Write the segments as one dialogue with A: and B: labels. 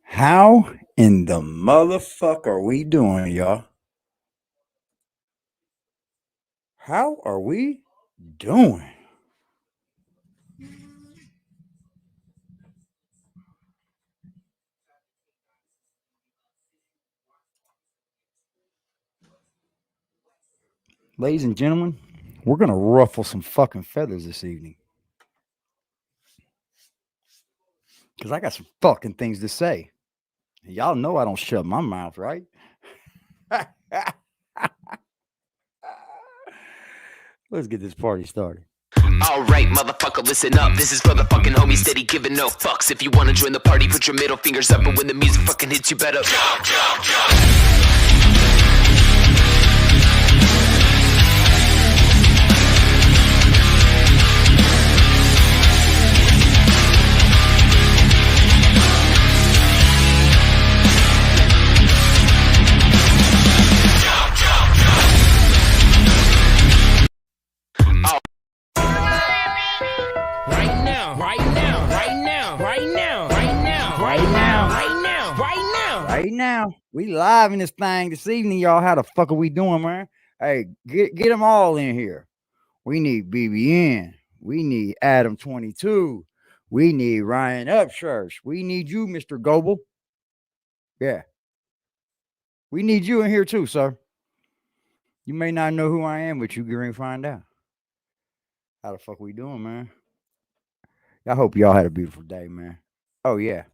A: How in the motherfucker are we doing, y'all? How are we doing? Ladies and gentlemen, we're going to ruffle some fucking feathers this evening. Because I got some fucking things to say. Y'all know I don't shut my mouth, right? Let's get this party started.
B: Alright, motherfucker, listen up. This is for the fucking homies steady giving no fucks. If you wanna join the party, put your middle fingers up. But when the music fucking hits, you better jump.
A: Right now, we live in this thing this evening, y'all. How the fuck are we doing, man? Hey, get them all in here. We need BBN. We need Adam 22. We need Ryan Upchurch. We need you, Mr. Goble. Yeah. We need you in here too, sir. You may not know who I am, but you can find out. How the fuck we doing, man? I hope y'all had a beautiful day, man. Oh, yeah.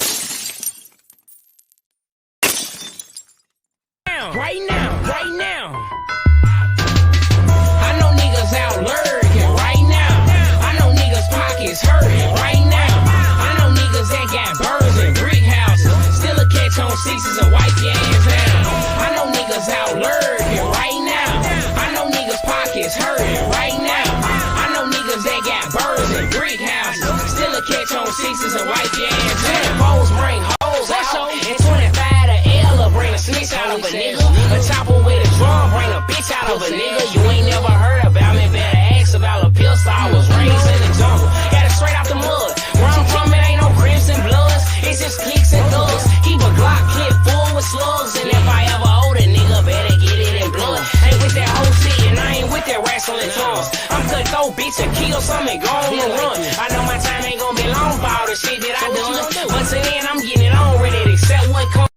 C: Right now. I know niggas out lurking right now. I know niggas pockets hurting right now. I know niggas that got birds and brick houses. Still a catch on sixes and wipe your ass down. I know niggas out lurking right now. I know niggas pockets hurting right now. I know niggas that got birds and brick houses. Still a catch on sixes and wipe your ass down. Hoes bring hoes out. And 25 to L bring a snitch out of a nigga. A chopper with a drum bring a bitch out of a nigga. You ain't never heard about me, better ask about a pistol. I was raised in the jungle, got it straight out the mud. Where I'm from, it ain't no crips and bloods, it's just clicks and thugs. Keep a Glock clip full with slugs, and if I ever hold a nigga, better get it in blood. Ain't with that whole shit, and I ain't with that wrestling tongues. I'm cutthroat, bitch, and kill something, go on and run. I know my time ain't gonna be long for all the shit that I done, but till then I'm getting it on, ready to accept what comes.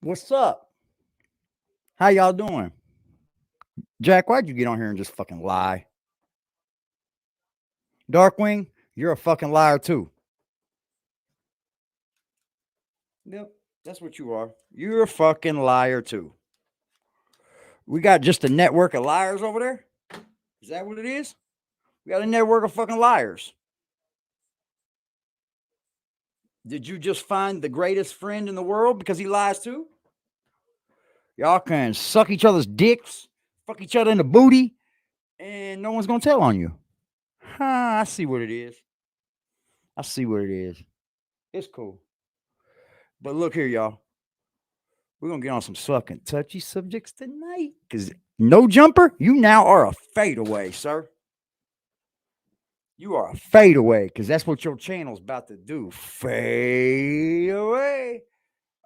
A: What's up? How y'all doing? Jack, why'd you get on here and just fucking lie? Darkwing, you're a fucking liar too. Yep, that's what you are. You're a fucking liar too. We got just a network of liars over there? Is that what it is? We got a network of fucking liars. Did you just find the greatest friend in the world because he lies too? Y'all can suck each other's dicks, fuck each other in the booty, and no one's going to tell on you. I see what it is. It's cool. But look here, y'all. We're going to get on some fucking touchy subjects tonight. Because no jumper, you now are a fadeaway, sir. You are a fadeaway because that's what your channel's about to do. Fade away.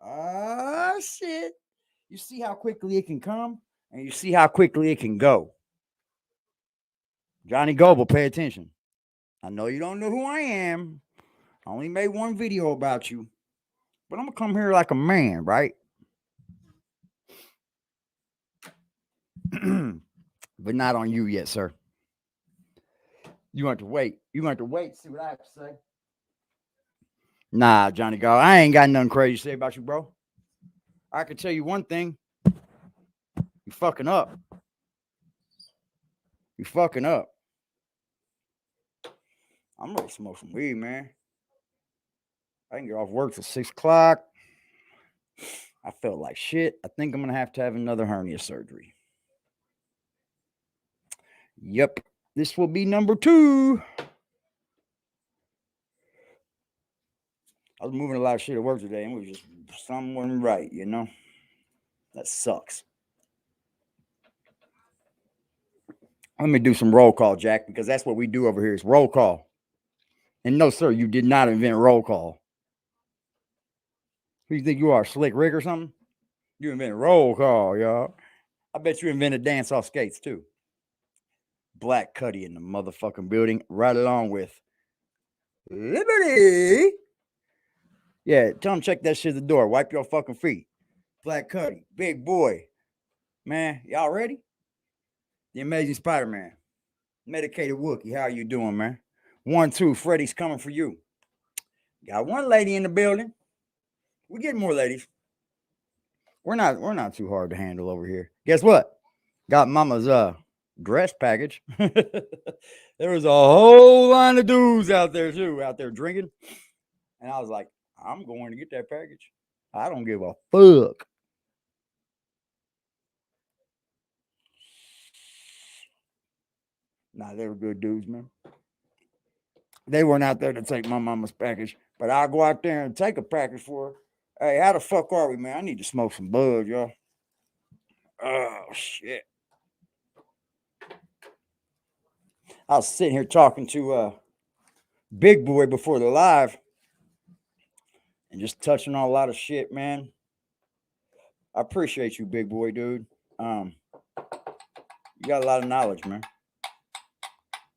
A: Ah, shit. You see how quickly it can come, and you see how quickly it can go. Johnny Goble, pay attention. I know you don't know who I am. I only made one video about you, but I'm going to come here like a man, right? But not on you yet, sir. You want to wait. See what I have to say. Nah, Johnny Goble, I ain't got nothing crazy to say about you, bro. I can tell you one thing. You fucking up. I'm ready to smoke some weed, man. I can get off work till 6 o'clock. I felt like shit. I think I'm going to have another hernia surgery. Yep. This will be number 2. I was moving a lot of shit at work today, and it was just something wasn't right, you know? That sucks. Let me do some roll call, Jack, because that's what we do over here is roll call. And no, sir, you did not invent roll call. Who you think you are, Slick Rick or something? You invented roll call, y'all. I bet you invented dance off skates too. Black Cuddy in the motherfucking building, right along with Liberty. Yeah, tell him check that shit at the door. Wipe your fucking feet. Black Cuddy, big boy. Man, y'all ready? The Amazing Spider-Man. Medicated Wookie, how you doing, man? 1, 2, Freddy's coming for you. Got one lady in the building. We get more ladies. We're not too hard to handle over here. Guess what? Got mama's dress package. There was a whole line of dudes out there too, out there drinking. And I was like, I'm going to get that package. I don't give a fuck. Nah, they were good dudes, man. They weren't out there to take my mama's package, but I'll go out there and take a package for her. Hey, how the fuck are we, man? I need to smoke some bud, y'all. Oh, shit. I was sitting here talking to Big Boy before the live and just touching on a lot of shit, man. I appreciate you, Big Boy, dude. You got a lot of knowledge, man.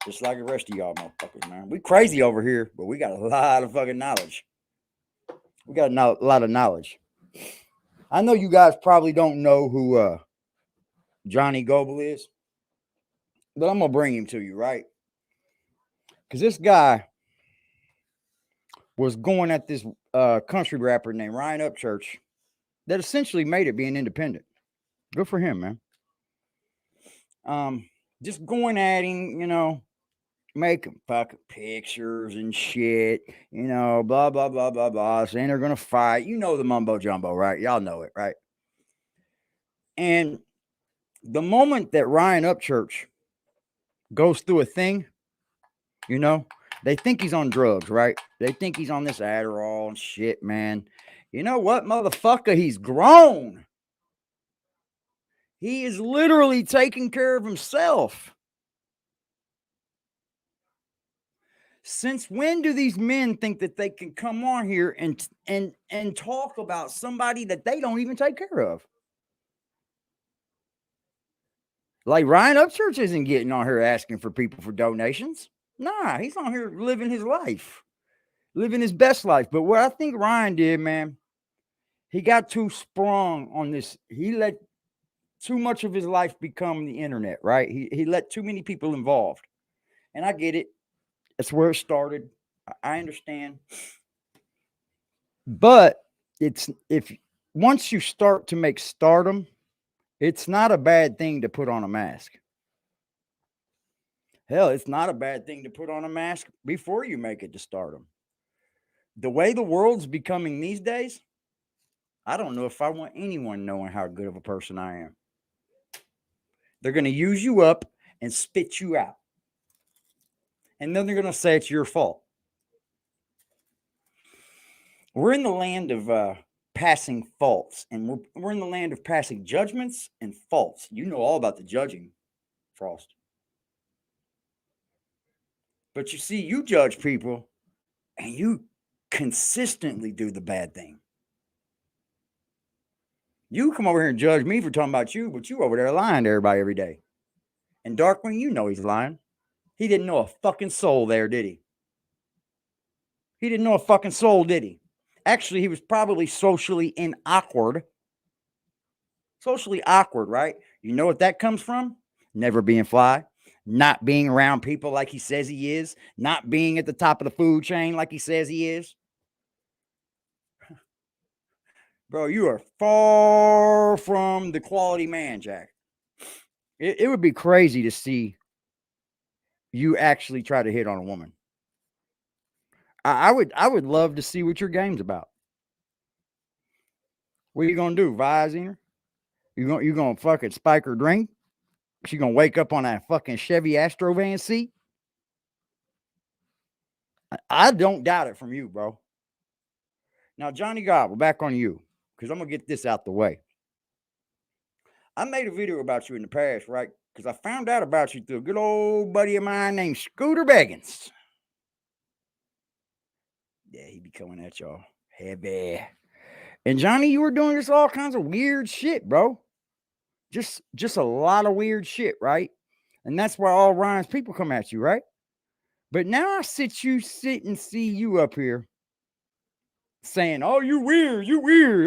A: Just like the rest of y'all motherfuckers, man. We crazy over here, but we got a lot of fucking knowledge. We got a lot of knowledge. I know you guys probably don't know who Johnny Goble is, but I'm going to bring him to you, right? Because this guy was going at this country rapper named Ryan Upchurch that essentially made it being independent. Good for him, man. Just going at him, you know, making fucking pictures and shit, you know, blah, blah, blah, blah, blah, saying they're going to fight. You know the mumbo jumbo, right? Y'all know it, right? And the moment that Ryan Upchurch goes through a thing, you know, they think he's on drugs, right? They think he's on this Adderall and shit, man. You know what, motherfucker? He's grown. He is literally taking care of himself. Since when do these men think that they can come on here and talk about somebody that they don't even take care of? Like Ryan Upchurch isn't getting on here asking for people for donations. Nah, he's on here living his life, living his best life. But what I think Ryan did, man, he got too sprung on this. He let too much of his life become the internet, right? He let too many people involved. And I get it. That's where it started. I understand. But once you start to make stardom, it's not a bad thing to put on a mask. Hell, it's not a bad thing to put on a mask before you make it to stardom. The way the world's becoming these days, I don't know if I want anyone knowing how good of a person I am. They're going to use you up and spit you out. And then they're going to say it's your fault. We're in the land of passing faults, and we're in the land of passing judgments and faults. You know all about the judging, Frost. But you see, you judge people, and you consistently do the bad thing. You come over here and judge me for talking about you, but you over there lying to everybody every day. And Darkwing, you know he's lying. He didn't know a fucking soul there, did he? He didn't know a fucking soul, did he? Actually, he was probably socially awkward. Socially awkward, right? You know what that comes from? Never being fly, not being around people like he says he is, not being at the top of the food chain like he says he is. Bro, you are far from the quality man, Jack. It would be crazy to see you actually try to hit on a woman. I would love to see what your game's about. What are you gonna do? Vising her? You gonna fucking spike her drink? She gonna wake up on that fucking Chevy Astrovan seat? I don't doubt it from you, bro. Now, Johnny Goble, back on you, because I'm gonna get this out the way. I made a video about you in the past, right? Because I found out about you through a good old buddy of mine named Scooter Beggins. Yeah, he be coming at y'all heavy. And Johnny, you were doing just all kinds of weird shit, bro. Just a lot of weird shit, right? And that's why all Ryan's people come at you, right? But now I sit and see you up here saying, "Oh, you weird,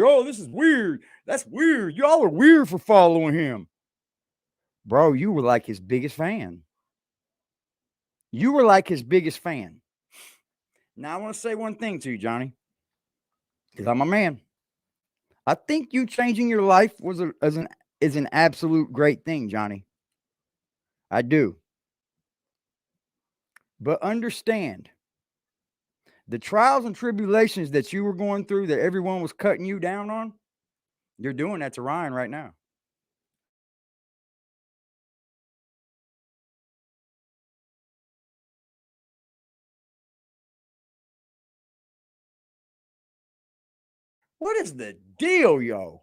A: oh, this is weird, that's weird, y'all are weird for following him." Bro, you were like his biggest fan. You were like his biggest fan. Now I want to say one thing to you, Johnny, because I'm a man. I think you changing your life is an absolute great thing, Johnny. I do. But understand, the trials and tribulations that you were going through, that everyone was cutting you down on, you're doing that to Ryan right now. What is the deal, yo?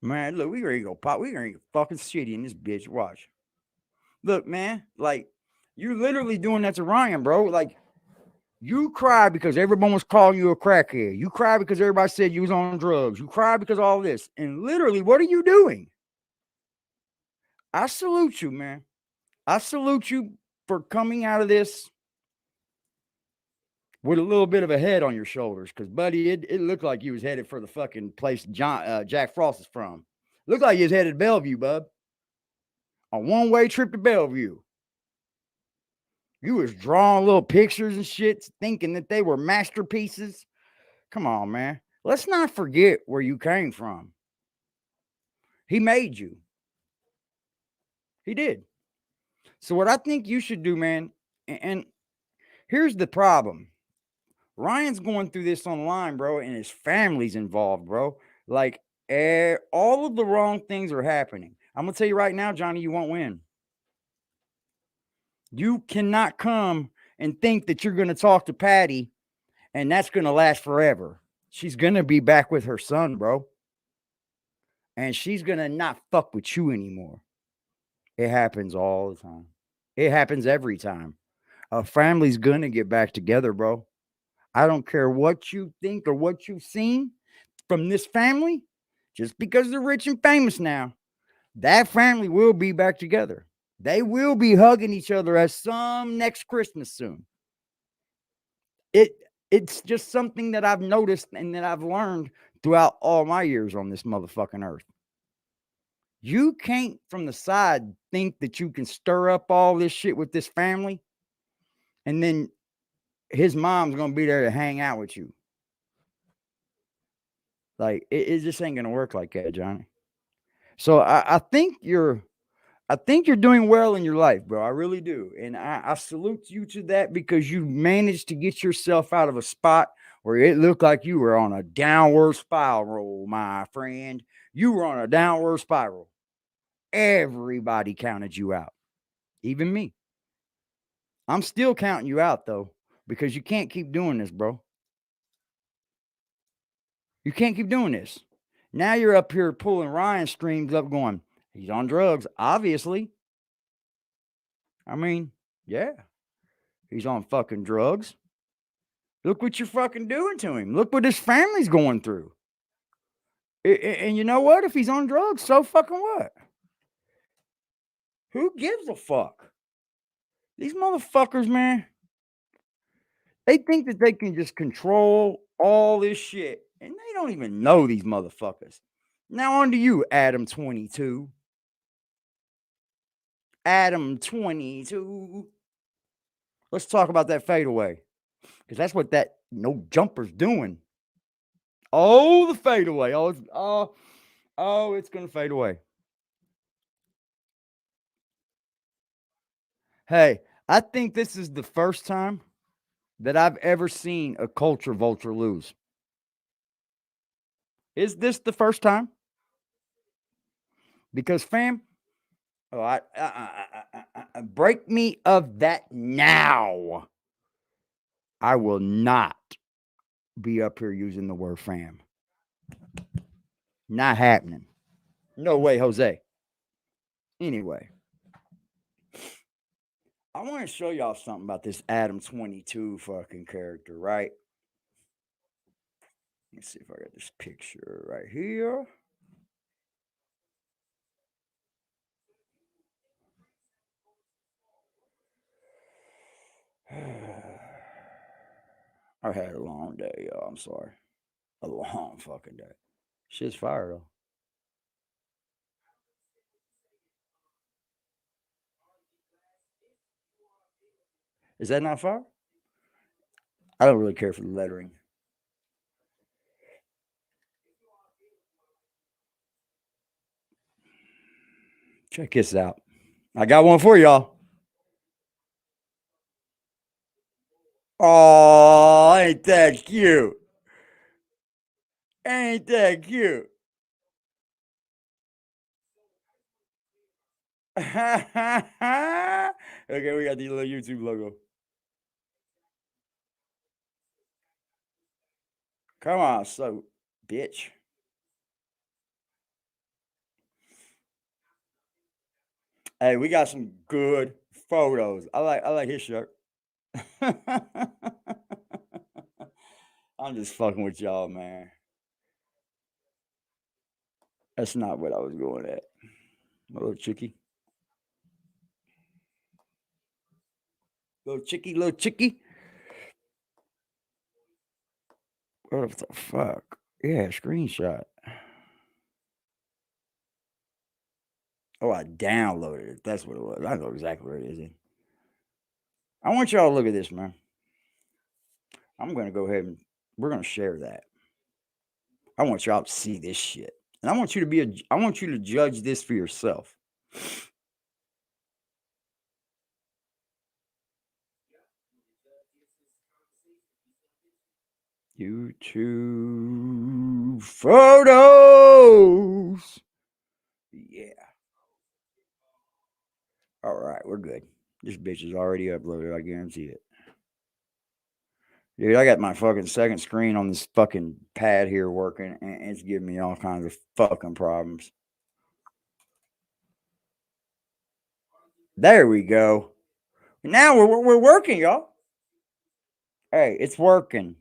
A: Man, look, we ready to go pop. We gonna get fucking shitty in this bitch. Watch. Look, man, like, you literally doing that to Ryan, bro. Like, you cry because everyone was calling you a crackhead. You cry because everybody said you was on drugs. You cry because of all this. And literally, what are you doing? I salute you, man. I salute you for coming out of this with a little bit of a head on your shoulders. Because, buddy, it looked like you was headed for the fucking place Jack Frost is from. Looked like you was headed to Bellevue, bub. A one-way trip to Bellevue. You was drawing little pictures and shit, thinking that they were masterpieces. Come on, man. Let's not forget where you came from. He made you. He did. So what I think you should do, man, and here's the problem. Ryan's going through this online, bro, and his family's involved, bro. Like, all of the wrong things are happening. I'm going to tell you right now, Johnny, you won't win. You cannot come and think that you're going to talk to Patty and that's going to last forever. She's going to be back with her son, bro. And she's going to not fuck with you anymore. It happens all the time. It happens every time. A family's going to get back together, bro. I don't care what you think or what you've seen from this family. Just because they're rich and famous now, that family will be back together. They will be hugging each other at some next Christmas soon. It's just something that I've noticed and that I've learned throughout all my years on this motherfucking earth. You can't from the side think that you can stir up all this shit with this family and then his mom's going to be there to hang out with you. Like, it just ain't going to work like that, Johnny. So I think you're doing well in your life, bro. I really do. And I salute you to that because you managed to get yourself out of a spot where it looked like you were on a downward spiral, my friend. You were on a downward spiral. Everybody counted you out, even me. I'm still counting you out, though, because you can't keep doing this, bro. You can't keep doing this. Now you're up here pulling Ryan streams up going, he's on drugs, obviously. I mean, yeah, he's on fucking drugs. Look what you're fucking doing to him. Look what his family's going through. And you know what? If he's on drugs, so fucking what? Who gives a fuck? These motherfuckers, man, they think that they can just control all this shit. And they don't even know these motherfuckers. Now on to you, Adam 22. Adam 22. Let's talk about that fadeaway. Because that's what that no jumper's doing. Oh, the fadeaway. Oh, it's going to fade away. Hey, I think this is the first time that I've ever seen a culture vulture lose. Is this the first time? Because, fam, break me of that now. I will not be up here using the word fam. Not happening. No way, Jose. Anyway, I want to show y'all something about this Adam 22 fucking character, right? Let's see if I got this picture right here. I had a long day, y'all. I'm sorry. A long fucking day. Shit's fire, though. Is that not fire? I don't really care for the lettering. Check this out. I got one for y'all. Oh, ain't that cute? Ain't that cute? Okay, we got the little YouTube logo. Come on, so bitch. Hey, we got some good photos. I like his shirt. I'm just fucking with y'all, man. That's not what I was going at. My little chickie. Little chickie. What the fuck? Yeah, screenshot. Oh, I downloaded it. That's what it was. I know exactly where it is. I want y'all to look at this, man. I'm going to go ahead and we're going to share that. I want y'all to see this shit. And I want you to judge this for yourself. YouTube photos. Yeah. All right, we're good. This bitch is already uploaded. I guarantee it. Dude, I got my fucking second screen on this fucking pad here working, and it's giving me all kinds of fucking problems. There we go. Now we're working, y'all. Hey, it's working.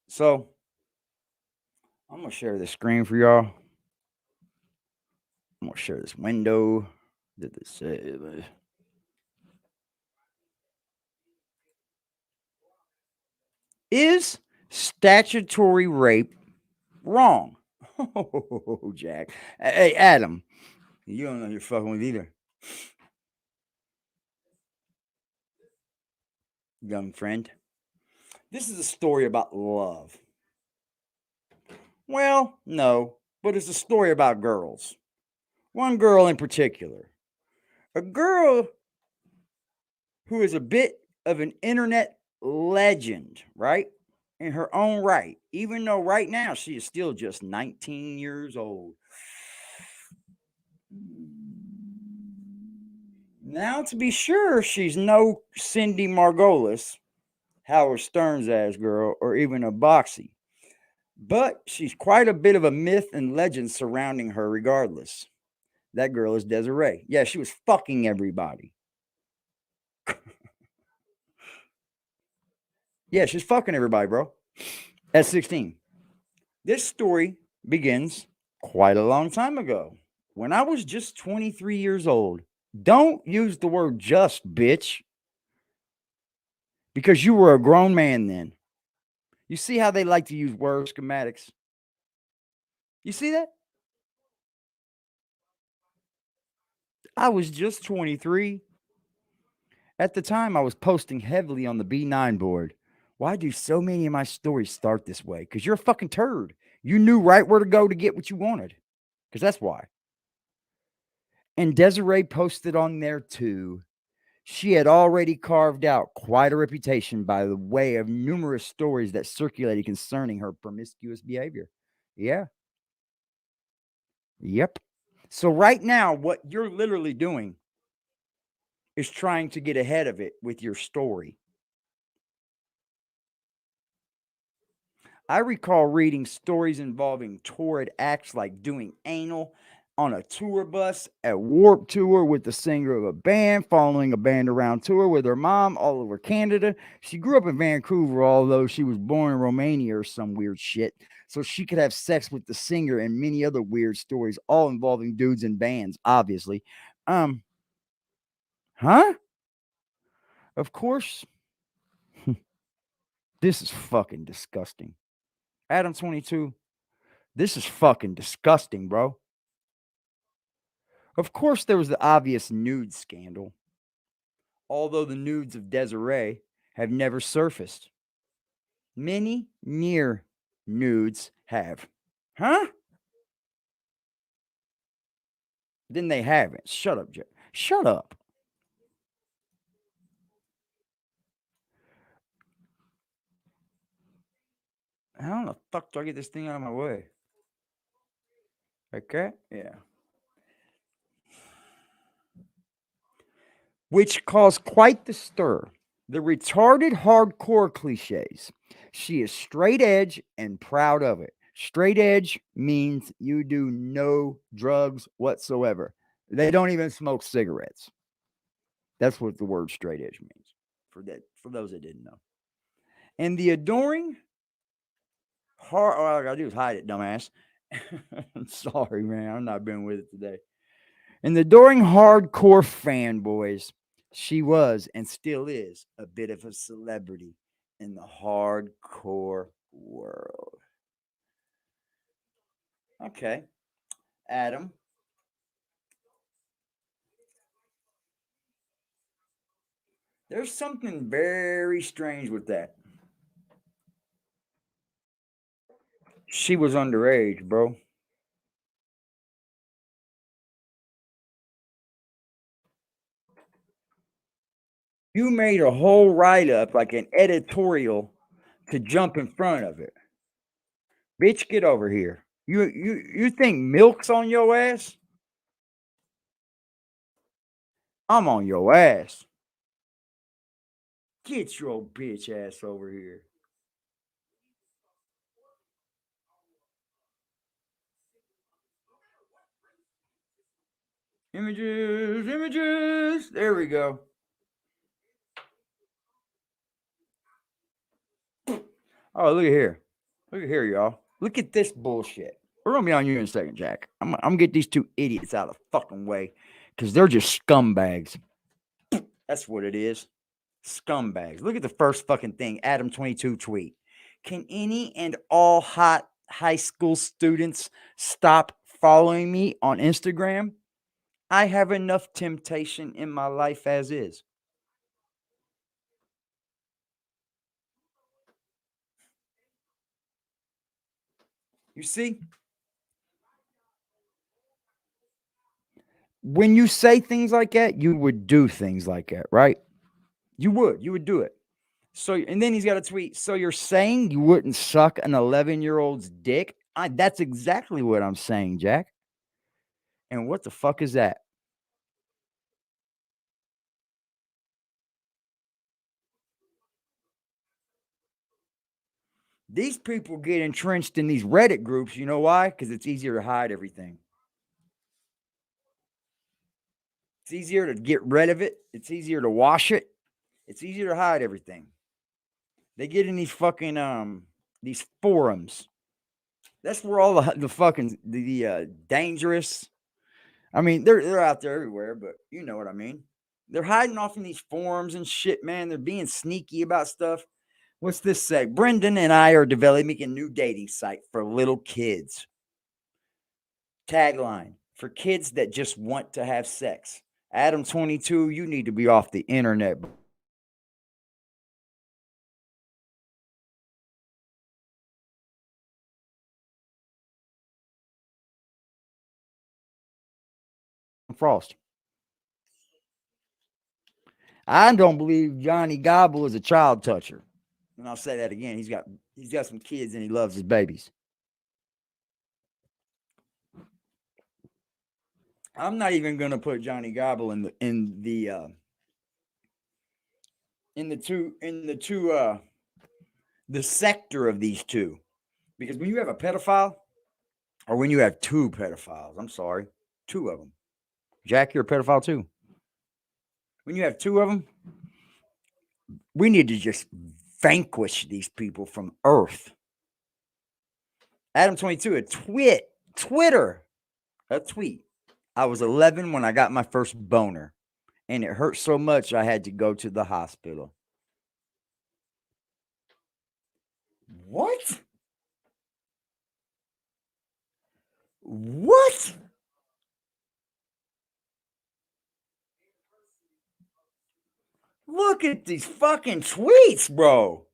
A: So I'm gonna share the screen for y'all. I'm gonna share this window. Did this say? Is statutory rape wrong? Oh, Jack. Hey, Adam, you don't know you're fucking with either. Young friend. This is a story about love. Well, no, but it's a story about girls. One girl in particular. A girl who is a bit of an internet legend, right? In her own right, even though right now she is still just 19 years old. Now, to be sure, she's no Cindy Margolis, Howard Stern's ass girl, or even a Boxy. But she's quite a bit of a myth and legend surrounding her regardless. That girl is Desiree. Yeah, she was fucking everybody. Yeah, she's fucking everybody, bro. At 16. This story begins quite a long time ago, when I was just 23 years old. Don't use the word just, bitch, because you were a grown man then. You see how they like to use word schematics? You see that? I was just 23. At the time, I was posting heavily on the B9 board. Why do so many of my stories start this way? Because you're a fucking turd. You knew right where to go to get what you wanted. Because that's why. And Desiree posted on there too. She had already carved out quite a reputation by the way of numerous stories that circulated concerning her promiscuous behavior. Yeah. Yep. So right now, what you're literally doing is trying to get ahead of it with your story. I recall reading stories involving torrid acts like doing anal on a tour bus at Warped Tour with the singer of a band, following a band around tour with her mom all over Canada. She grew up in Vancouver, although she was born in Romania or some weird shit, so she could have sex with the singer and many other weird stories, all involving dudes and bands, obviously. Huh? Of course. This is fucking disgusting. Adam 22, this is fucking disgusting, bro. Of course, there was the obvious nude scandal, although the nudes of Desiree have never surfaced. Many near nudes have. Huh? Then they haven't. Shut up, Jack. Shut up. How the fuck do I get this thing out of my way? Okay? Yeah. Which caused quite the stir. The retarded hardcore cliches. She is straight edge and proud of it. Straight edge means you do no drugs whatsoever. They don't even smoke cigarettes. That's what the word straight edge means. For those that didn't know. And the adoring hard, all I gotta do is hide it, dumbass. I'm sorry, man. I'm not being with it today. And the adoring hardcore fanboys, she was and still is a bit of a celebrity in the hardcore world. Okay. Adam. There's something very strange with that. She was underage, bro. You made a whole write up, like an editorial, to jump in front of it. Bitch, get over here. You think milk's on your ass? I'm on your ass. Get your bitch ass over here. Images, images. There we go. Oh, look at here. Look at here, y'all. Look at this bullshit. We're gonna be on you in a second, Jack. I'm gonna get these two idiots out of the fucking way because they're just scumbags. That's what it is. Scumbags. Look at the first fucking thing. Adam 22 tweet. Can any and all hot high school students stop following me on Instagram? I have enough temptation in my life as is. You see? When you say things like that, you would do things like that, right? You would do it. So, and then he's got a tweet. So you're saying you wouldn't suck an 11-year-old's dick? That's exactly what I'm saying, Jack. And what the fuck is that? These people get entrenched in these Reddit groups. You know why? Because it's easier to hide everything. It's easier to get rid of it. It's easier to wash it. It's easier to hide everything. They get in these fucking these forums. That's where all the fucking dangerous. I mean, they're out there everywhere, but you know what I mean. They're hiding off in these forums and shit, man. They're being sneaky about stuff. What's this say? Brendan and I are developing a new dating site for little kids. Tagline: for kids that just want to have sex. Adam 22, you need to be off the internet. Frost. I don't believe Johnny Goble is a child toucher. And I'll say that again. He's got some kids and he loves his babies. I'm not even gonna put Johnny Goble in the sector of these two. Because when you have a pedophile, or when you have two pedophiles, I'm sorry. 2 of them. Jack, you're a pedophile too. When you have 2 of them, we need to just vanquish these people from Earth. Adam 22, a Twitter, a tweet. I was 11 when I got my first boner, and it hurt so much I had to go to the hospital. What? What? Look at these fucking tweets, bro.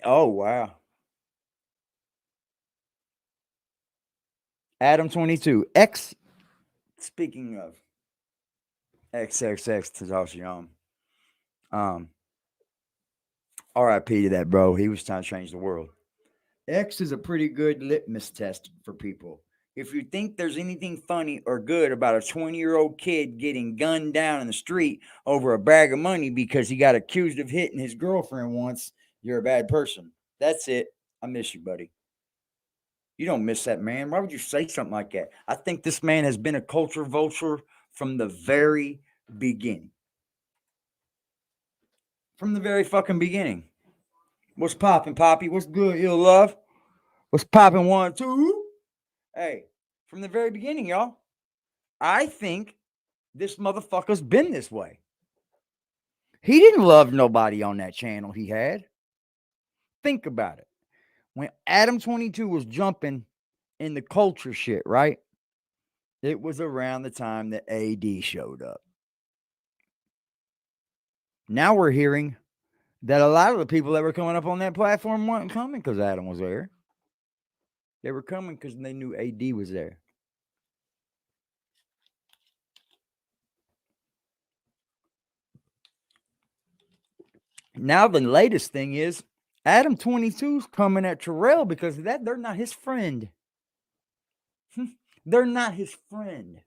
A: Oh, wow. Adam 22. Speaking of XxXanaxBarxX. RIP to that, bro. He was trying to change the world. X is a pretty good litmus test for people. If you think there's anything funny or good about a 20-year-old kid getting gunned down in the street over a bag of money because he got accused of hitting his girlfriend once, you're a bad person. That's it. I miss you, buddy. You don't miss that man. Why would you say something like that? I think this man has been a culture vulture from the very beginning. From the very fucking beginning. What's popping, Poppy? What's good, ill love? What's popping, 1, 2? Hey, from the very beginning, y'all. I think this motherfucker's been this way. He didn't love nobody on that channel he had. Think about it. When Adam 22 was jumping in the culture shit, right? It was around the time that AD showed up. Now we're hearing that a lot of the people that were coming up on that platform weren't coming because Adam was there. They were coming because they knew AD was there. Now the latest thing is Adam 22's coming at Terrell because of that. They're not his friend. They're not his friend.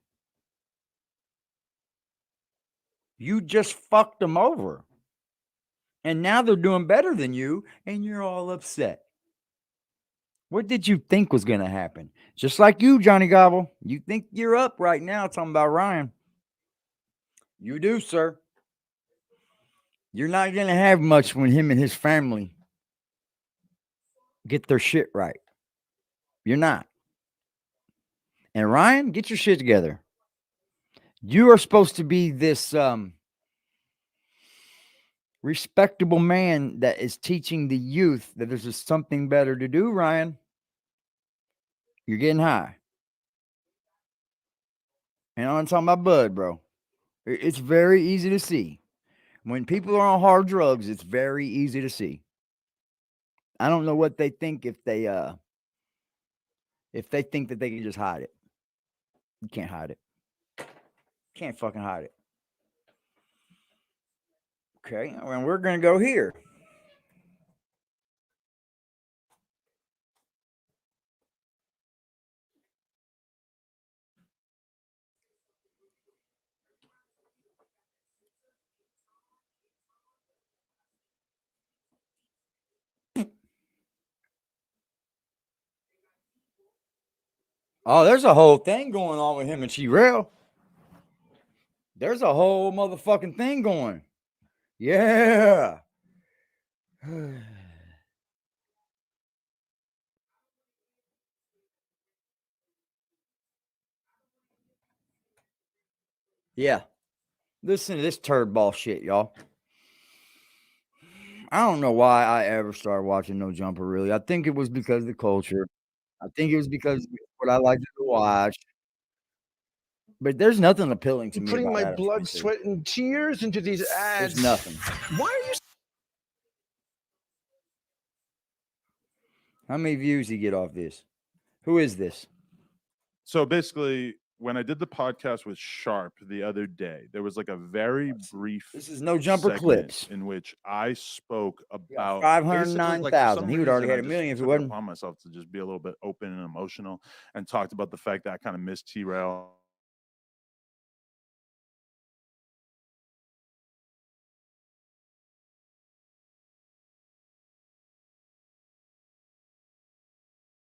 A: You just fucked them over. And now they're doing better than you, and you're all upset. What did you think was going to happen? Just like you, Johnny Goble. You think you're up right now talking about Ryan. You do, sir. You're not going to have much when him and his family get their shit right. You're not. And Ryan, get your shit together. You are supposed to be this respectable man that is teaching the youth that there's just something better to do, Ryan. You're getting high. And I'm talking about bud, bro. It's very easy to see. When people are on hard drugs, it's very easy to see. I don't know what they think if they think that they can just hide it. You can't hide it. Can't fucking hide it. Okay, and we're gonna go here. Oh, there's a whole thing going on with him and T-Rail. There's a whole motherfucking thing going. Yeah. Yeah. Listen to this turd ball shit, y'all. I don't know why I ever started watching No Jumper, really. I think it was because of the culture. I think it was because of what I like to watch. But there's nothing appealing to me
D: putting
A: about
D: my
A: Adam
D: blood,
A: 22.
D: sweat, and tears into these ads.
A: There's nothing.
D: Why are you?
A: How many views he get off this? Who is this?
E: So basically, when I did the podcast with Sharp the other day, there was like a very brief.
A: This is No Jumper
E: segment
A: clips.
E: in which I spoke about
A: 509,000. He would already had a million if it wasn't.
E: Upon myself to just be a little bit open and emotional, and talked about the fact that I kind of missed T-Rail.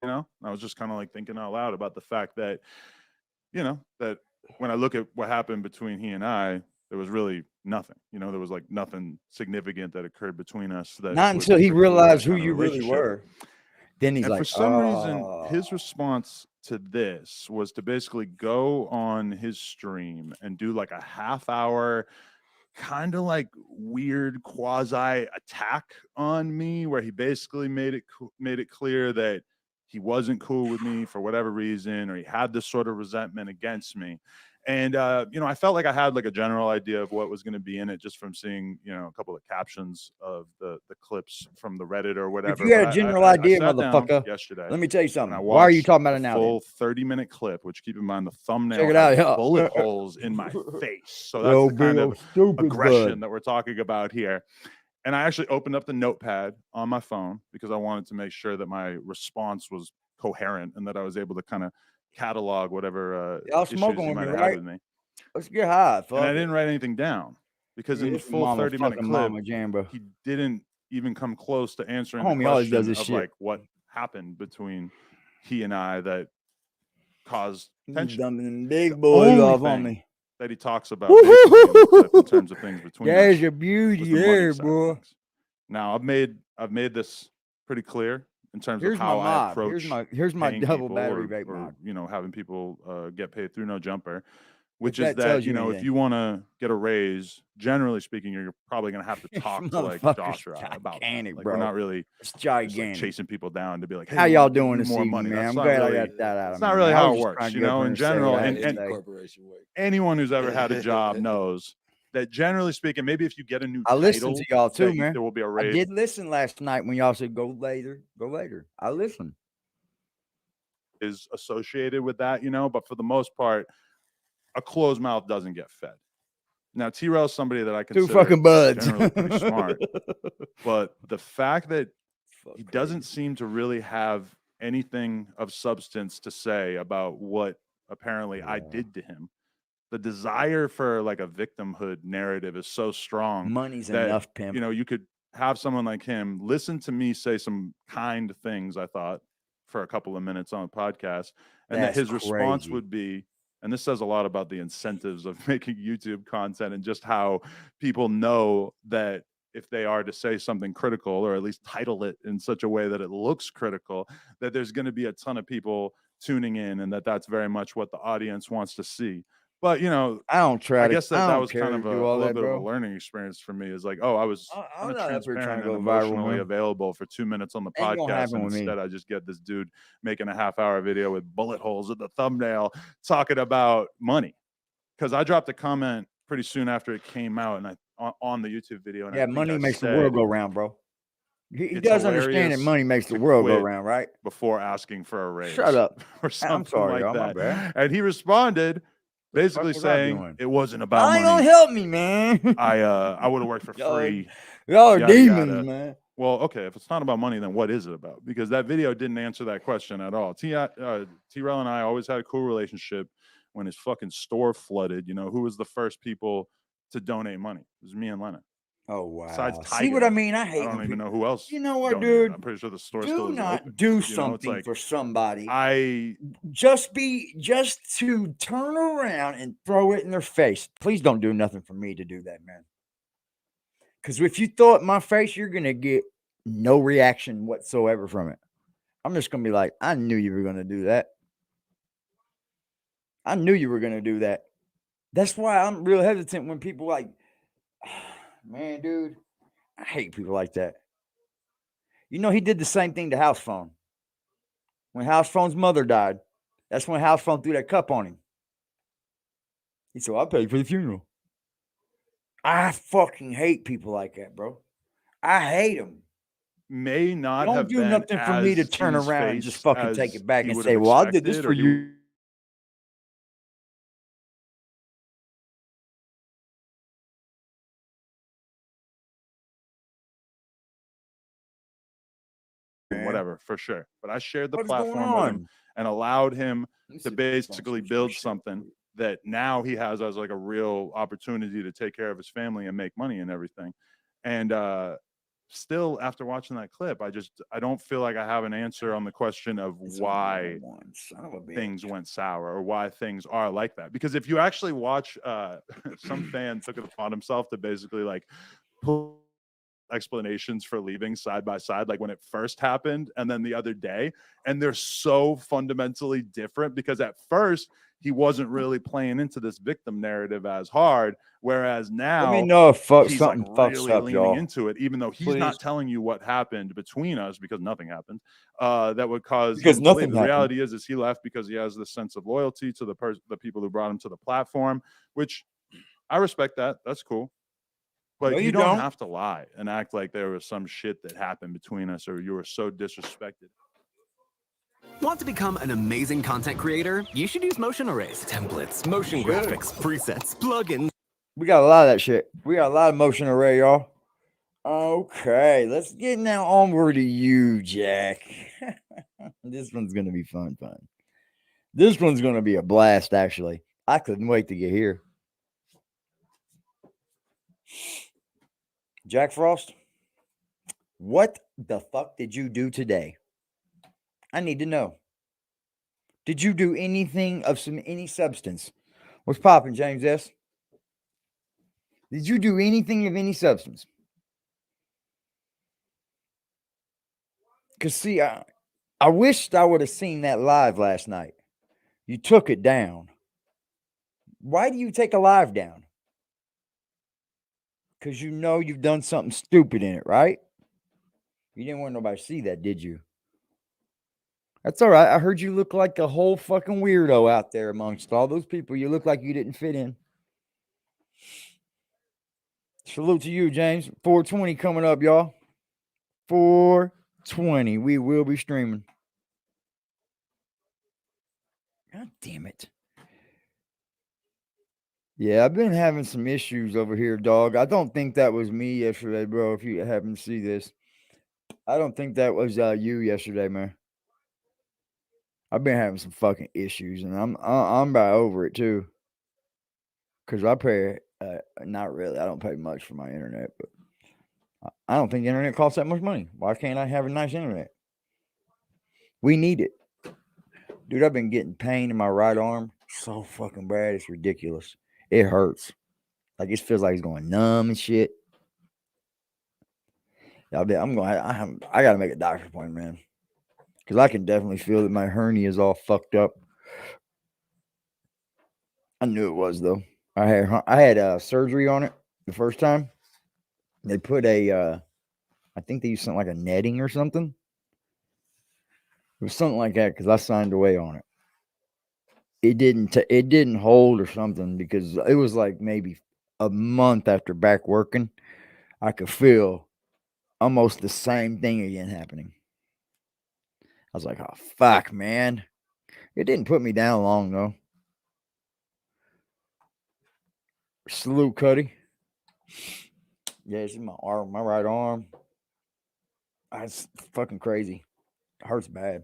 E: You know, I was just kind of like thinking out loud about the fact that you know, that when I look at what happened between he and I, there was really nothing. You know, there was like nothing significant that occurred between us. That
A: Not
E: would
A: until he
E: preclude
A: realized
E: that
A: who
E: kind of
A: you really
E: relationship.
A: were. Then he's
E: And
A: like,
E: for some reason,
A: "Oh."
E: his response to this was to basically go on his stream and do like a half-hour kind of like weird quasi attack on me, where he basically made it clear that he wasn't cool with me for whatever reason, or he had this sort of resentment against me. And you know, I felt like I had like a general idea of what was going to be in it just from seeing, you know, a couple of captions of the clips from the Reddit or whatever.
A: If you had
E: But
A: a general
E: I
A: idea,
E: sat down
A: motherfucker,
E: yesterday.
A: let me tell you
E: And I
A: something. Why are you
E: watched
A: talking about
E: the
A: it now?
E: full 30-minute clip, which keep in mind the thumbnail
A: Check it
E: has
A: out, yeah.
E: bullet holes in my face. So that's
A: Yo,
E: the kind
A: big
E: of
A: old stupid
E: aggression
A: bud.
E: that we're talking about here. And I actually opened up the notepad on my phone because I wanted to make sure that my response was coherent and that I was able to kind of catalog whatever
A: Y'all
E: issues
A: smoking
E: he
A: with me,
E: might have
A: right?
E: had with me.
A: Let's get high.
E: And
A: Fuck
E: I
A: it.
E: didn't write anything down because in the
A: It's
E: full
A: mama
E: 30-minute
A: fucking
E: clip,
A: Mama Jam, bro.
E: he didn't even come close to answering the
A: Homie always does
E: question
A: this
E: of
A: shit.
E: like what happened between he and I that caused
A: He's
E: tension.
A: dumping big
E: The
A: boys
E: only
A: off on
E: thing
A: me.
E: that he talks about basically in the clip in terms of things between us
A: There's your
E: was
A: beauty
E: the money
A: there,
E: side of
A: bro.
E: things. Now I've made this pretty clear in terms
A: Here's
E: of
A: my
E: how I
A: mod.
E: approach
A: Here's my
E: paying
A: double
E: people
A: battery vape
E: or
A: mod.
E: you know, having people get paid through No Jumper, which
A: If
E: is
A: that
E: that,
A: tells
E: you
A: you
E: know, if
A: anything.
E: you want to get a raise, generally speaking, you're probably going to have to
A: This
E: talk to like
A: motherfucker's
E: Josh or I about that.
A: gigantic,
E: Like
A: bro.
E: we're not really
A: It's
E: just like
A: gigantic.
E: chasing people down to be like, hey,
A: How
E: we
A: y'all
E: wanna give
A: doing
E: you
A: this
E: more
A: evening,
E: money.
A: man?
E: That's
A: I'm
E: not
A: glad
E: really,
A: I got that out of
E: it's
A: me.
E: not really
A: man. I
E: how
A: was
E: it
A: just
E: works,
A: trying to
E: you
A: get up
E: know,
A: here
E: in
A: and say
E: general.
A: hi
E: And
A: today.
D: Corporation work.
E: anyone who's ever had a job knows that generally speaking, maybe if you get a new
A: I listened
E: title,
A: to y'all too,
E: that
A: man.
E: there will be a
A: I
E: raise.
A: did listen last night when y'all said go later, go later. I listened.
E: Is associated with that, you know, but for the most part, a closed mouth doesn't get fed. Now, T-Rail is somebody that I
A: Two
E: consider
A: fucking buds.
E: generally pretty smart, but the fact that
A: Fuck
E: he
A: crazy.
E: doesn't seem to really have anything of substance to say about what apparently I did to him. The desire for like a victimhood narrative is so strong
A: Money's
E: that,
A: enough, pimp.
E: you know, you could have someone like him listen to me say some kind things, I thought, for a couple of minutes on a podcast, and
A: That's
E: that his response
A: crazy.
E: would be, and this says a lot about the incentives of making YouTube content and just how people know that if they are to say something critical or at least title it in such a way that it looks critical, that there's going to be a ton of people tuning in and that that's very much what the audience wants to see. But, you know,
A: I don't try
E: I
A: to.
E: guess
A: I
E: that
A: don't
E: was
A: care
E: kind
A: to
E: of
A: do
E: a
A: all
E: little
A: that,
E: bit of a
A: bro.
E: learning experience for me. Is like, oh, I was
A: I'm
E: kind of
A: not up here trying
E: transparent
A: to
E: and
A: go viral,
E: emotionally
A: man.
E: available for 2 minutes on the
A: Ain't gonna
E: podcast,
A: happen
E: and
A: with me.
E: instead I just get this dude making a half-hour video with bullet holes in the thumbnail talking about money. Because I dropped a comment pretty soon after it came out, and on the YouTube video, and I
A: Yeah,
E: think
A: money
E: I
A: makes the
E: said,
A: world go round, bro. He
E: "It's
A: does understand that
E: hilarious
A: money makes the
E: to
A: world go
E: quit
A: round, right?
E: before asking for a raise."
A: Shut up.
E: Or something
A: I'm sorry,
E: like
A: y'all. My
E: that.
A: bad.
E: And he responded
A: What the fuck
E: basically
A: was I
E: saying
A: doing?
E: it wasn't about
A: Y'all ain't gonna
E: money.
A: help me, man.
E: I would have worked for
A: Y'all,
E: free.
A: y'all are
E: Yada,
A: demons,
E: yada.
A: man.
E: Well, okay, if it's not about money, then what is it about? Because that video didn't answer that question at all. T-Rail and I always had a cool relationship. When his fucking store flooded, you know, who was the first people to donate money? It was me and Lennon.
A: Oh wow.
E: Besides
A: See what I
E: Tiger,
A: mean? I
E: I
A: hate
E: don't
A: when
E: even
A: people.
E: know who else
A: You know what,
E: donated.
A: dude?
E: I'm pretty sure the store
A: Do
E: still isn't
A: not
E: open.
A: do
E: You know, it's
A: something
E: like
A: for somebody
E: I
A: just to turn around and throw it in their face. Please don't do nothing for me to do that, man. Because if you throw it in my face, you're gonna get no reaction whatsoever from it. I'm just gonna be like, I knew you were gonna do that. I knew you were gonna do that. That's why I'm real hesitant when people like, man, dude, I hate people like that. You know, he did the same thing to House Phone. When House Phone's mother died, that's when House Phone threw that cup on him. He said, I paid for the funeral. I fucking hate people like that, bro. I hate them.
E: may not
A: Don't
E: have
A: do
E: been
A: nothing for me to
E: as
A: turn
E: in his
A: around and just
E: face
A: fucking take
E: as
A: it back
E: he
A: and
E: would
A: say,
E: have
A: well, I did this
E: expected,
A: for
E: or he
A: you.
E: whatever, for sure. But I shared the
A: What's going
E: platform with him
A: on?
E: and allowed him
A: Let me see
E: to
A: if I can find
E: basically
A: some
E: build
A: shit.
E: something that now he has as like a real opportunity to take care of his family and make money and everything. And still, after watching that clip, I don't feel like I have an answer on the question of why things went sour or why things are like that. Because if you actually watch, some fan took it upon himself to basically like pull explanations for leaving side by side, like when it first happened and then the other day, and they're so fundamentally different, because at first he wasn't really playing into this victim narrative as hard, whereas now
A: Let me know if
E: he's
A: something
E: like
A: fucks
E: really
A: up,
E: leaning
A: y'all.
E: into it, even though he's
A: Please.
E: not telling you what happened between us, because nothing happened that would cause
A: Because
E: him to leave.
A: nothing
E: The
A: happened.
E: reality is he left because he has this sense of loyalty to the people who brought him to the platform, which I respect. That's cool. But
A: No,
E: you
A: you
E: don't
A: don't.
E: have to lie and act like there was some shit that happened between us or you were so disrespected.
F: Want to become an amazing content creator? You should use motion arrays, templates, motion graphics, presets, plugins.
A: We got a lot of that shit. We got a lot of motion array, y'all. Okay, let's get now onward to you, Jack. This one's gonna be fun. This one's gonna be a blast, actually. I couldn't wait to get here. Jack Frost, what the fuck did you do today? I need to know. Did you do anything of any substance? What's popping, James S? Did you do anything of any substance? Because, see, I wished I would have seen that live last night. You took it down. Why do you take a live down? Because you know you've done something stupid in it, right? You didn't want nobody to see that, did you? That's all right. I heard you look like a whole fucking weirdo out there amongst all those people. You look like you didn't fit in. Salute to you, James. 420 coming up, y'all. 420. We will be streaming. God damn it. Yeah, I've been having some issues over here, dog. I don't think that was me yesterday, bro. If you happen to see this, I don't think that was you yesterday, man. I've been having some fucking issues, and I'm about over it too. Cause I pay, not really. I don't pay much for my internet, but I don't think internet costs that much money. Why can't I have a nice internet? We need it, dude. I've been getting pain in my right arm so fucking bad. It's ridiculous. It hurts. Like it feels like it's going numb and shit. I gotta make a doctor's appointment, man. Because I can definitely feel that my hernia is all fucked up. I knew it was, though. I had surgery on it the first time. They put I think they used something like a netting or something. It was something like that because I signed away on it. It didn't hold or something because it was like maybe a month after back working. I could feel almost the same thing again happening. I was like, oh, fuck, man. It didn't put me down long, though. Salute, Cuddy. Yeah, it's in my arm, my right arm. It's fucking crazy. It hurts bad.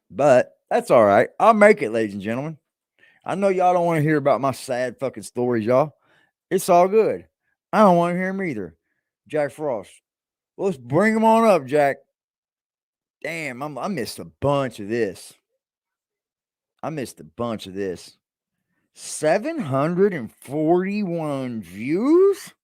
A: But that's all right. I'll make it, ladies and gentlemen. I know y'all don't want to hear about my sad fucking stories, y'all. It's all good. I don't want to hear them either. Jack Frost. Let's bring them on up, Jack. Damn, I missed a bunch of this. 741 views?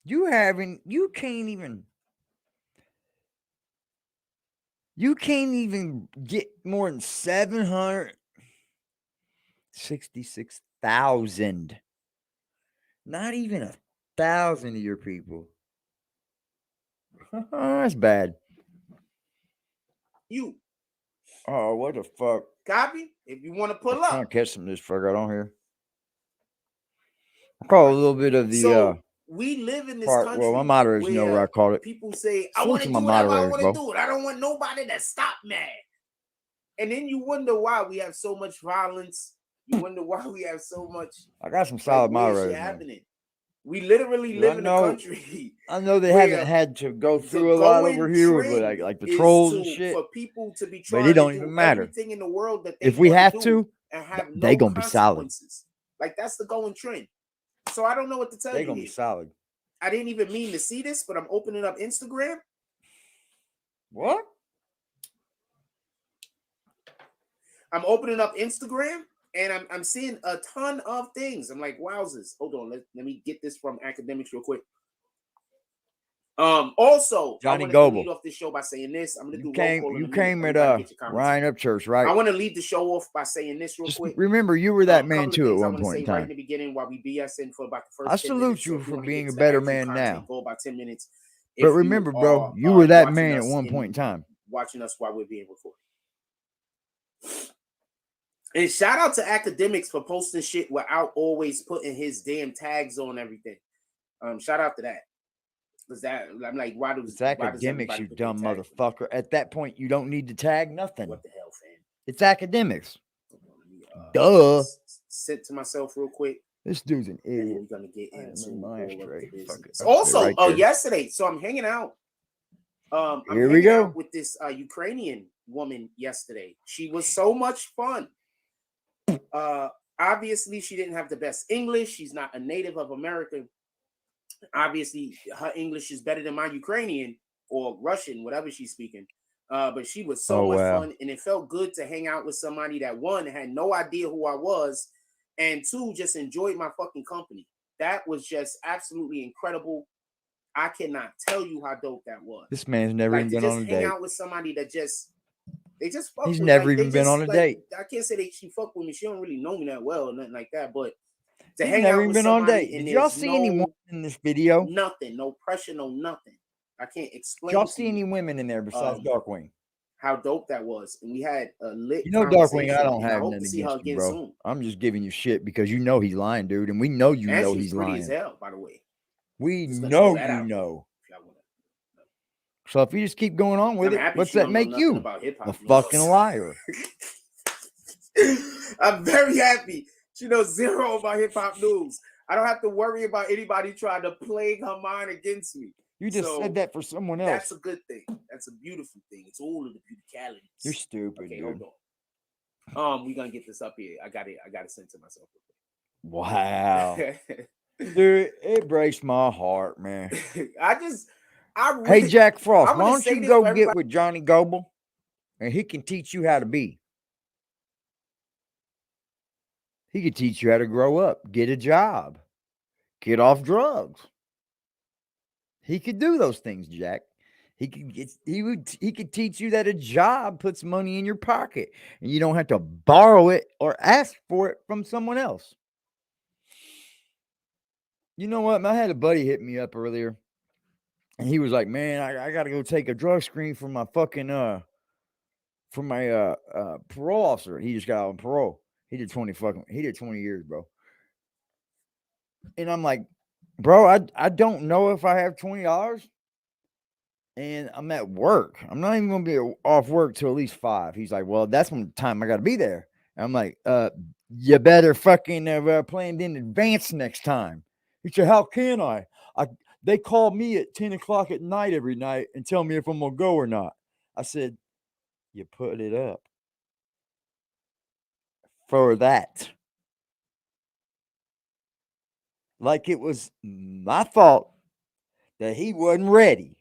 A: You can't even get more than 766,000. Not even 1,000 of your people. That's bad.
G: You
A: Oh, what the fuck?
G: copy? If you want to pull
A: I'm trying
G: up.
A: to catch some of this fuck out on here. I call a little bit of the
G: So we live in this
A: part.
G: country.
A: Well, my moderators know where I call it.
G: People say, I
A: Salute
G: want
A: to
G: to
A: my
G: do whatever I
A: moderators,
G: want
A: bro.
G: to do it. I don't want nobody to stop me. And then you wonder why we have so much violence. You wonder why we have so much.
A: I got some solid
G: weird shit
A: moderators. Man.
G: happening. We literally
A: Dude,
G: live in a country.
A: I know they
G: where
A: haven't had to go
G: the
A: through a lot
G: going
A: over here with
G: trend
A: like the
G: is
A: trolls and shit.
G: for people to be
A: But
G: trying
A: it don't
G: to
A: even
G: do
A: matter.
G: everything in the world that they
A: If we
G: wanna
A: have
G: do
A: to,
G: and have no
A: They gonna be solid.
G: consequences. Like that's the going trend. So I don't know what to tell
A: They
G: you.
A: gonna be
G: Here.
A: solid.
G: I didn't even mean to see this, but I'm opening up Instagram.
A: What?
G: I'm opening up Instagram and I'm seeing a ton of things. I'm like, wowzers. Hold on, let me get this from academics real quick. Also,
A: Johnny
G: I want to
A: Goble.
G: lead off this show by saying this. I'm gonna do
A: You
G: roll
A: came,
G: call in
A: you
G: a minute.
A: came at
G: Everybody get your comments.
A: Ryan Upchurch, right?
G: I want to lead the show off by saying this real
A: Just
G: quick.
A: remember, you were that
G: A
A: man
G: couple of
A: too at
G: things I
A: one
G: wanna
A: point
G: say
A: in time.
G: right in the beginning while we BSing for about the first
A: I
G: 10
A: salute
G: minutes. So
A: you
G: if
A: for
G: wanna
A: being
G: get
A: a
G: to
A: better
G: actual
A: man
G: content,
A: now.
G: Go about 10 minutes.
A: But
G: If you
A: remember, bro,
G: are,
A: you were that
G: watching
A: man at
G: us
A: one point in time.
G: Watching us while we're being recorded. And shout out to academics for posting shit without always putting his damn tags on everything. Shout out to that. Because that I'm like, why does
A: It's academics,
G: everybody
A: you
G: put their
A: dumb
G: tags on?
A: motherfucker. At that point, you don't need to tag nothing.
G: What the hell, fam?
A: It's academics.
G: Let me,
A: Duh.
G: Sit to myself real quick.
A: This dude's an
G: And then
A: idiot.
G: we're gonna get
A: I am
G: into
A: in my
G: all of
A: ashtray.
G: the
A: Fuck it.
G: business.
A: I'll put it
G: Also,
A: right there.
G: yesterday, so I'm hanging out. I'm
A: Here we
G: hanging
A: go.
G: out with this Ukrainian woman yesterday. She was so much fun. Obviously, she didn't have the best English. She's not a native of America. Obviously, her English is better than my Ukrainian or Russian, whatever she's speaking. But she was so much fun, and it felt good to hang out with somebody that one had no idea who I was, and two just enjoyed my fucking company. That was just absolutely incredible. I cannot tell you how dope that was.
A: This man's never
G: Like
A: even
G: to
A: been
G: just
A: on a
G: hang
A: date.
G: out with somebody that they just fuck
A: He's
G: with,
A: never
G: like,
A: even
G: they
A: been
G: just,
A: on a
G: like,
A: date.
G: I can't say she fucked with me. She don't really know me that well or nothing like that. But to
A: He's
G: hang
A: never
G: out
A: even
G: with
A: been on a
G: somebody
A: date.
G: and
A: Did y'all
G: there's
A: see any
G: no
A: women in this video?
G: nothing, no pressure, no nothing. I can't
A: Did
G: explain.
A: y'all
G: to
A: see
G: you,
A: any women in there besides Darkwing?
G: how dope that was, and we had a lit.
A: You know, Darkwing, I
G: conversation,
A: don't
G: and I
A: have
G: hope
A: nothing
G: to see her
A: against you,
G: again
A: bro.
G: soon.
A: I'm just giving you shit because you know he's lying, dude, and we know you
G: And
A: know
G: she's
A: he's
G: pretty
A: lying.
G: as hell, by the way.
A: We
G: Just gonna
A: know
G: throw that
A: you
G: out there,
A: know.
G: if y'all wanna.
A: So if you just keep going on with
G: I'm
A: it,
G: happy
A: what's
G: she
A: that
G: don't know
A: make
G: nothing
A: you?
G: about hip-hop
A: A
G: news.
A: fucking liar.
G: I'm very happy. She knows zero about hip hop news. I don't have to worry about anybody trying to plague her mind against me.
A: You just said that for someone else.
G: That's a good thing. That's a beautiful thing. It's all of the beauticalities.
A: You're stupid,
G: Okay,
A: dude.
G: hold on. We're gonna get this up here. I got to send to myself.
A: Wow. Dude, it breaks my heart, man.
G: Really,
A: Hey, Jack Frost,
G: I'm
A: why
G: gonna
A: don't
G: say
A: you
G: this
A: go
G: for
A: get
G: everybody.
A: with Johnny Goble and he can teach you how to be. He could teach you how to grow up, get a job, get off drugs. He could do those things, Jack. He could teach you that a job puts money in your pocket and you don't have to borrow it or ask for it from someone else. You know what? I had a buddy hit me up earlier and he was like, man, I got to go take a drug screen for my fucking, for my parole officer. He just got out on parole. He did 20 years, bro. And I'm like, bro, I don't know if I have $20 and I'm at work. I'm not even gonna be off work till at least 5. He's like, well, that's when time I gotta be there. And I'm like, you better fucking plan in advance next time. He said, how can I? They call me at 10 o'clock at night every night and tell me if I'm gonna go or not. I said, you put it up for that. Like it was my fault that he wasn't ready.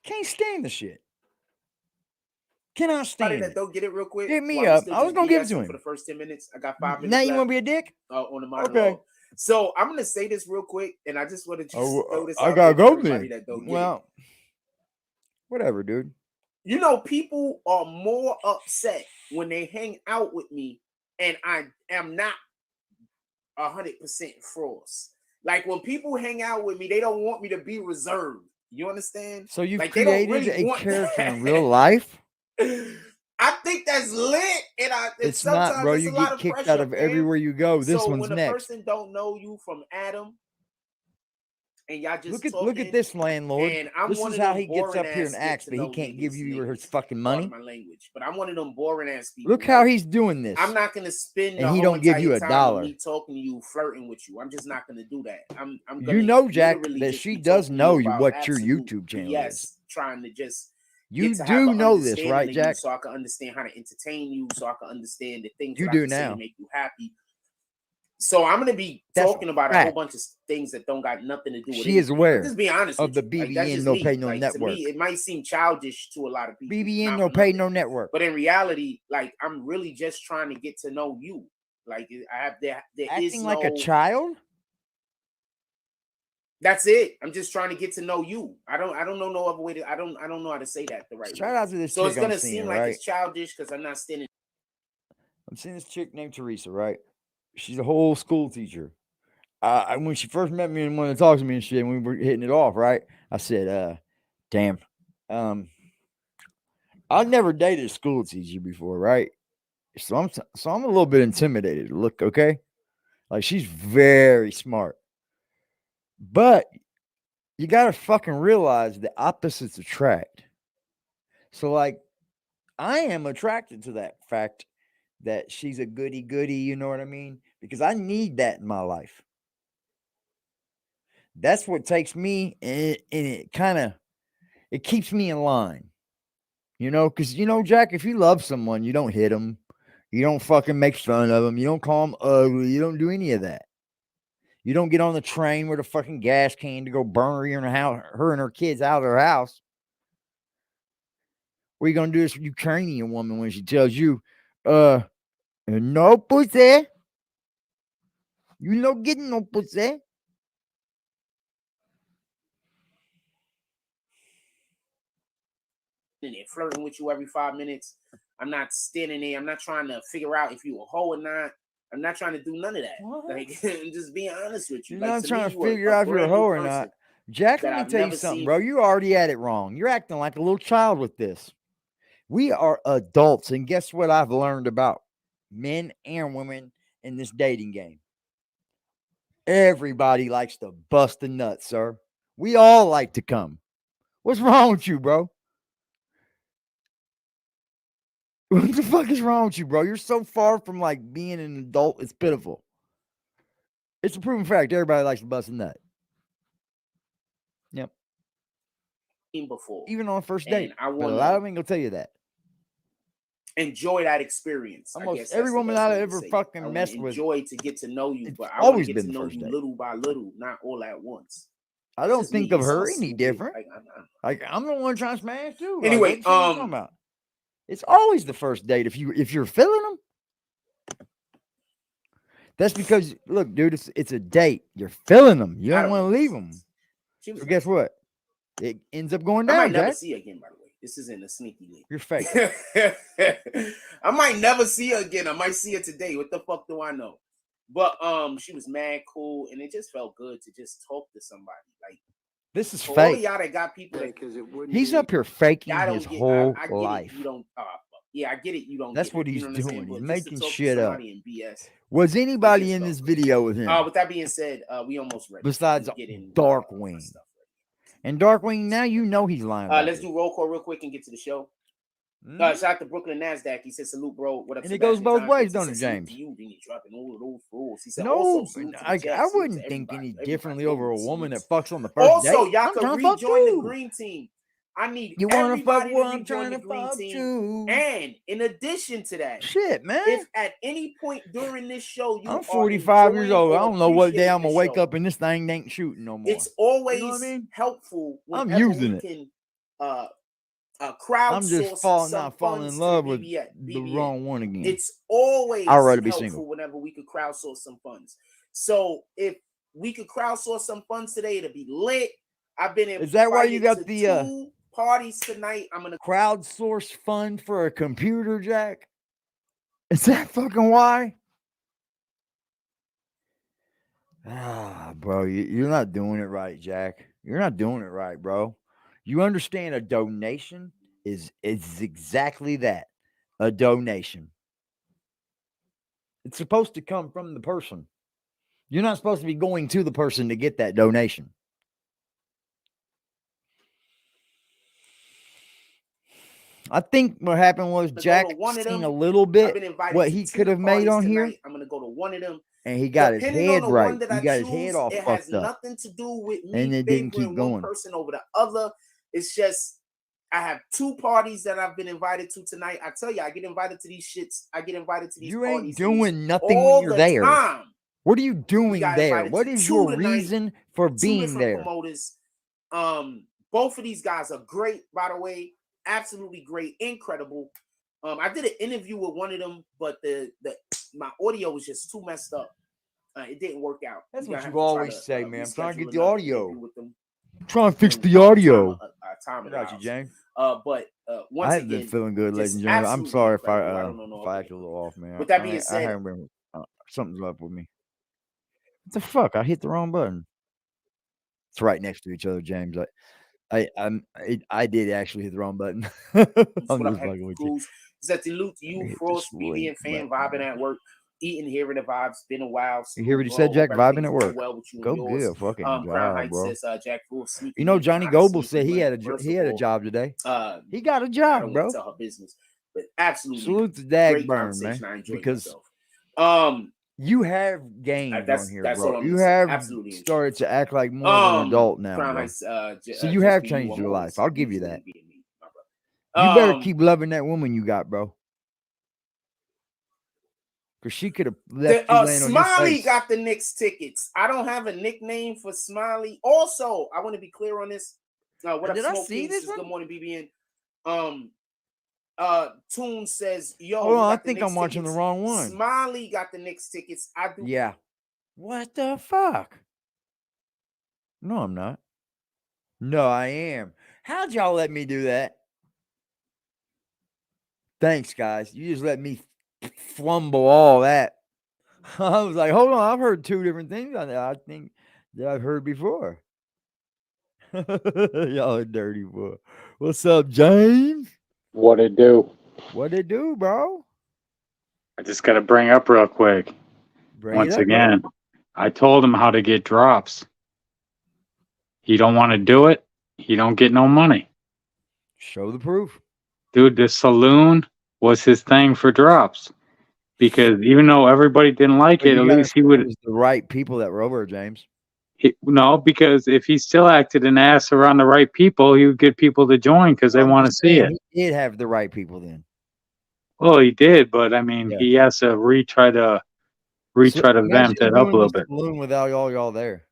A: Can't stand the shit. Cannot stand
G: That
A: it.
G: don't get it real quick.
A: Hit me
G: while we
A: up.
G: still
A: I was
G: just
A: gonna give it to
G: BSing
A: him
G: for the first 10 minutes. I got 5 minutes.
A: Now you
G: left,
A: want to be a dick?
G: on the monologue.
A: Okay.
G: So I'm gonna say this real quick, and I just want to just throw this
A: I
G: out
A: gotta
G: there for
A: go
G: everybody
A: then.
G: that don't get it.
A: Well, whatever, dude.
G: You know, people are more upset when they hang out with me and I am not 100% frost. Like when people hang out with me, they don't want me to be reserved. You understand?
A: So you've
G: Like, they don't
A: created
G: really
A: a
G: want
A: character
G: that.
A: in real life?
G: I think that's lit, and
A: It's not, bro.
G: it's
A: You
G: a lot
A: get
G: of
A: kicked
G: pressure,
A: out of
G: man.
A: everywhere you go. This
G: So
A: one's
G: when a
A: next.
G: person don't know you from Adam, and y'all just
A: Look at this landlord.
G: and I'm
A: This
G: one
A: is
G: of
A: how
G: them
A: he gets up here
G: boring-ass
A: and acts, but he
G: get-to-know
A: can't give
G: niggas,
A: you his
G: niggas.
A: fucking
G: Pardon
A: money.
G: my language, but I'm one of them boring ass people.
A: Look how he's doing this.
G: I'm not gonna spend
A: and
G: the
A: he
G: whole
A: don't give you
G: entire
A: a
G: time of
A: dollar.
G: me talking to you, flirting with you. I'm just not gonna do that. I'm gonna
A: You know, Jack,
G: literally
A: that
G: just
A: she
G: be
A: does
G: talking to
A: know
G: about
A: what your
G: absolute
A: YouTube channel
G: BS,
A: is.
G: trying to just
A: You
G: get to have
A: do
G: an
A: know this,
G: understanding
A: right,
G: of
A: Jack?
G: you, so I can understand how to entertain you, so I can understand the things
A: You
G: that I
A: do
G: can say
A: now.
G: to make you happy. So I'm gonna be
A: That's
G: talking about a whole bunch of things that don't got nothing to do with
A: She is
G: anything.
A: aware
G: I'm just being honest
A: of
G: with
A: the
G: you. Like, that's
A: BBN
G: just
A: No
G: me.
A: Pay No
G: Like,
A: Network.
G: to me, it might seem childish to a lot of people.
A: BBN
G: not
A: No
G: for
A: Pay
G: nothing.
A: No Network.
G: But in reality, like, I'm really just trying to get to know you. Like, I have there is
A: Acting like
G: no
A: a child?
G: That's it. I'm just trying to get to know you. I don't know no other way to I don't know how to say that the right
A: Shout
G: way.
A: out to this
G: So
A: chick
G: it's gonna
A: I'm seeing,
G: seem like
A: right?
G: it's childish because I'm not standing.
A: I'm seeing this chick named Teresa, right? She's a whole school teacher. When she first met me and wanted to talk to me and shit, and we were hitting it off, right? I said, damn. I've never dated a school teacher before, right? So I'm a little bit intimidated. Look, okay? Like, she's very smart. But you gotta fucking realize the opposites attract. So, like, I am attracted to that fact that she's a goody goody, you know what I mean? Because I need that in my life. That's what takes me, and it keeps me in line. You know, because, you know, Jack, if you love someone, you don't hit them. You don't fucking make fun of them. You don't call them ugly. You don't do any of that. You don't get on the train with a fucking gas can to go burn her and her kids out of her house. What are you going to do this Ukrainian woman when she tells you, no pussy? You not getting no pussy?
G: In there flirting with you every 5 minutes. I'm not standing there. I'm not trying to figure out if you a hoe or not. I'm not trying to do none of that.
A: What?
G: Like, I'm just being honest with you.
A: You're
G: Like,
A: not trying to
G: you are
A: figure out if you're a
G: brand new
A: hoe or
G: person
A: not. Jack,
G: that
A: let me
G: I've
A: tell you
G: never
A: something,
G: seen.
A: bro. You already had it wrong. You're acting like a little child with this. We are adults, and guess what I've learned about men and women in this dating game? Everybody likes to bust a nut, sir. We all like to come. What's wrong with you, bro? What the fuck is wrong with you, bro? You're so far from like being an adult. It's pitiful. It's a proven fact. Everybody likes to bust a nut. Yep.
G: Before.
A: Even on a first date.
G: And I
A: But a
G: want
A: lot of
G: to
A: them ain't gonna tell you that.
G: enjoy that experience. I
A: Almost
G: guess
A: every
G: that's the
A: woman
G: best
A: I've
G: way to
A: ever
G: say it.
A: fucking
G: I wanna
A: messed with,
G: enjoy to get to know you,
A: it's
G: but I want to
A: always
G: get
A: been
G: to
A: the
G: know
A: first
G: you
A: date.
G: little by little, not all at once.
A: I
G: That's
A: don't
G: just me.
A: think of
G: It
A: her
G: sounds
A: any
G: stupid.
A: different.
G: Like,
A: I'm the one trying to smash too. Like,
G: Anyway,
A: what the fuck you talking about? It's always the first date if you're feeling them. That's because, look, dude, it's a date. You're feeling them. You don't want to leave them.
G: She was
A: So guess what? It ends up going
G: I might
A: down,
G: never
A: Jack.
G: see her again, by the way. This isn't a sneaky link.
A: You're fake.
G: I might never see her again. I might see her today. What the fuck do I know? But she was mad cool, and it just felt good to just talk to somebody. Like,
A: This is
G: for all of
A: fake.
G: y'all that got people that
A: He's up here faking
G: I
A: his
G: don't get.
A: whole
G: I get
A: life.
G: it. You don't. Yeah, I get it. You don't.
A: That's
G: get
A: what
G: it.
A: he's
G: You know what I'm saying?
A: doing. He's
G: But just to
A: making
G: talk to
A: shit up.
G: somebody in BS.
A: Was anybody
G: just
A: in
G: felt
A: this
G: good.
A: video with him?
G: With that being said, we almost ready.
A: Besides
G: Let's get in,
A: Darkwing.
G: stuff.
A: And Darkwing, now you know he's lying.
G: Let's do roll call real quick and get to the show. Shout out to Brooklyn NASDAQ. He said, salute, bro. What up,
A: and it goes both ways, don't it, James?
G: To you, then you dropping all of those rules. He said,
A: No,
G: also, salute to the
A: I
G: Jets,
A: wouldn't
G: to
A: think any
G: everybody,
A: differently
G: everybody,
A: over a
G: everybody,
A: woman that
G: salutes.
A: fucks on the first
G: Also,
A: date.
G: y'all
A: I'm
G: can
A: trying to fuck
G: rejoin the
A: too.
G: green team. I need
A: You want to fuck
G: everybody
A: what
G: to
A: I'm
G: rejoin
A: trying
G: the
A: to
G: green
A: fuck
G: team.
A: too.
G: And in addition to that,
A: shit, man.
G: if at any point during this show you
A: I'm 45 years old. I don't know what day I'm gonna wake
G: show,
A: up and this thing ain't shooting no more.
G: it's always
A: You know what I mean?
G: helpful
A: I'm
G: whenever
A: using
G: we
A: it.
G: can crowdsource
A: I'm just not falling in love with the wrong one again.
G: It's always
A: I'd rather be
G: helpful
A: single.
G: whenever we could crowdsource some funds. So if we could crowdsource some funds today, it'll be lit. I've been invited.
A: Is that why you got the
G: 2 parties tonight? I'm gonna
A: crowdsource fund for a computer, Jack? Is that fucking why? Bro, you're not doing it right, Jack. You're not doing it right, bro. You understand a donation is exactly that, a donation. It's supposed to come from the person. You're not supposed to be going to the person to get that donation. I think what happened was Jack seen a little bit what he could have made on here.
G: I'm gonna go to one of them.
A: And he got his head right. He got his head all fucked up.
G: It has nothing to do with me
A: and it didn't keep
G: favoring
A: going.
G: one person over the other. It's just I have 2 parties that I've been invited to tonight. I tell you, I get invited to these shits. I get invited to these
A: You
G: parties.
A: ain't doing nothing
G: all
A: when you're
G: the
A: there.
G: time.
A: What are you doing
G: got
A: there?
G: invited
A: What
G: to
A: is
G: 2
A: your
G: tonight,
A: reason for
G: 2
A: being
G: different
A: there?
G: promoters. Both of these guys are great, by the way. Absolutely great, incredible. I did an interview with one of them, but my audio was just too messed up. It didn't work out.
A: That's
G: You're
A: what
G: gonna
A: you
G: have to
A: always
G: try
A: say,
G: to,
A: man. I'm trying to get
G: reschedule
A: the
G: another
A: audio.
G: interview with them.
A: Trying to fix
G: And
A: the audio.
G: time
A: I got you,
G: allows.
A: James.
G: But once
A: I haven't
G: again,
A: been feeling good, ladies
G: just
A: and gentlemen. I'm
G: absolutely
A: sorry
G: incredible. I don't know
A: if I act a little off, man.
G: With that being
A: I
G: said,
A: haven't been. Something's up with me. What the fuck? I hit the wrong button. It's right next to each other, James. I did actually hit the wrong button. I'm
G: what up,
A: just fucking with you.
G: Cruz? Salute to you,
A: Hit
G: Frost,
A: this link
G: BBN fan,
A: button.
G: vibing at work, eating, hearing the vibes. Been a while.
A: You hear what he
G: Bro.
A: said, Jack?
G: Hope
A: Vibing
G: everything's
A: at work.
G: going well with you and
A: Go
G: yours.
A: good, fucking
G: Crown
A: job,
G: Heights
A: bro.
G: says Jack Full sneaky.
A: You know,
G: link.
A: Johnny
G: Not
A: Goble
G: sneaky
A: said he
G: link.
A: had a job today. He got a
G: I
A: job,
G: don't
A: bro.
G: want to tell her business, but absolutely
A: Salute to
G: great
A: Dagburn,
G: conversation.
A: man.
G: I enjoyed
A: Because
G: myself.
A: you have gained on here,
G: that's
A: bro.
G: all I'm
A: You
G: gonna say.
A: have
G: Absolutely
A: started to act like more of an adult now,
G: Crown
A: bro.
G: Heights,
A: So you
G: just
A: have
G: be
A: changed
G: I'm
A: your life.
G: always
A: I'll give you
G: usually
A: that.
G: being me, my brother.
A: You better keep loving that woman you got, bro. Because she could have left you laying on your
G: Smiley
A: face.
G: got the Knicks tickets. I don't have a nickname for Smiley. Also, I want to be clear on this. What up,
A: Did I
G: Smoke
A: see
G: Kings?
A: this one?
G: Good morning, BBN. Toon says, yo,
A: Hold on, I
G: got the
A: think
G: Knicks
A: I'm watching
G: tickets.
A: the wrong one.
G: Smiley got the Knicks tickets. I do.
A: Yeah. What the fuck? No, I'm not. No, I am. How'd y'all let me do that? Thanks, guys. You just let me flumble all that. I was like, hold on, I've heard 2 different things on that. I think that I've heard before. Y'all are dirty, boy. What's up, James?
H: What it do?
A: What it do, bro?
H: I just got to bring up real quick. Once again, I told him how to get drops. He don't want to do it. He don't get no money.
A: Show the proof.
H: Dude, the saloon was his thing for drops. Because even though everybody didn't like it, at least he would.
A: It was the right people that were over, James.
H: No, because if he still acted an ass around the right people, he would get people to join because they want to see it.
A: He did have the right people then.
H: Well, he did, but I mean, he has to retry to vamp that up a little bit.
A: Saloon without y'all there,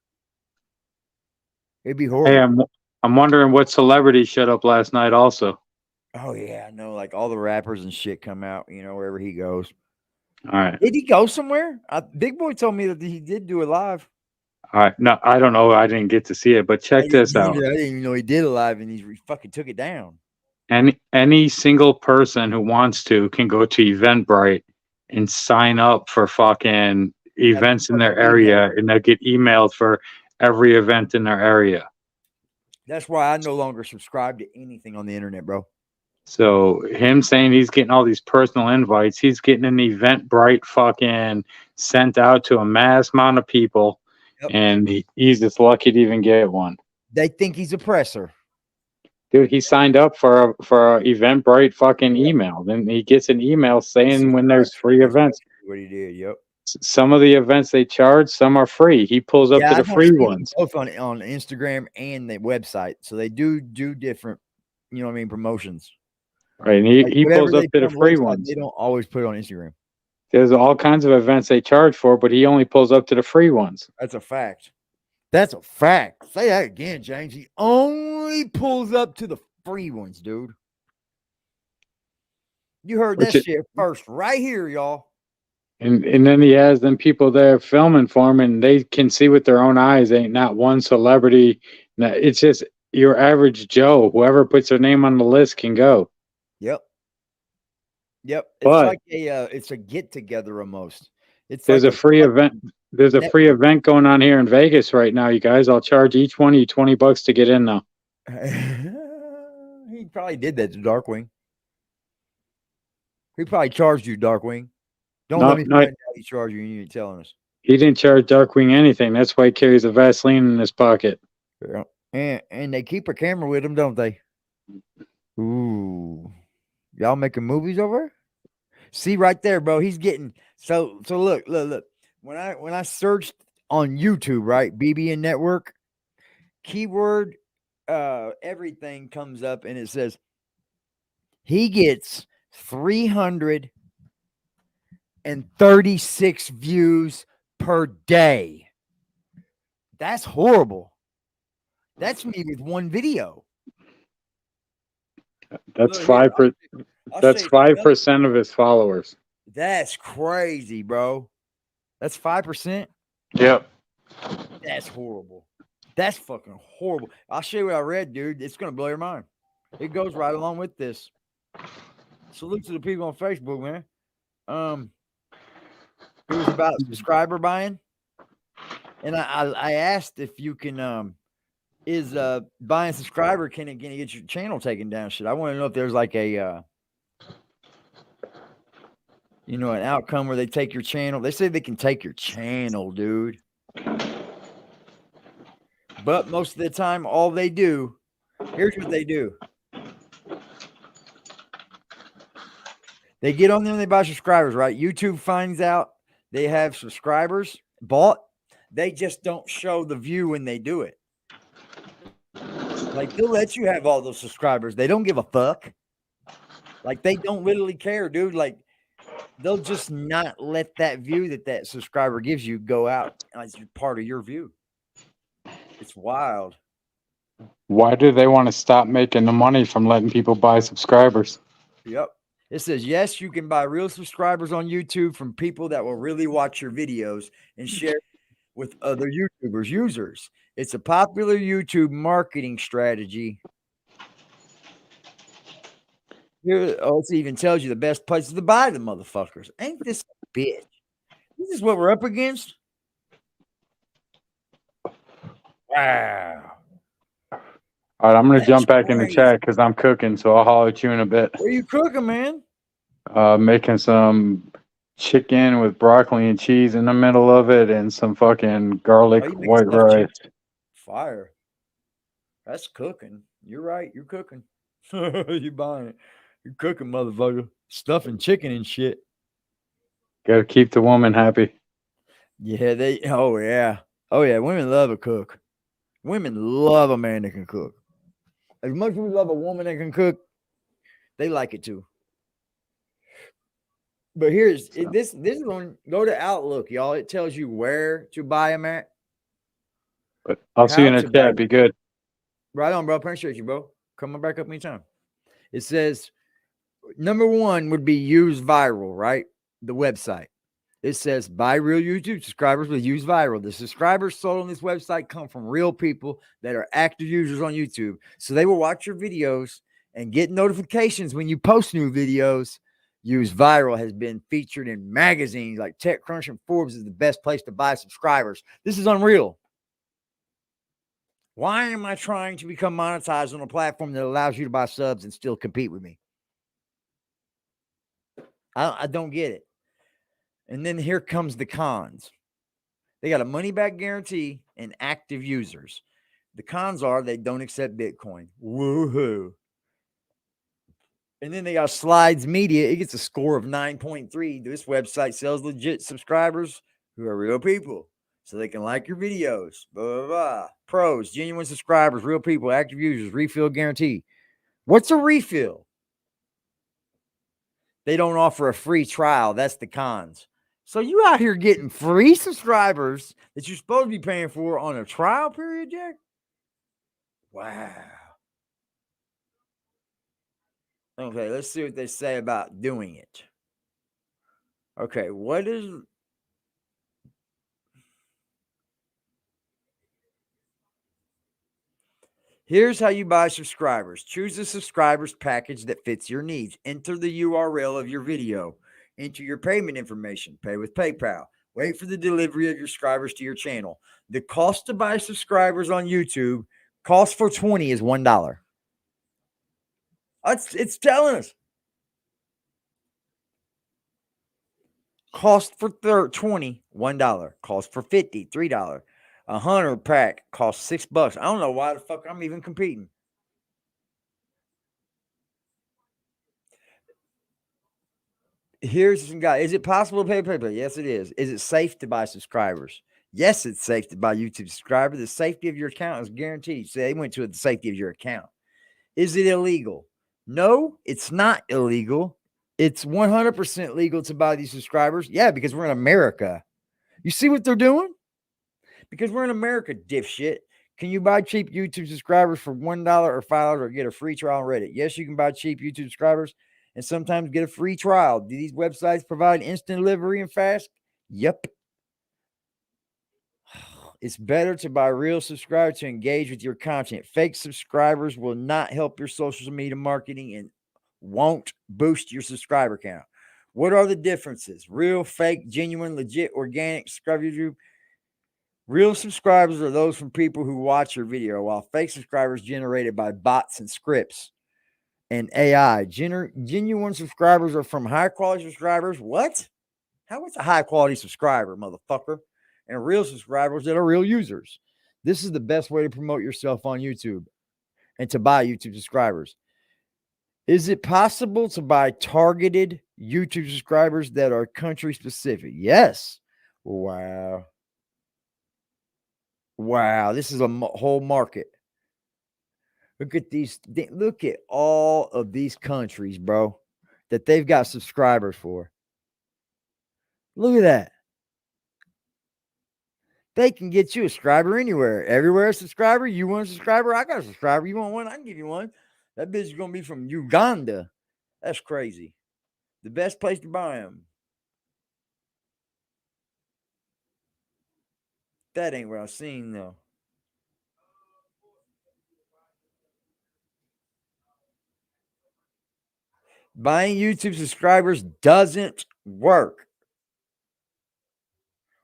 A: it'd be horrible.
H: Hey, I'm wondering what celebrity shut up last night also.
A: Oh yeah, I know. Like all the rappers and shit come out, wherever he goes.
H: All right.
A: Did he go somewhere? Big Boy told me that he did do it live.
H: All right. No, I don't know. I didn't get to see it, but check this out.
A: I didn't even know he did it live, and he fucking took it down.
H: Any single person who wants to can go to Eventbrite and sign up for fucking events in their area, and they'll get emailed for every event in their area.
A: That's why I no longer subscribe to anything on the internet, bro.
H: So him saying he's getting all these personal invites, he's getting an Eventbrite fucking sent out to a mass amount of people, and he's just lucky to even get one.
A: They think he's a presser.
H: Dude, he signed up for a Eventbrite fucking email. Then he gets an email saying when there's free events.
A: What he did, yep.
H: Some of the events they charge, some are free. He pulls up to the free ones.
A: Both on Instagram and the website. So they do different, promotions.
H: Right, and he pulls up to the free ones.
A: They don't always put it on Instagram.
H: There's all kinds of events they charge for, but he only pulls up to the free ones.
A: That's a fact. That's a fact. Say that again, James. He only pulls up to the free ones, dude. You heard that shit first right here, y'all.
H: And then he has them people there filming for him, and they can see with their own eyes. Ain't not one celebrity. It's just your average Joe. Whoever puts their name on the list can go.
A: Yep. It's like it's a get together almost.
H: There's a free event. There's a free event going on here in Vegas right now, you guys. I'll charge each one of you $20 to get in now.
A: He probably did that to Darkwing. He probably charged you, Darkwing. Don't let me find out he charged you and you ain't telling us.
H: He didn't charge Darkwing anything. That's why he carries a Vaseline in his pocket.
A: Yeah. And they keep a camera with him, don't they? Ooh. Y'all making movies over? See right there, bro. He's getting so look. When I searched on YouTube, right? BBN Network, keyword everything comes up and it says He gets 336 views per day. That's horrible. That's me with one video.
H: That's
A: Look here,
H: 5%.
A: I'll
H: That's
A: say another-
H: 5% of his followers.
A: That's crazy, bro. That's 5%.
H: Yep.
A: That's horrible. That's fucking horrible. I'll show you what I read, dude. It's gonna blow your mind. It goes right along with this. Salute to the people on Facebook, man. It was about subscriber buying, and I asked if you can is buying subscriber can it get your channel taken down? Shit, I want to know if there's like a an outcome where they take your channel. They say they can take your channel, dude. But most of the time, all they do, here's what they do. They get on there and they buy subscribers, right? YouTube finds out they have subscribers bought. They just don't show the view when they do it. Like, they'll let you have all those subscribers. They don't give a fuck. Like, they don't literally care, dude. Like, they'll just not let that view that subscriber gives you go out as part of your view. It's wild.
H: Why do they want to stop making the money from letting people buy subscribers?
A: Yep. It says, yes, you can buy real subscribers on YouTube from people that will really watch your videos and share with other YouTubers, users. It's a popular YouTube marketing strategy. Here, it even tells you the best places to buy the motherfuckers. Ain't this a bitch? This is what we're up against. Wow.
H: All right, I'm going to
A: That's
H: jump back in the
A: crazy.
H: chat because I'm cooking, so I'll holler at you in a bit.
A: What are you cooking, man?
H: Making some chicken with broccoli and cheese in the middle of it and some fucking garlic
A: you making
H: white
A: stuffed
H: rice.
A: chicken? Fire. That's cooking. You're right. You're cooking. You buying it. You're cooking, motherfucker. Stuffing chicken and shit.
H: Got to keep the woman happy.
A: Yeah, oh yeah. Women love a cook. Women love a man that can cook. As much as we love a woman that can cook, they like it too. But this is on, go to Outlook, y'all. It tells you where to buy them at.
H: But I'll see you in
A: How
H: the
A: to buy-
H: chat. Be good.
A: Right on, bro. Appreciate you, bro. Come on back up anytime. It says number one would be use viral, right? The website. It says buy real YouTube subscribers with use viral. The subscribers sold on this website come from real people that are active users on YouTube. So they will watch your videos and get notifications when you post new videos. Use viral has been featured in magazines like TechCrunch and Forbes is the best place to buy subscribers. This is unreal. Why am I trying to become monetized on a platform that allows you to buy subs and still compete with me? I don't get it. And then here comes the cons. They got a money-back guarantee and active users. The cons are they don't accept Bitcoin. Woohoo. And then they got Slides Media. It gets a score of 9.3. This website sells legit subscribers who are real people, so they can like your videos. Blah, blah, blah. Pros, genuine subscribers, real people, active users, refill guarantee. What's a refill? They don't offer a free trial. That's the cons. So you out here getting free subscribers that you're supposed to be paying for on a trial period, Jack? Wow. Okay, let's see what they say about doing it. Okay, what is... Here's how you buy subscribers. Choose a subscribers package that fits your needs. Enter the URL of your video. Enter your payment information. Pay with PayPal. Wait for the delivery of your subscribers to your channel. The cost to buy subscribers on YouTube, cost for 20 is $1. It's telling us. Cost for 20, $1. Cost for 50, $3. 100 pack costs $6. I don't know why the fuck I'm even competing. Here's some guy. Is it possible to pay PayPal? Yes, it is. Is it safe to buy subscribers? Yes, it's safe to buy YouTube subscribers. The safety of your account is guaranteed. So they went to the safety of your account. Is it illegal? No, it's not illegal. It's 100% legal to buy these subscribers. Yeah, because we're in America. You see what they're doing? Because we're in America, dipshit. Can you buy cheap YouTube subscribers for $1 or $5 or get a free trial on Reddit? Yes, you can buy cheap YouTube subscribers and sometimes get a free trial. Do these websites provide instant delivery and fast? Yep. It's better to buy real subscribers to engage with your content. Fake subscribers will not help your social media marketing and won't boost your subscriber count. What are the differences? Real, fake, genuine, legit, organic subscribers. Real subscribers are those from people who watch your video, while fake subscribers generated by bots and scripts and AI. Genuine subscribers are from high quality subscribers. What? How is a high quality subscriber, motherfucker? And real subscribers that are real users. This is the best way to promote yourself on YouTube and to buy YouTube subscribers. Is it possible to buy targeted YouTube subscribers that are country specific? Yes. Wow. Wow. This is a whole market. Look at these. Look at all of these countries, bro, that they've got subscribers for. Look at that. They can get you a subscriber anywhere. Everywhere a subscriber. You want a subscriber? I got a subscriber. You want one? I can give you one. That bitch is going to be from Uganda. That's crazy. The best place to buy them. That ain't what I've seen, though. Buying YouTube subscribers doesn't work.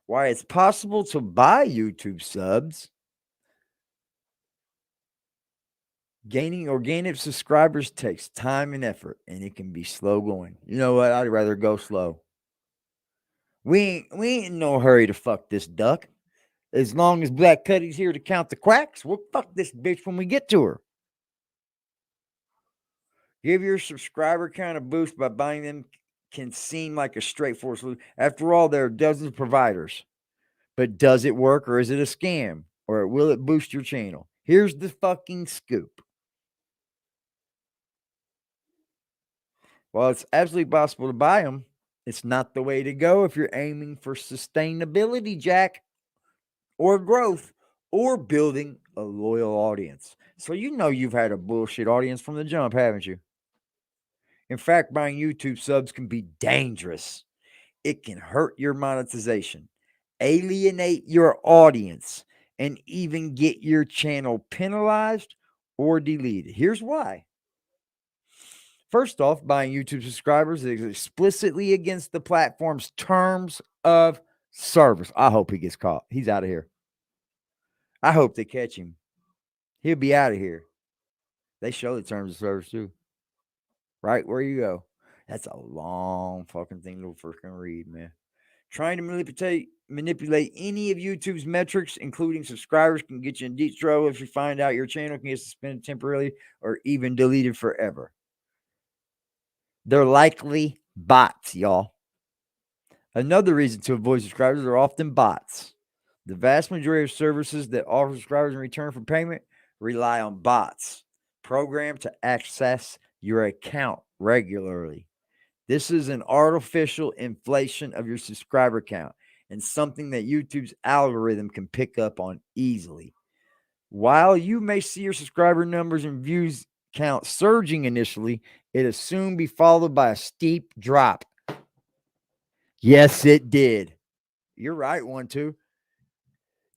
A: Why it's possible to buy YouTube subs. Gaining organic subscribers takes time and effort, and it can be slow going. You know what? I'd rather go slow. We ain't in no hurry to fuck this duck. As long as Black Cuddy's here to count the quacks, we'll fuck this bitch when we get to her. Give your subscriber count a boost by buying them can seem like a straightforward solution. After all, there are dozens of providers. But does it work, or is it a scam? Or will it boost your channel? Here's the fucking scoop. While it's absolutely possible to buy them, it's not the way to go if you're aiming for sustainability, Jack, or growth, or building a loyal audience. So you know you've had a bullshit audience from the jump, haven't you? In fact, buying YouTube subs can be dangerous. It can hurt your monetization, alienate your audience, and even get your channel penalized or deleted. Here's why. First off, buying YouTube subscribers is explicitly against the platform's terms of service. I hope he gets caught. He's out of here. I hope they catch him. He'll be out of here. They show the terms of service too. Right where you go. That's a long fucking thing to freaking read, man. Trying to manipulate any of YouTube's metrics, including subscribers, can get you in deep trouble if you find out your channel can get suspended temporarily or even deleted forever. They're likely bots, y'all. Another reason to avoid subscribers are often bots. The vast majority of services that offer subscribers in return for payment rely on bots programmed to access your account regularly. This is an artificial inflation of your subscriber count and something that YouTube's algorithm can pick up on easily. While you may see your subscriber numbers and views count surging initially, it'll soon be followed by a steep drop. Yes, it did. You're right, 1-2.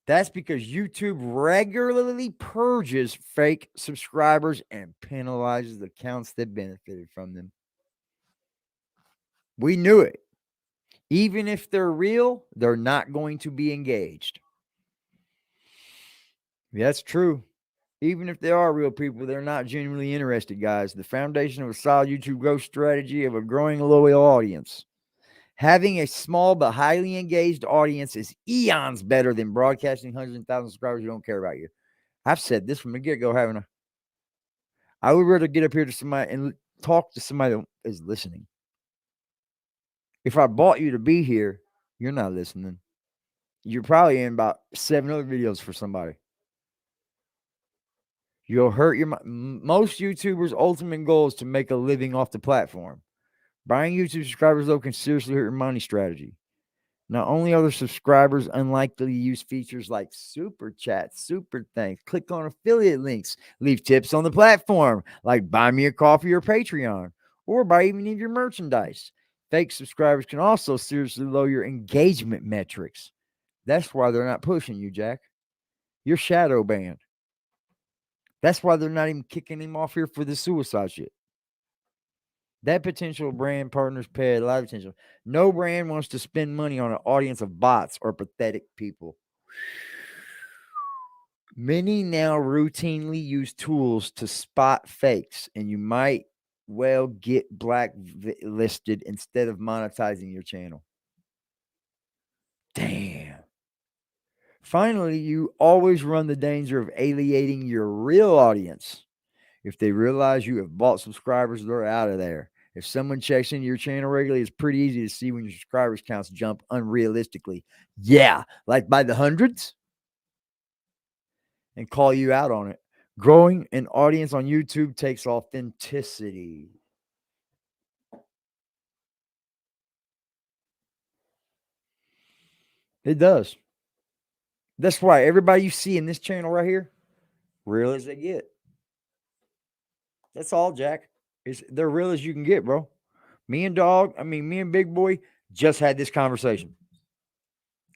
A: That's because YouTube regularly purges fake subscribers and penalizes the accounts that benefited from them. We knew it. Even if they're real, they're not going to be engaged. That's true. Even if they are real people, they're not genuinely interested, guys. The foundation of a solid YouTube growth strategy of a growing loyal audience. Having a small but highly engaged audience is eons better than broadcasting hundreds and thousands of subscribers who don't care about you. I've said this from the get-go, haven't I? I would rather get up here to somebody and talk to somebody that is listening. If I bought you to be here, you're not listening. You're probably in about 7 other videos for somebody. You'll hurt your most YouTubers' ultimate goal is to make a living off the platform. Buying YouTube subscribers, though, can seriously hurt your money strategy. Not only are the subscribers unlikely to use features like super chats, super thanks, click on affiliate links, leave tips on the platform, like buy me a coffee or Patreon, or buy even of your merchandise. Fake subscribers can also seriously lower your engagement metrics. That's why they're not pushing you, Jack. You're shadow banned. That's why they're not even kicking him off here for the suicide shit. That potential brand partners pay a lot of attention. No brand wants to spend money on an audience of bots or pathetic people. Many now routinely use tools to spot fakes, and you might well get blacklisted instead of monetizing your channel. Damn. Finally, you always run the danger of alienating your real audience. If they realize you have bought subscribers, they're out of there. If someone checks into your channel regularly, it's pretty easy to see when your subscribers counts jump unrealistically. Yeah, like by the hundreds, and call you out on it. Growing an audience on YouTube takes authenticity. It does. That's why everybody you see in this channel right here, real as they get. That's all, Jack. They're real as you can get, bro. Me and Big Boy just had this conversation.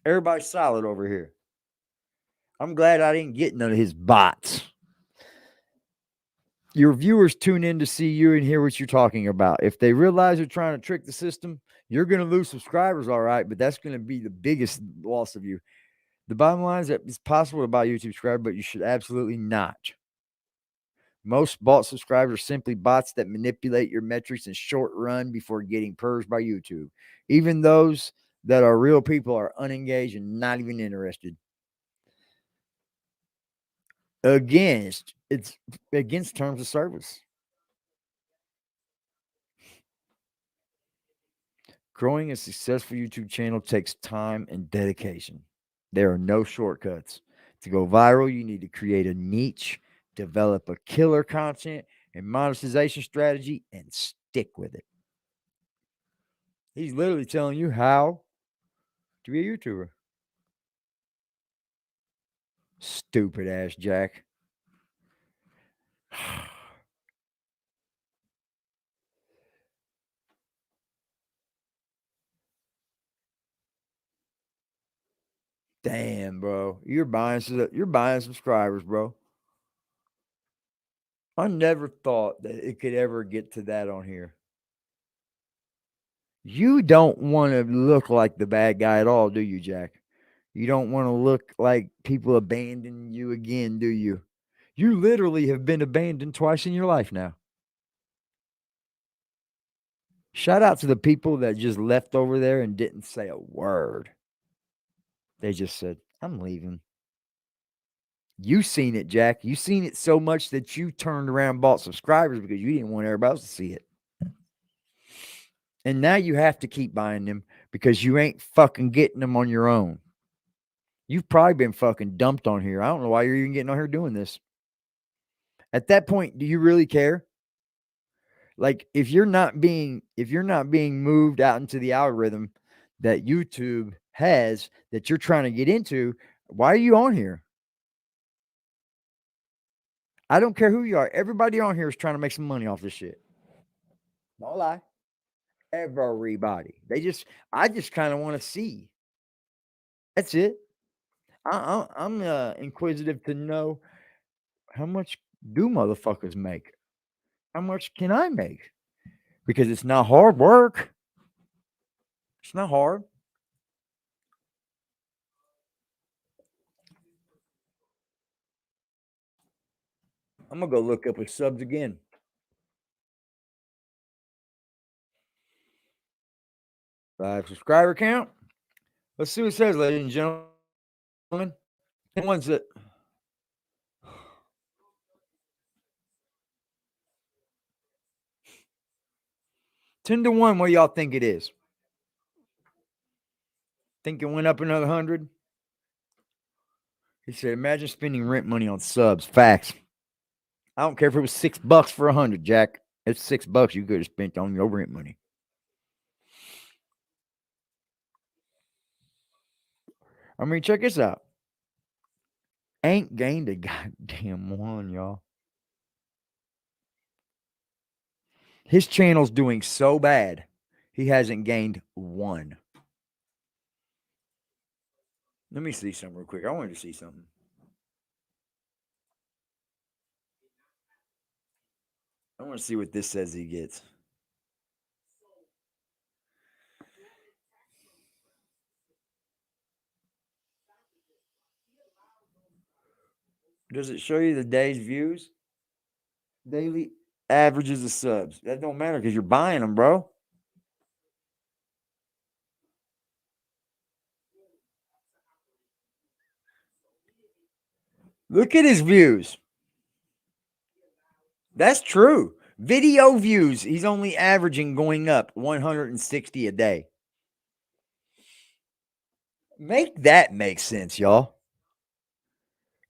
A: Everybody's solid over here. I'm glad I didn't get none of his bots. Your viewers tune in to see you and hear what you're talking about. If they realize you're trying to trick the system, you're going to lose subscribers, all right, but that's going to be the biggest loss of you. The bottom line is that it's possible to buy YouTube subscribers, but you should absolutely not. Most bought subscribers are simply bots that manipulate your metrics in short run before getting purged by YouTube. Even those that are real people are unengaged and not even interested. Again, it's against terms of service. Growing a successful YouTube channel takes time and dedication. There are no shortcuts. To go viral, you need to create a niche, develop a killer content and monetization strategy, and stick with it. He's literally telling you how to be a YouTuber. Stupid ass Jack. Damn, bro. You're buying subscribers, bro. I never thought that it could ever get to that on here. You don't want to look like the bad guy at all, do you, Jack? You don't want to look like people abandon you again, do you? You literally have been abandoned twice in your life now. Shout out to the people that just left over there and didn't say a word. They just said, I'm leaving. You seen it, Jack. You seen it so much that you turned around and bought subscribers because you didn't want everybody else to see it. And now you have to keep buying them because you ain't fucking getting them on your own. You've probably been fucking dumped on here. I don't know why you're even getting on here doing this. At that point, do you really care? Like if you're not being moved out into the algorithm that YouTube has that you're trying to get into, why are you on here? I don't care who you are. Everybody on here is trying to make some money off this shit. Don't lie. Everybody. I just kind of want to see. That's it. I'm inquisitive to know how much do motherfuckers make? How much can I make? Because it's not hard work. It's not hard. I'm going to go look up his subs again. Live subscriber count. Let's see what it says, ladies and gentlemen. The ones that... $10 to 1, what do y'all think it is? Think it went up another 100? He said, imagine spending rent money on subs. Facts. I don't care if it was $6 for 100, Jack. It's $6 you could have spent on your rent money. I mean, check this out. Ain't gained a goddamn one, y'all. His channel's doing so bad, he hasn't gained one. Let me see something real quick. I wanted to see something. I want to see what this says he gets. Does it show you the day's views? Daily averages of subs. That don't matter because you're buying them, bro. Look at his views. That's true. Video views, he's only averaging going up 160 a day. Make that make sense, y'all.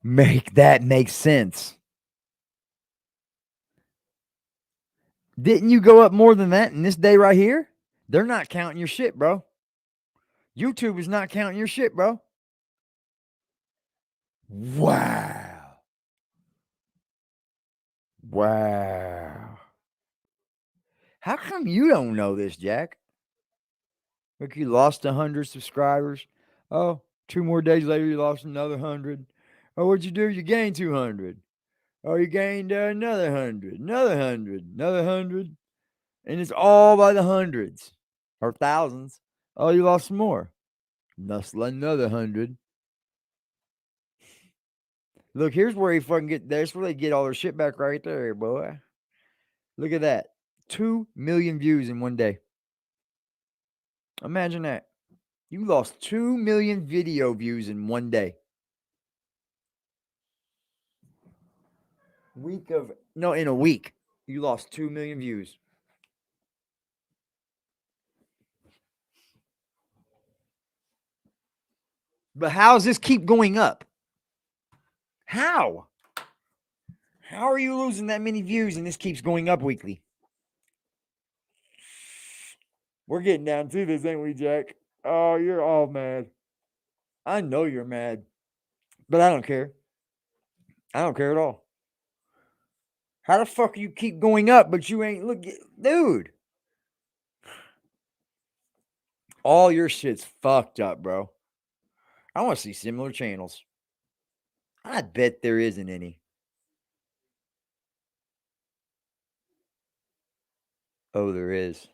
A: Make that make sense. Didn't you go up more than that in this day right here? They're not counting your shit, bro. YouTube is not counting your shit, bro. Wow. Wow. How come you don't know this, Jack? Look, you lost 100 subscribers. Oh, 2 more days later, you lost another 100. Oh, what'd you do? You gained 200. Oh, you gained another 100, another 100, another 100. And it's all by the hundreds or thousands. Oh, you lost some more. That's another 100. Look, here's where he fucking get. That's where they get all their shit back right there, boy. Look at that. 2 million views in one day. Imagine that. You lost 2 million video views in one day. In a week, you lost 2 million views. But how does this keep going up? How? How are you losing that many views and this keeps going up weekly? We're getting down to this, ain't we, Jack? Oh, you're all mad. I know you're mad, but I don't care. I don't care at all. How the fuck you keep going up, but you ain't dude? All your shit's fucked up, bro. I want to see similar channels. I bet there isn't any. Oh, there is.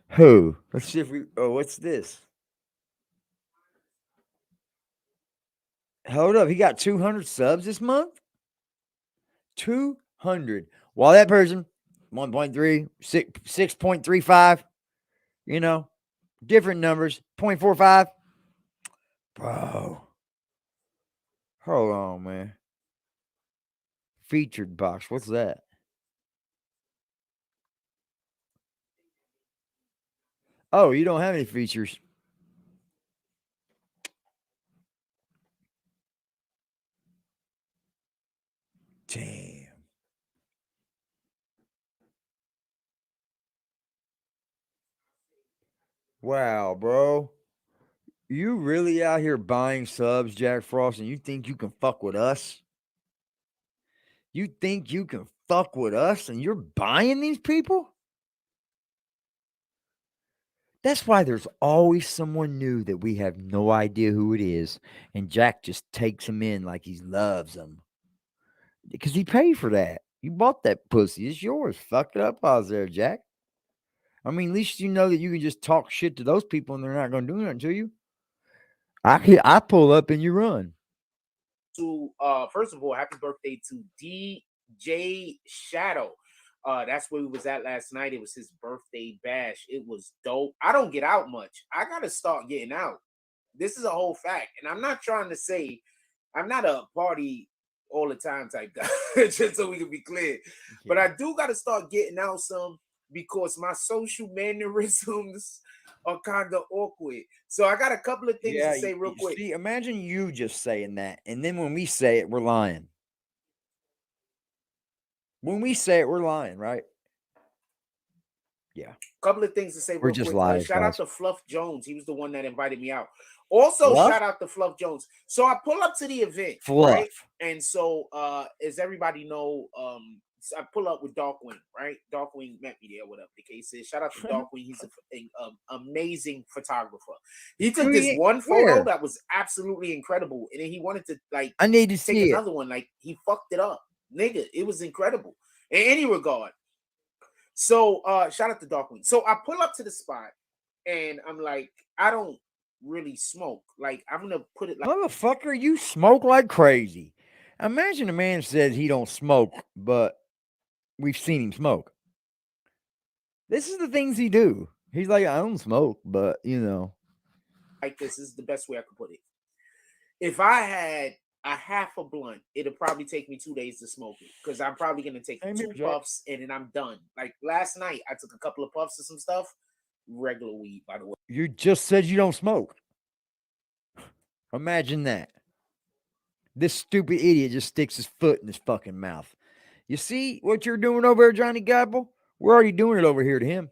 A: Who? Let's see if we. Oh, what's this? Hold up. He got 200 subs this month? 200. While that person, 1.3, 6.35, different numbers, 0.45. Bro. Hold on, man. Featured box. What's that? Oh, you don't have any features. Damn. Wow, bro. You really out here buying subs, Jack Frost, and you think you can fuck with us? You think you can fuck with us and you're buying these people? That's why there's always someone new that we have no idea who it is. And Jack just takes him in like he loves them. Because he paid for that. You bought that pussy. It's yours. Fuck it up out there, Jack. I mean, at least you know that you can just talk shit to those people and they're not going to do nothing to you. I pull up and you run.
G: To first of all, happy birthday to DJ Shadow. That's where we was at last night. It was his birthday bash. It was dope. I don't get out much. I gotta start getting out. This is a whole fact. And I'm not trying to say I'm not a party all the time type guy, just so we can be clear. Yeah. But I do gotta start getting out some because my social mannerisms are kind of awkward. So I got a couple of things to say real quick.
A: See, imagine you just saying that, and then when we say it, we're lying. When we say it, we're lying, right? Yeah.
G: Couple of things to say
A: We're
G: real
A: just
G: quick.
A: liars,
G: Shout out
A: guys.
G: to Fluff Jones. He was the one that invited me out. Also,
A: Fluff?
G: shout out to Fluff Jones. So I pull up to the event,
A: Fluff.
G: right? And so as everybody know, so I pull up with Darkwing, right? Darkwing met me there, whatever the case is. Shout out to Darkwing. He's an amazing photographer. He took this one photo that was absolutely incredible. And then he wanted to like
A: I need to
G: take
A: see
G: another one. Like he fucked it up. Nigga, it was incredible. In any regard. So shout out to Darkwing. So I pull up to the spot and I'm like, I don't really smoke. Like I'm gonna put it like,
A: motherfucker, you smoke like crazy. Imagine a man says he don't smoke, but we've seen him smoke. This is the things he do. He's like, I don't smoke, but you know.
G: Like this is the best way I could put it. If I had a half a blunt, it'll probably take me 2 days to smoke it because I'm probably gonna take 2 puffs and then I'm done. Like last night, I took a couple of puffs of some stuff, regular weed, by the way.
A: You just said you don't smoke. Imagine that. This stupid idiot just sticks his foot in his fucking mouth. You see what you're doing over there, Johnny Goble? We're already doing it over here to him.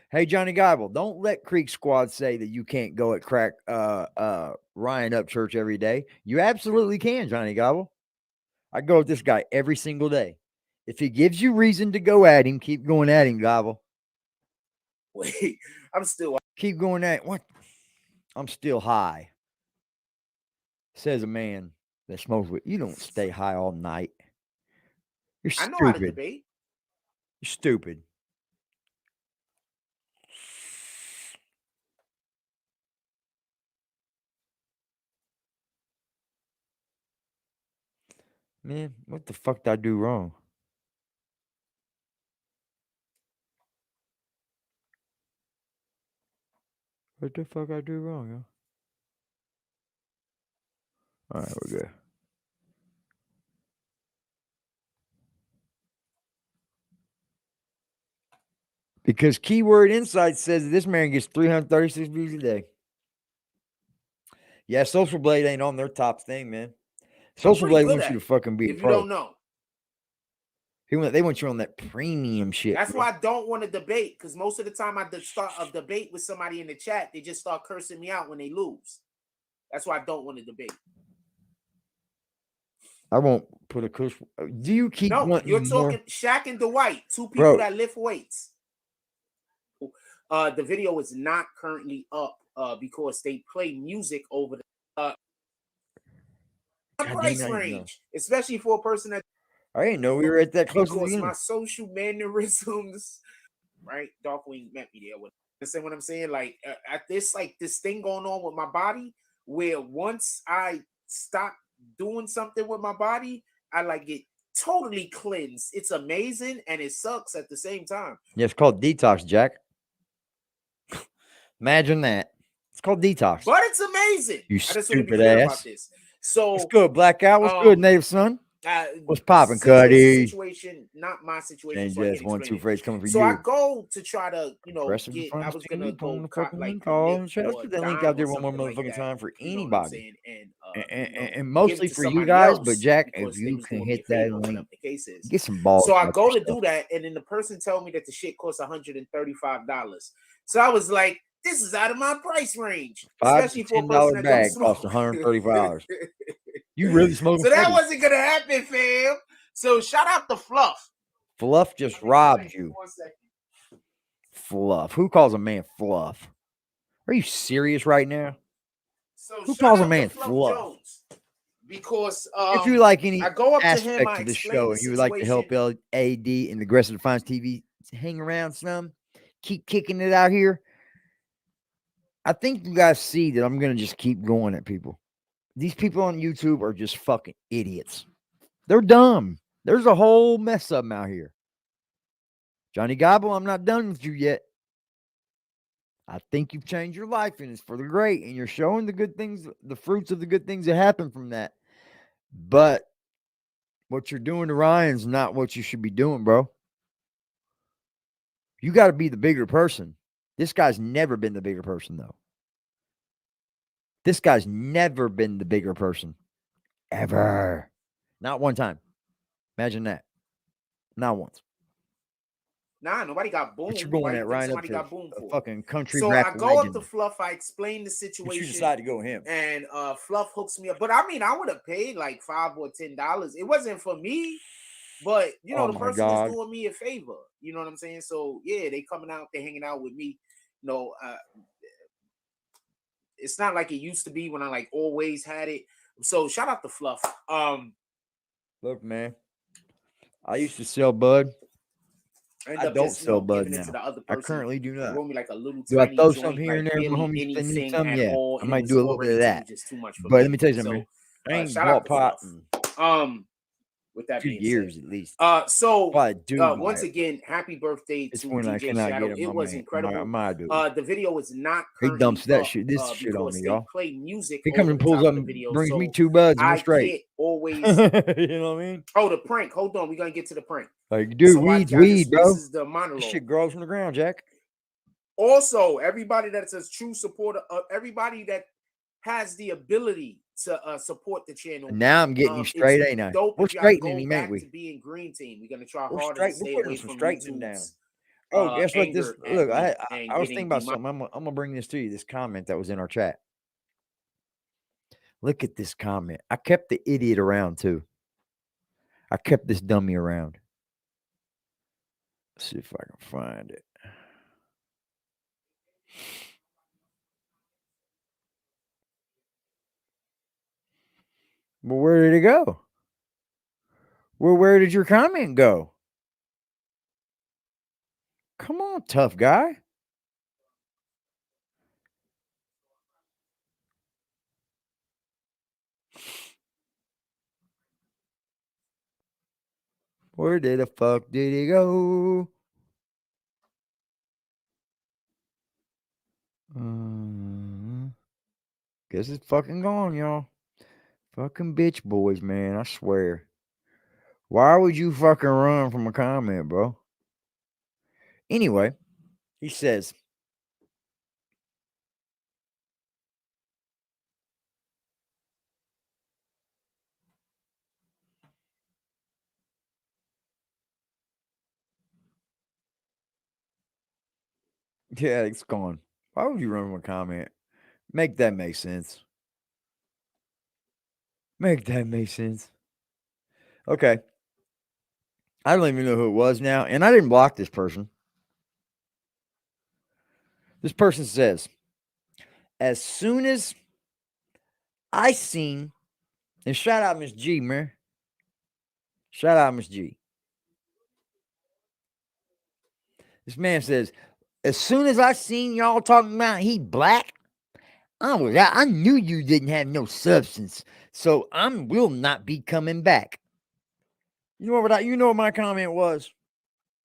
A: Hey, Johnny Goble, don't let Creek Squad say that you can't go at crack Ryan Upchurch every day. You absolutely can, Johnny Goble. I go with this guy every single day. If he gives you reason to go at him, keep going at him, Goble.
G: Wait, I'm still
A: keep going at what? I'm still high. Says a man that smokes with you. Don't stay high all night. You're stupid.
G: I know how to debate.
A: You're stupid. Man, what the fuck did I do wrong? What the fuck I do wrong, yo? All right, we're good. Because Keyword Insight says this man gets 336 views a day. Yeah, Social Blade ain't on their top thing, man. Social Blade wants you to fucking be a pro.
G: If you don't know.
A: They want you on that premium shit.
G: That's why I don't want to debate, because most of the time I start a debate with somebody in the chat, they just start cursing me out when they lose. That's why I don't want to debate.
A: I won't put a curse. Do you keep wanting
G: you're talking Shaq and Dwight, two people that lift weights. The video is not currently up because they play music over the price range, especially for a person that
A: I didn't know we were at that close.
G: Because my social mannerisms, right? Darkwing met me there. Understand what I'm saying? Like at this thing going on with my body, where once I stop doing something with my body, I like get totally cleansed. It's amazing and it sucks at the same time.
A: Yeah, it's called detox, Jack. Imagine that. It's called detox.
G: But it's amazing.
A: You
G: I just
A: stupid
G: want to be clear
A: ass.
G: about this. So
A: what's good, Blackout? What's good, Native Son? What's popping, Cuddy?
G: Situation, not my situation.
A: So just 1, 2 phrases coming for
G: so
A: you.
G: I go to try to, get. I was gonna go
A: like the link out there one more motherfucking time for anybody, and mostly for you guys. But Jack, if you can hit that link, get some balls.
G: So I go to do that, and then the person tell me that the shit costs $135. So I was like, this is out of my price range, especially for a person that
A: bag
G: don't
A: costs $135. You really smoking?
G: So that wasn't gonna happen, fam. So shout out to Fluff.
A: Fluff just robbed you. Fluff. Who calls a man Fluff? Are you serious right now?
G: So
A: who calls a man Fluff?
G: Jones, because
A: if you like any
G: I go up
A: aspect
G: to him,
A: of the show and you would like to help AD and Aggressive Defiance TV hang around some, keep kicking it out here. I think you guys see that I'm gonna just keep going at people. These people on YouTube are just fucking idiots. They're dumb. There's a whole mess of them out here. Johnny Goble, I'm not done with you yet. I think you've changed your life and it's for the great. And you're showing the good things, the fruits of the good things that happen from that. But what you're doing to Ryan's not what you should be doing, bro. You got to be the bigger person. This guy's never been the bigger person, though. This guy's never been the bigger person. Ever. Not one time. Imagine that. Not once.
G: Nah, nobody got boomed.
A: But you're going
G: Why
A: at
G: you think
A: right up
G: somebody
A: to
G: got boomed
A: a
G: for?
A: fucking country
G: So
A: rap
G: I go up
A: legend.
G: to Fluff. I explain the
A: But
G: situation.
A: you decide to go him.
G: And Fluff hooks me up. But I mean, I would have paid like $5 or $10. It wasn't for me, but you know,
A: Oh
G: the
A: my
G: person
A: God.
G: is doing me a favor. You know what I'm saying? So yeah, they coming out, they hanging out with me. You know, it's not like it used to be when I like always had it. So shout out to Fluff.
A: Look, man. I used to sell bud. I don't sell bud now.
G: To the other
A: I
G: person.
A: currently do not.
G: Roll me like a little
A: Do I
G: tiny
A: throw
G: joint,
A: some here
G: like
A: and there for
G: barely
A: homies if they need
G: anything
A: some?
G: at
A: Yeah.
G: all,
A: I
G: and it
A: might
G: was
A: do a little bit of
G: already
A: that.
G: just too much for
A: But
G: me.
A: let me tell you something,
G: So,
A: man. I ain't
G: shout out
A: bought
G: to
A: pot
G: Fluff.
A: in
G: With that
A: 2
G: being
A: years
G: said,
A: at least.
G: so
A: If I do
G: once
A: buy it,
G: again, happy birthday
A: it's
G: to
A: when I
G: DJ
A: cannot
G: Shadow.
A: get it.
G: It
A: My
G: was
A: man,
G: incredible.
A: my dude.
G: The video is not
A: He
G: currently
A: dumps that
G: up,
A: shit. This shit on
G: because
A: me,
G: they
A: y'all.
G: play music.
A: He comes
G: over
A: and
G: the
A: pulls
G: top
A: up
G: of the
A: and
G: video,
A: brings me
G: so
A: 2 buds and
G: I
A: we're straight.
G: can't always.
A: You know what I mean?
G: Oh, the prank. Hold on, we're gonna get to the prank.
A: Like, dude,
G: So
A: weed, bro.
G: This is the
A: This
G: monologue.
A: shit grows from the ground, Jack.
G: Also, everybody that's a true supporter, everybody that has the ability to support the channel.
A: Now I'm getting you straight, ain't I? We're straightening him, ain't we?
G: To being green team. We're gonna try
A: We're
G: harder
A: straight.
G: to stay
A: We're
G: away
A: putting some
G: from
A: straightening down.
G: YouTube's
A: Oh, guess what? This
G: anger at
A: look,
G: me
A: I
G: and
A: was
G: getting
A: thinking about something. I'm gonna bring this to you. This comment that was in our chat. Look at this comment. I kept the idiot around too. I kept this dummy around. Let's see if I can find it. Well, where did it go? Well, where did your comment go? Come on, tough guy. Where did the fuck did he go? Guess it's fucking gone, y'all. Fucking bitch boys, man. I swear. Why would you fucking run from a comment, bro? Anyway, he says, yeah, it's gone. Why would you run from a comment? Make that make sense. Make that make sense. Okay. I don't even know who it was now, and I didn't block this person. This person says, as soon as I seen, and shout out Miss G, man. Shout out Miss G. This man says, as soon as I seen y'all talking about he black, I knew you didn't have no substance, so I will not be coming back. You know what my comment was?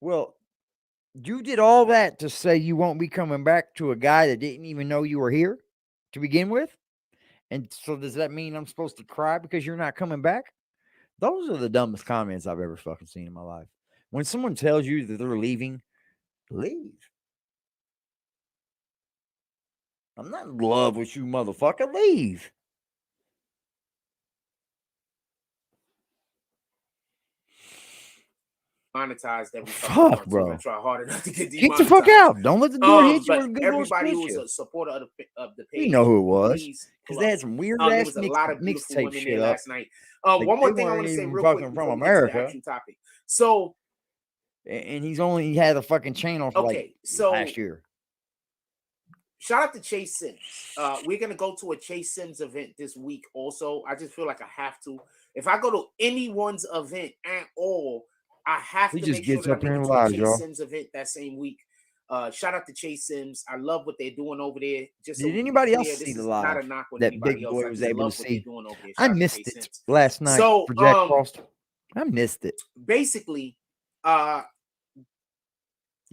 A: Well, you did all that to say you won't be coming back to a guy that didn't even know you were here to begin with? And so does that mean I'm supposed to cry because you're not coming back? Those are the dumbest comments I've ever fucking seen in my life. When someone tells you that they're leaving, leave. I'm not in love with you, motherfucker. Leave.
G: monetized every
A: Fuck, bro.
G: I try hard enough to get
A: Get the fuck out. Don't let the door hit you.
G: But
A: with a good
G: everybody who
A: little
G: was a supporter of the page,
A: you know who it was.
G: please
A: Because they had some weird
G: there
A: ass
G: was a lot of beautiful
A: mixtape
G: women
A: shit
G: there
A: up.
G: last night.
A: Like,
G: one more
A: they
G: thing I
A: weren't
G: want to say
A: even
G: real quick
A: fucking
G: before
A: from
G: we get to the
A: America.
G: actual topic. So,
A: and he had a fucking channel for
G: okay, so
A: last year.
G: Shout out to Chase Sims. We're gonna go to a Chase Sims event this week. Also, I just feel like I have to. If I go to anyone's event at all, I have to make sure that I make it to a Chase Sims event that same week. Shout out to Chase Sims. I love what they're doing over there. Just
A: did anybody else see the live?
G: Not a knock on
A: that
G: anybody
A: Big
G: else.
A: Boy
G: I
A: was
G: just
A: able
G: love
A: to
G: what
A: see.
G: they're doing over there.
A: I missed it last night for Jack Frost. I missed it.
G: Basically,
A: you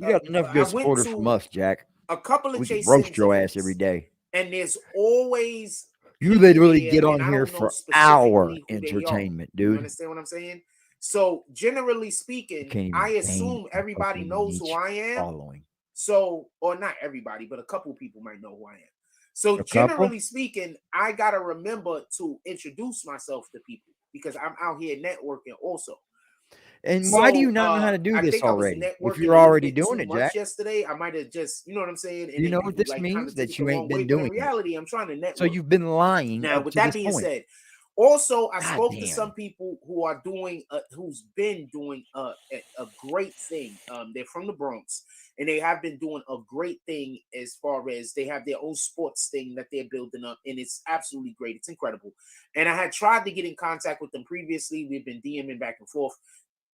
A: got enough good supporters from us, Jack.
G: A couple of Chase
A: roast
G: Sims
A: your ass every day.
G: And there's always
A: you literally get on here for our entertainment, dude.
G: You understand what I'm saying? So generally speaking, I assume everybody knows who I am.
A: Following.
G: So, or not everybody, but a couple people might know who I am. So generally speaking, I gotta remember to introduce myself to people because I'm out here networking also.
A: And why do you not know how to do
G: I
A: this
G: think I was
A: already? If
G: networking
A: you're
G: a little
A: already
G: bit
A: doing
G: too
A: it,
G: much
A: Jack.
G: yesterday, I might have just, you know what I'm saying? And
A: You
G: then
A: know what
G: people,
A: this
G: like, kinda
A: means?
G: took
A: That
G: it
A: you
G: the
A: ain't
G: wrong
A: been
G: way, but in
A: doing it.
G: reality, I'm trying to network.
A: So you've been lying
G: Now,
A: up
G: with
A: to
G: that
A: this
G: being
A: point.
G: said, also I
A: God
G: spoke to
A: damn.
G: some people who are doing, who's been doing a great thing. They're from the Bronx, and they have been doing a great thing as far as they have their own sports thing that they're building up, and it's absolutely great. It's incredible. And I had tried to get in contact with them previously. We've been DMing back and forth.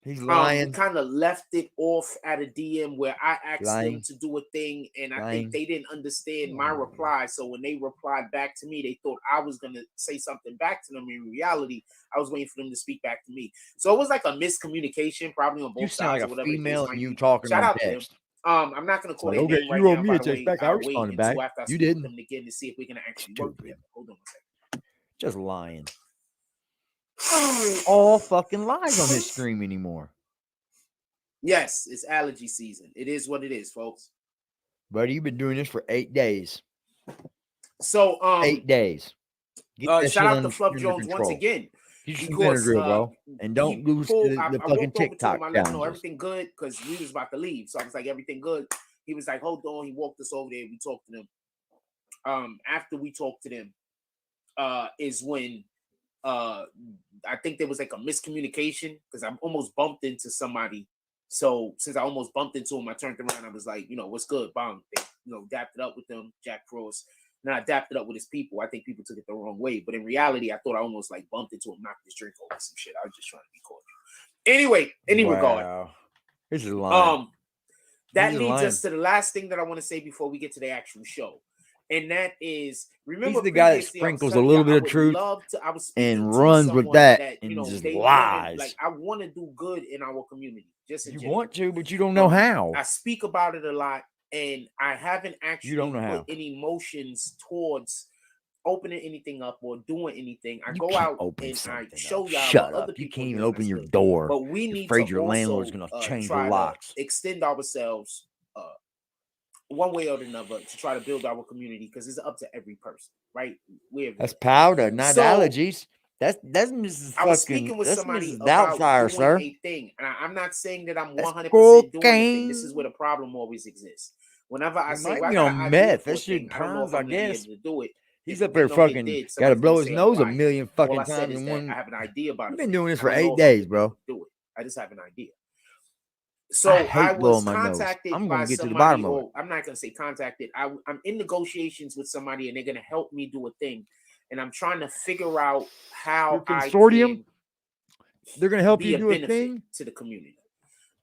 A: He's
G: We
A: lying.
G: kind of left it off at a DM where I asked them
A: Lying.
G: to do a thing, and I
A: Lying.
G: think they didn't understand my reply. So when they replied back to me, they thought I was gonna say something back to them. In reality, I was waiting for them to speak back to me. So it was like a miscommunication, probably on both
A: You sound
G: sides
A: like
G: or
A: a
G: whatever the case
A: female
G: might
A: and you
G: be.
A: talking
G: Shout
A: on
G: out to them.
A: text.
G: I'm not gonna
A: It's
G: call
A: like,
G: their
A: okay,
G: name right
A: you owe
G: now.
A: me
G: By
A: a
G: the
A: text
G: way,
A: back. I
G: I'll wait
A: responded
G: until
A: back.
G: after I
A: You
G: speak
A: didn't.
G: with them again to see if we can actually work together. Hold on a second.
A: Just lying. All fucking lies on his stream anymore.
G: Yes, it's allergy season. It is what it is, folks.
A: Buddy, you've been doing this for 8 days.
G: So
A: 8 days. Get that
G: shout
A: shit
G: out
A: under
G: to Fluff Jones
A: control.
G: once again.
A: Get some
G: Because
A: Benadryl, bro. And don't lose the
G: I
A: fucking
G: walked over to
A: TikTok
G: him. I let him know
A: challenges.
G: everything good because we was about to leave. So I was like, everything good. He was like, hold on. He walked us over there. We talked to them. After we talked to them, is when I think there was like a miscommunication because I almost bumped into somebody. So since I almost bumped into him, I turned around. I was like, what's good? Bang. They, dapped it up with them, Jack Frost. And I dapped it up with his people. I think people took it the wrong way. But in reality, I thought I almost like bumped into him, knocked his drink over some shit. I was just trying to be cordial. Anyway, any regard.
A: This is lying.
G: That leads us to the last thing that I want to say before we get to the actual show. And that is, remember,
A: he's the guy that sprinkles a little bit of truth and runs with that and just lies.
G: Like, I want to do good in our community. Just in
A: you
G: general.
A: Want to, but you don't know how.
G: I speak about it a lot, and I haven't actually
A: don't know how.
G: put any emotions towards opening anything up or doing anything. I go out and I show y'all
A: Shut
G: what
A: up.
G: other people
A: You can't even
G: do,
A: open your door.
G: But we
A: You're
G: need
A: afraid
G: to
A: your landlord's
G: also,
A: gonna change
G: try
A: the locks.
G: to extend ourselves one way or another to try to build our community because it's up to every person, right?
A: That's powder, not allergies. That's Mrs.
G: I was
A: fucking.
G: speaking with
A: That's
G: somebody
A: Mrs.
G: about
A: Doubtfire,
G: doing
A: sir.
G: a thing, and I'm not saying that I'm 100% doing the thing. This is where the problem always exists. Whenever I say,
A: might be on meth, that shit turns, I guess.
G: To do it.
A: He's up there fucking got to blow his nose a million fucking times in one.
G: I have an idea about it.
A: You've been doing this for 8 days, bro.
G: Do it. I just have an idea. So
A: I
G: was
A: my
G: contacted
A: nose. I'm
G: by
A: gonna get
G: somebody,
A: to the bottom of it.
G: I'm not gonna say contacted. I'm in negotiations with somebody, and they're gonna help me do a thing. And I'm trying to figure out how
A: consortium. They're gonna help you do a thing
G: to the community.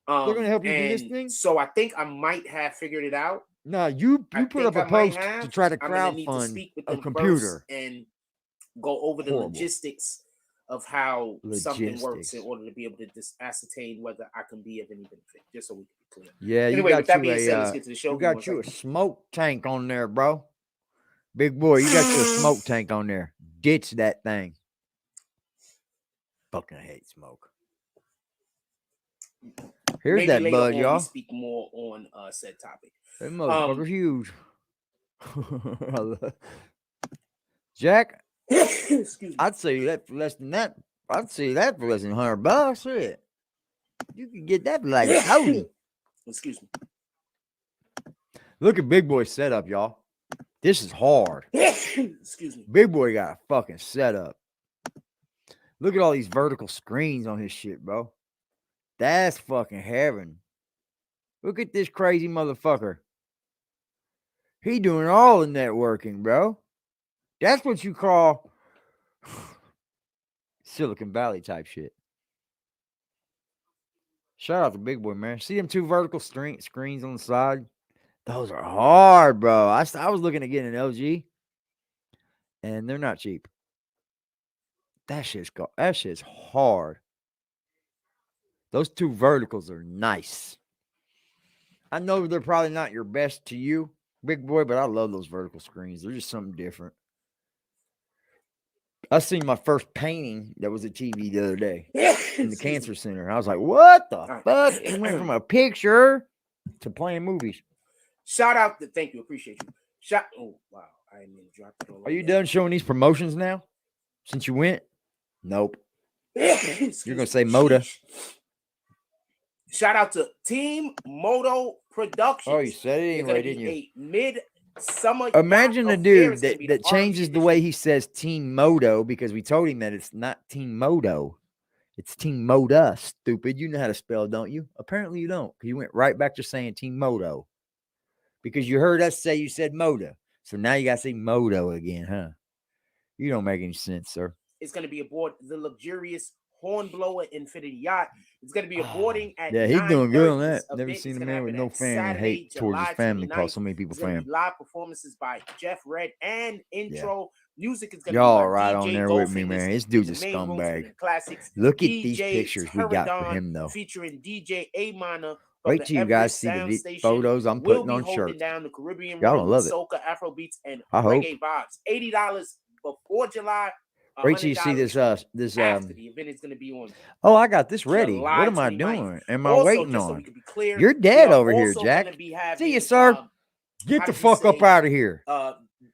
A: They're gonna help you do this thing.
G: So I think I might have figured it out.
A: No, you put up a post to try to crowdfund a computer
G: and go over the logistics of how something works in order to be able to ascertain whether I can be of any benefit, just so we can be clear.
A: Yeah,
G: anyway,
A: you got
G: with that
A: you
G: being said, let's get to the show.
A: You got you a smoke tank on there, bro. Big boy, you got you a smoke tank on there. Ditch that thing. Fucking hate smoke. Here's
G: Maybe
A: that bud, y'all.
G: Speak more on said topic.
A: That motherfucker's huge. Jack,
G: excuse me.
A: I'd say that for less than that. I'd say that for less than $100. Shit. You can get that for like $30.
G: Excuse me.
A: Look at Big Boy's setup, y'all. This is hard.
G: Excuse me.
A: Big Boy got a fucking setup. Look at all these vertical screens on his shit, bro. That's fucking heaven. Look at this crazy motherfucker. He doing all the networking, bro. That's what you call Silicon Valley type shit. Shout out to Big Boy, man. See them two vertical screens on the side? Those are hard, bro. I was looking at getting an LG, and they're not cheap. That shit's hard. Those two verticals are nice. I know they're probably not your best to you, Big Boy, but I love those vertical screens. They're just something different. I seen my first painting that was a TV the other day in the cancer center. I was like, what the fuck? It went from a picture to playing movies.
G: Shout out to thank you, appreciate you. Oh wow, I didn't mean to drop it all.
A: Are you done showing these promotions now? Since you went? Nope. You're gonna say Moda.
G: Shout out to Team Moto Productions.
A: Oh, you said it
G: They're
A: anyway,
G: gonna
A: didn't
G: be
A: you?
G: a mid-summer.
A: Imagine
G: yacht
A: a
G: affair.
A: dude
G: It's gonna
A: that,
G: be the
A: that changes
G: RG
A: the way
G: edition.
A: he says Team Moto because we told him that it's not Team Moto. It's Team Moda, stupid. You know how to spell, don't you? Apparently you don't. You went right back to saying Team Moto because you heard us say you said Moda. So now you got to say Moto again, huh? You don't make any sense, sir.
G: It's going to be aboard the luxurious Hornblower Infinity Yacht. It's going to be aboarding at
A: Yeah, he's doing good on
G: 9:30.
A: that.
G: This
A: Never
G: event
A: seen
G: is
A: a
G: gonna
A: man with
G: happen
A: no
G: at
A: family and
G: Saturday,
A: hate towards his
G: July
A: family call
G: 29th.
A: so many people
G: There's going to
A: fam.
G: be live performances by Jeff Red and intro. Music is going to
A: Y'all
G: be
A: are
G: by
A: right
G: DJ
A: on there with me,
G: Goldfingers
A: man. This
G: in
A: dude's a
G: the main room,
A: scumbag.
G: spinning classics.
A: Look at these
G: DJ
A: pictures we got for
G: Pterodon
A: him, though.
G: featuring DJ A-Minor.
A: Wait till you guys see the photos I'm
G: will
A: putting
G: be
A: on
G: holding
A: shirts.
G: down the Caribbean
A: Y'all
G: rhythm
A: gonna love
G: with
A: it.
G: soca, Afrobeats, and
A: I hope.
G: reggae vibes. $80 before July.
A: Wait till you see this. This.
G: After the event is going to be on.
A: Oh, I got this ready.
G: July
A: What am I
G: 29th.
A: doing? Am I
G: Also,
A: waiting
G: just so
A: on?
G: we can be clear,
A: You're
G: we
A: dead
G: are
A: over here,
G: also
A: Jack.
G: gonna be having,
A: See you, sir. Get
G: how
A: the
G: did you
A: fuck up
G: say,
A: out of here.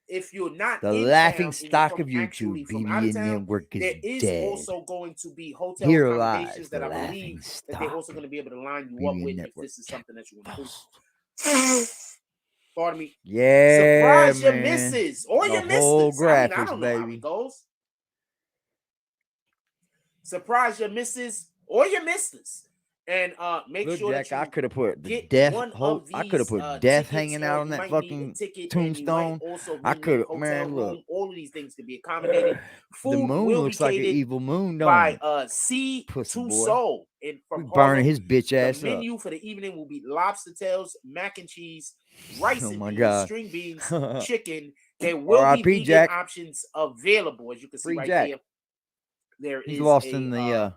G: If you're not
A: The
G: in
A: laughing
G: town and you're
A: stock
G: from
A: of YouTube,
G: actually from out of
A: BBN
G: town,
A: Network is
G: there is
A: dead.
G: also going to be hotel
A: Here
G: accommodations
A: lies
G: that
A: the
G: I
A: laughing
G: believe that
A: stock.
G: they're also going to be able to line you up
A: BBN
G: with if
A: Network.
G: this is something that you want to do. Pardon me.
A: Yeah,
G: Surprise your
A: man.
G: missus or
A: The
G: your
A: whole
G: misters. I
A: graphics,
G: don't know how
A: baby.
G: it goes. Surprise your missus or your misters. And make
A: Look,
G: sure
A: Jack,
G: that you
A: I could have put the
G: get
A: death.
G: one of
A: I could have
G: these
A: put death
G: tickets,
A: hanging
G: or
A: out on
G: you
A: that
G: might need a
A: fucking
G: ticket, and you might
A: tombstone.
G: also
A: I
G: need
A: could have,
G: hotel
A: man.
G: room.
A: Look,
G: All of these things can be accommodated.
A: the
G: Food
A: moon
G: will
A: looks
G: be
A: like an
G: catered
A: evil moon, don't
G: by
A: it?
G: C
A: Pussy
G: to
A: boy.
G: Soul
A: We
G: from
A: burning
G: Harlem.
A: his bitch
G: The
A: ass up.
G: menu for the evening will be lobster tails, mac and cheese, rice
A: Oh
G: and
A: my
G: beans,
A: God.
G: string beans, chicken. There will be
A: R.I.P.
G: vegan
A: Jack.
G: options available, as you can see
A: Free
G: right
A: Jack.
G: there. There
A: He's
G: is
A: lost
G: a,
A: in the.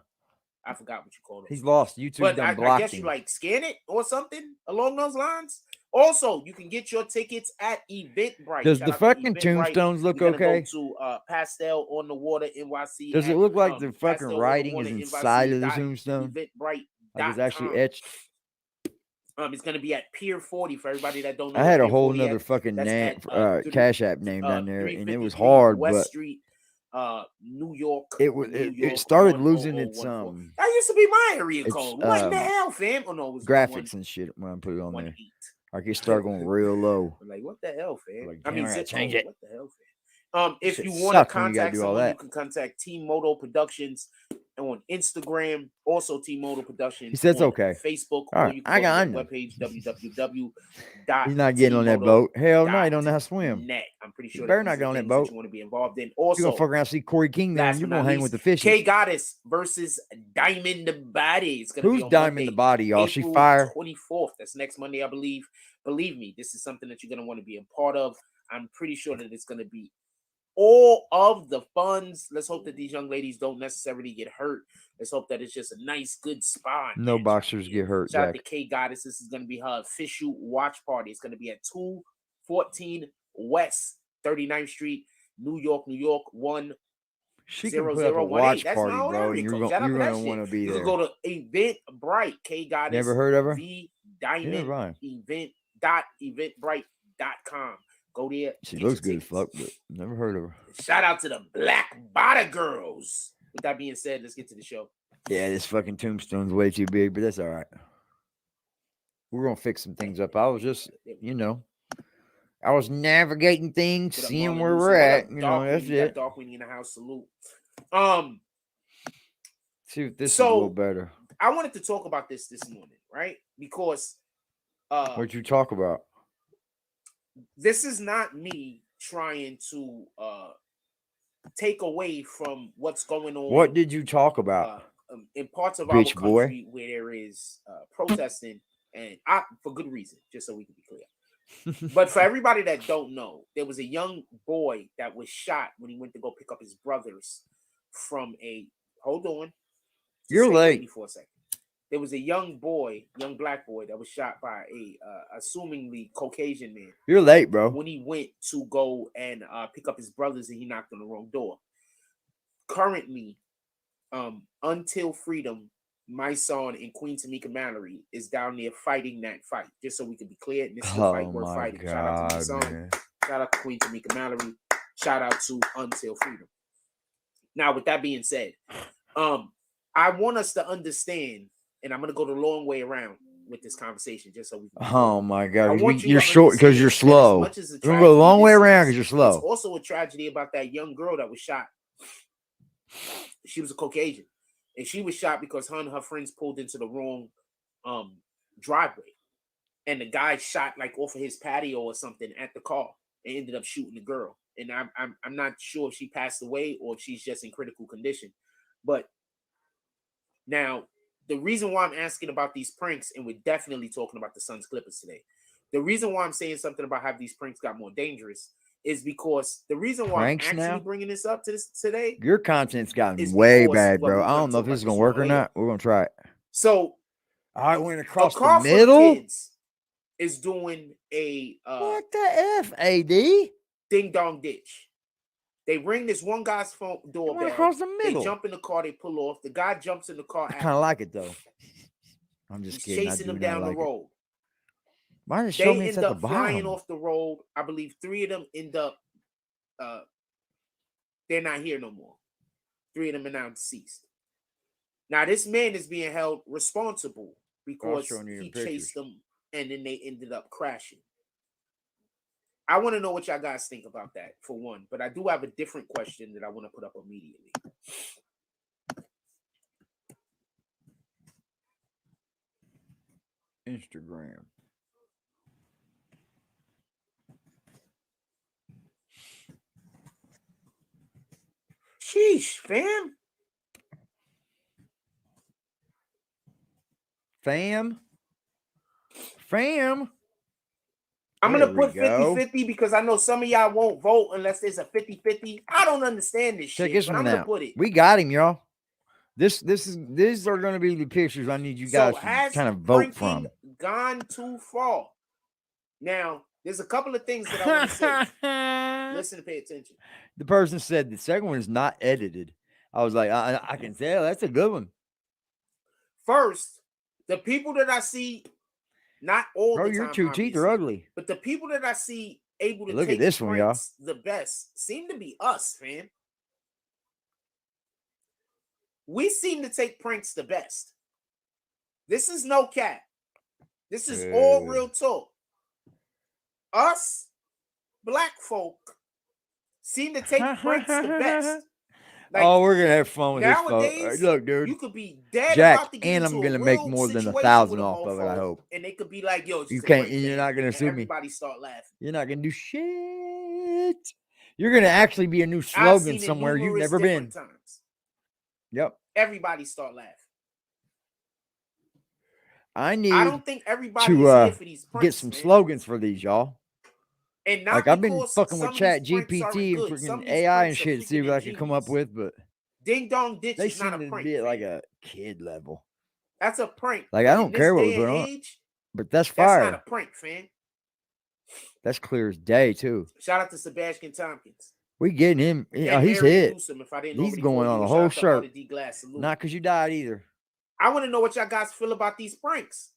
G: I forgot what you call it.
A: He's lost. YouTube
G: But
A: done
G: I
A: blocked
G: guess you
A: him.
G: like scan it or something along those lines. Also, you can get your tickets at Eventbrite.
A: Does
G: Shout
A: the
G: out to
A: fucking
G: Eventbrite.
A: tombstones look
G: We're gonna
A: okay?
G: go to Pastel on the Water NYC.
A: Does it
G: at,
A: look like the fucking
G: Pastel on the
A: writing
G: Water
A: is
G: NYC
A: inside of the
G: dot
A: tombstone?
G: Eventbrite.
A: Like it's actually
G: .com.
A: etched?
G: It's gonna be at Pier 40 for everybody that don't know.
A: I
G: where
A: had a
G: Pier
A: whole
G: 40
A: nother
G: at.
A: fucking
G: That's at
A: Cash App name down there, and it was
G: 353
A: hard,
G: West
A: but
G: Street, New York.
A: it started losing its
G: That used to be my area
A: it's,
G: code. What in the hell, fam? Oh no, it was
A: graphics and shit when I put it on there.
G: 1-8.
A: Like it started going real low.
G: Like what the hell, fam?
A: Like,
G: I mean,
A: damn,
G: zip
A: change
G: code.
A: it.
G: What the hell, fam? If
A: Shit
G: you want to
A: sucks when you gotta
G: contact
A: do all
G: someone, you
A: that.
G: can contact Team Moto Productions on Instagram. Also, Team Moto Productions.
A: He says
G: on
A: okay.
G: Facebook.
A: All
G: Or
A: right,
G: you can
A: I
G: go to
A: got
G: their
A: onion.
G: webpage www.
A: He's not getting on that boat. Hell no, he don't know how to swim.
G: Net. I'm pretty sure
A: You better
G: that
A: not get on that
G: things
A: boat.
G: you want to be involved in.
A: You're
G: Also,
A: gonna fuck around and see Corey King there, and
G: last
A: you're
G: but
A: gonna
G: not
A: hang
G: least,
A: with the fishes.
G: K Goddess versus Diamond the Body. It's gonna
A: Who's
G: be on
A: Diamond
G: Monday,
A: the Body, y'all? She
G: April
A: fire.
G: 24th. That's next Monday, I believe. Believe me, this is something that you're gonna want to be a part of. I'm pretty sure that it's gonna be all of the funds. Let's hope that these young ladies don't necessarily get hurt. Let's hope that it's just a nice, good spot.
A: No boxers get hurt,
G: Shout out
A: Jack.
G: to K Goddess. This is going to be her official watch party. It's going to be at 214 West 39th Street, New York, 1.
A: She can put up a watch
G: That's
A: party,
G: my old
A: bro,
G: area
A: and
G: code.
A: you're
G: Shout out to
A: gonna
G: that
A: want to
G: shit.
A: be
G: You
A: there.
G: can go to Eventbrite, K Goddess.
A: Never heard of her?
G: V Diamond Eventbrite.com. Go there.
A: She looks good as fuck, but never heard of her.
G: Shout out to the Black Bada Girls. With that being said, let's get to the show.
A: Yeah, this fucking tombstone's way too big, but that's all right. We're gonna fix some things up. I was just, I was navigating things,
G: What up,
A: seeing
G: Marlon
A: where
G: Lucy?
A: we're
G: What
A: at.
G: up,
A: You know,
G: Dark
A: that's
G: Queen? We got
A: it.
G: Dark Queen in the house. Salute.
A: See if this is a little better.
G: I wanted to talk about this morning, right? Because
A: What'd you talk about?
G: this is not me trying to take away from what's going on.
A: What did you talk about?
G: In parts of
A: Bitch
G: our
A: boy.
G: country where there is protesting, and for good reason, just so we can be clear. But for everybody that don't know, there was a young boy that was shot when he went to go pick up his brothers from a. Hold on.
A: You're
G: Stay
A: late.
G: with me for a second. There was a young black boy that was shot by a assumingly Caucasian man.
A: You're late, bro.
G: When he went to go and pick up his brothers and he knocked on the wrong door. Currently, Until Freedom, my son and Queen Tamika Mallory is down there fighting that fight. Just so we can be clear, and this is a fight worth fighting.
A: God,
G: Shout out to my son.
A: man.
G: Shout out to Queen Tamika Mallory. Shout out to Until Freedom. Now, with that being said, I want us to understand and I'm gonna go the long way around with this conversation, just so we can.
A: Oh my God,
G: want you
A: you're
G: to
A: short because
G: understand
A: you're
G: that as
A: slow.
G: much as a
A: You're gonna go a long
G: tragedy
A: way
G: this
A: around
G: is,
A: because you're slow.
G: It's also a tragedy about that young girl that was shot. She was a Caucasian, and she was shot because her and her friends pulled into the wrong driveway, and the guy shot like off of his patio or something at the car and ended up shooting the girl. And I'm not sure if she passed away or if she's just in critical condition. But now the reason why I'm asking about these pranks, and we're definitely talking about the Suns Clippers today. The reason why I'm saying something about how these pranks got more dangerous is because the reason why
A: Pranks
G: I'm actually
A: now?
G: bringing this up to this today.
A: Your content's gotten
G: It's
A: way
G: because
A: bad,
G: what
A: bro.
G: we're
A: I
G: gonna
A: don't know if
G: talk
A: this is
G: about
A: gonna
G: this
A: work or
G: more later.
A: not. We're gonna try it.
G: So
A: I went
G: a
A: across
G: car
A: the
G: full of
A: middle.
G: kids is doing a
A: What the F, AD?
G: ding dong ditch. They ring this one guy's phone
A: It went
G: doorbell.
A: across the
G: They
A: middle.
G: jump in the car. They pull off. The guy jumps in the car.
A: I kind of like it though. I'm just
G: He's
A: kidding. I
G: chasing
A: do
G: them
A: not
G: down
A: like
G: the
A: it.
G: road.
A: Why does it show me
G: They
A: it's
G: end
A: at the
G: up flying
A: bottom?
G: off the road. I believe 3 of them end up. They're not here no more. 3 of them are now deceased. Now this man is being held responsible because
A: showing you
G: he
A: the pictures.
G: chased them and then they ended up crashing. I want to know what y'all guys think about that, for one. But I do have a different question that I want to put up immediately.
A: Instagram.
G: Sheesh, fam. I'm going to put 50-50 because I know some of y'all won't vote unless there's a 50-50. I don't understand this
A: Check
G: shit,
A: this
G: but
A: one
G: I'm going to
A: out.
G: put it.
A: We got him, y'all. These are going to be the pictures I need you guys
G: So
A: to
G: has
A: kind of vote
G: pranking
A: from.
G: gone too far? Now, there's a couple of things that I want to say. Listen and pay attention.
A: The person said the second one is not edited. I was like, I can tell. That's a good one.
G: First, the people that I see, not all
A: Bro,
G: the
A: your
G: time,
A: 2 teeth are
G: obviously,
A: ugly.
G: but the people that I see able to
A: Look
G: take
A: at this one, y'all.
G: pranks the best seem to be us, fam. We seem to take pranks the best. This is no cap. This is all real talk. Us, black folk, seem to take pranks the best. Like,
A: oh, we're gonna have fun with
G: nowadays,
A: this, folks. Look, dude.
G: you could be dead
A: Jack,
G: about to get
A: and
G: into
A: I'm
G: a
A: gonna make
G: real
A: more than
G: situation
A: 1,000
G: with a
A: off of it. I
G: mofo,
A: hope.
G: and they could be like, "Yo, it's
A: You
G: just a
A: can't.
G: prank,
A: You're
G: man."
A: not gonna
G: And
A: sue me.
G: everybody start laughing.
A: You're not gonna do shit. You're gonna actually be a new
G: I've
A: slogan
G: seen it
A: somewhere you've
G: numerous
A: never been.
G: different times.
A: Yep.
G: Everybody start laughing.
A: I
G: I
A: need
G: don't think everybody is
A: to
G: here for these pranks,
A: get some
G: man.
A: slogans for these, y'all.
G: And not
A: Like I've been
G: because
A: fucking
G: some
A: with
G: of
A: Chat
G: these pranks aren't
A: GPT and
G: good. Some
A: freaking
G: of these
A: AI and
G: pranks are
A: shit to see
G: freaking
A: what I can come up
G: ingenious.
A: with, but
G: Ding dong ditch
A: they
G: is not
A: seem
G: a
A: to
G: prank.
A: be at like
G: fam.
A: a kid level.
G: That's a prank.
A: Like
G: But
A: I don't
G: in this
A: care what
G: day
A: was
G: and
A: going on,
G: age,
A: but that's
G: that's
A: fire.
G: not a prank, fam.
A: That's clear as day too.
G: Shout out to Sebastian Tompkins.
A: We getting him.
G: And
A: He's
G: Harry
A: hit.
G: Newsom, if I didn't
A: He's
G: already
A: going
G: call
A: on
G: you.
A: a
G: Shout
A: whole
G: out to
A: shirt.
G: Artie D. Glass. Salute.
A: Not because you died either.
G: I want to know what y'all guys feel about these pranks.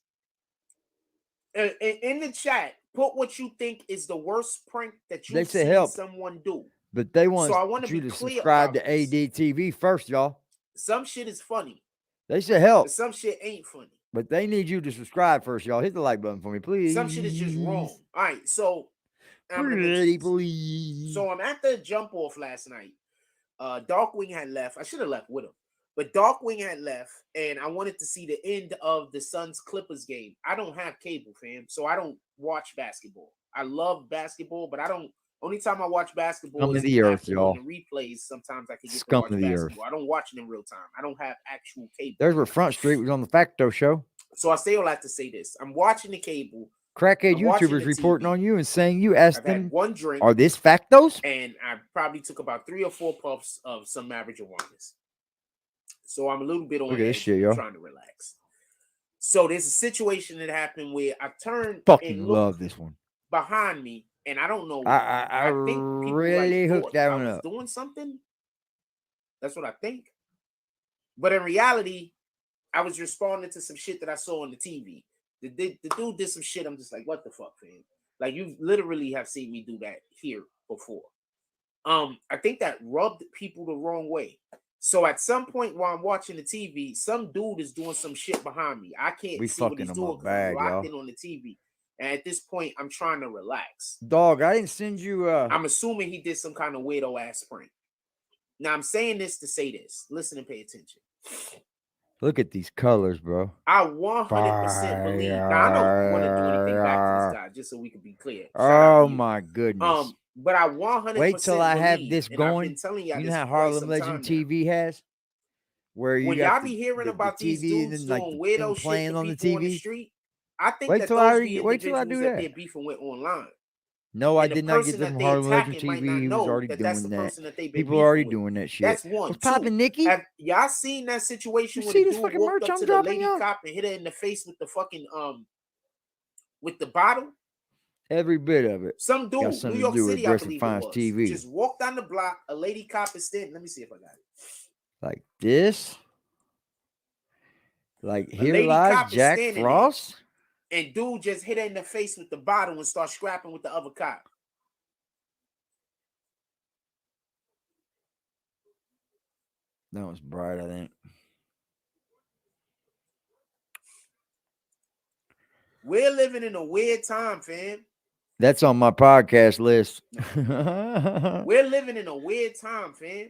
G: In the chat, put what you think is the worst prank that
A: They
G: you've
A: say
G: seen
A: help.
G: someone do.
A: But they want
G: So I want
A: you
G: to be
A: to
G: clear
A: subscribe
G: about
A: to
G: this.
A: ADTV first, y'all.
G: Some shit is funny,
A: They say help,
G: but some shit ain't funny.
A: but they need you to subscribe first, y'all. Hit the like button for me, please.
G: Some shit is just wrong. All right, so I'm gonna mention
A: Pretty
G: this.
A: please.
G: So I'm at the jump off last night. Darkwing had left. I should have left with him, but Darkwing had left, and I wanted to see the end of the Suns Clippers game. I don't have cable, fam, so I don't watch basketball. I love basketball, but I don't. Only time I watch basketball
A: Scum
G: is
A: of the earth,
G: after
A: y'all.
G: on the replays. Sometimes I can get
A: Scum
G: to watch
A: of the earth.
G: basketball. I don't watch it in real time. I don't have actual cable.
A: There's where Front Street was on the Facto show.
G: So I say all that to say this: I'm watching the cable.
A: Crackhead
G: I'm watching
A: YouTubers
G: the
A: reporting
G: TV.
A: on you and saying you asked
G: I've had
A: them,
G: one drink,
A: are this Factos?
G: and I probably took about 3 or 4 puffs of some marijuana. So I'm a little bit on
A: Look at this
G: edge,
A: shit, yo.
G: trying to relax. So there's a situation that happened where I turned
A: Fucking
G: and
A: love
G: looked
A: this one.
G: behind me, and I don't know.
A: I
G: think people
A: really
G: thought
A: hooked that
G: I
A: one
G: was
A: up.
G: doing something. That's what I think. But in reality, I was responding to some shit that I saw on the TV. The dude did some shit. I'm just like, what the fuck, man? Like, you literally have seen me do that here before. I think that rubbed people the wrong way. So at some point while I'm watching the TV, some dude is doing some shit behind me. I can't
A: We
G: see what
A: fucking
G: he's
A: them
G: doing
A: up
G: because I'm
A: bad,
G: locked
A: y'all.
G: in on the TV. And at this point, I'm trying to relax.
A: Dog, I didn't send you.
G: I'm assuming he did some kind of weirdo ass prank. Now I'm saying this to say this. Listen and pay attention.
A: Look at these colors, bro.
G: I 100% believe. Now I don't want to do anything back to this guy, just so we can be clear. Shout out
A: Oh
G: to you.
A: my goodness.
G: But I 100%
A: Wait till I have
G: believe,
A: this
G: and I've
A: going.
G: been telling y'all
A: You
G: this
A: know how
G: for quite
A: Harlem
G: some
A: Legend
G: time now.
A: TV has, where you
G: When
A: got
G: y'all be hearing about these
A: TV
G: dudes
A: and then,
G: doing
A: like,
G: weirdo shit
A: playing
G: to
A: on the
G: people on the
A: TV.
G: street, I think
A: Wait
G: that
A: till
G: those
A: I
G: be
A: wait till I
G: individuals
A: do
G: that they're
A: that.
G: beefing with online.
A: No, I
G: And the
A: did not get
G: person
A: them
G: that
A: from
G: they
A: Harlem Legend
G: attacking might
A: TV.
G: not
A: He was
G: know
A: already
G: that that's
A: doing
G: the
A: that.
G: person that they've been
A: People are already
G: beefing with.
A: doing that shit.
G: That's one.
A: What's poppin',
G: Two,
A: Nikki?
G: have y'all seen that situation
A: You
G: where
A: see
G: the
A: this
G: dude
A: fucking
G: walked
A: merch
G: up
A: I'm
G: to the
A: dropping,
G: lady
A: y'all?
G: cop and hit her in the face with the fucking with the bottle?
A: Every bit of it.
G: Some
A: Got
G: dude,
A: something
G: New
A: to
G: York
A: do with
G: City, I believe it
A: AggressiveDefiance
G: was.
A: TV.
G: Just walked down the block, a lady cop is standing. Let me see if I got it.
A: Like this. Like
G: A
A: here
G: lady
A: lies
G: cop is
A: Jack
G: standing
A: Frost.
G: there, and dude just hit her in the face with the bottle and start scrapping with the other cop.
A: That was bright, I think.
G: We're living in a weird time, fam.
A: That's on my podcast list.
G: We're living in a weird time, fam.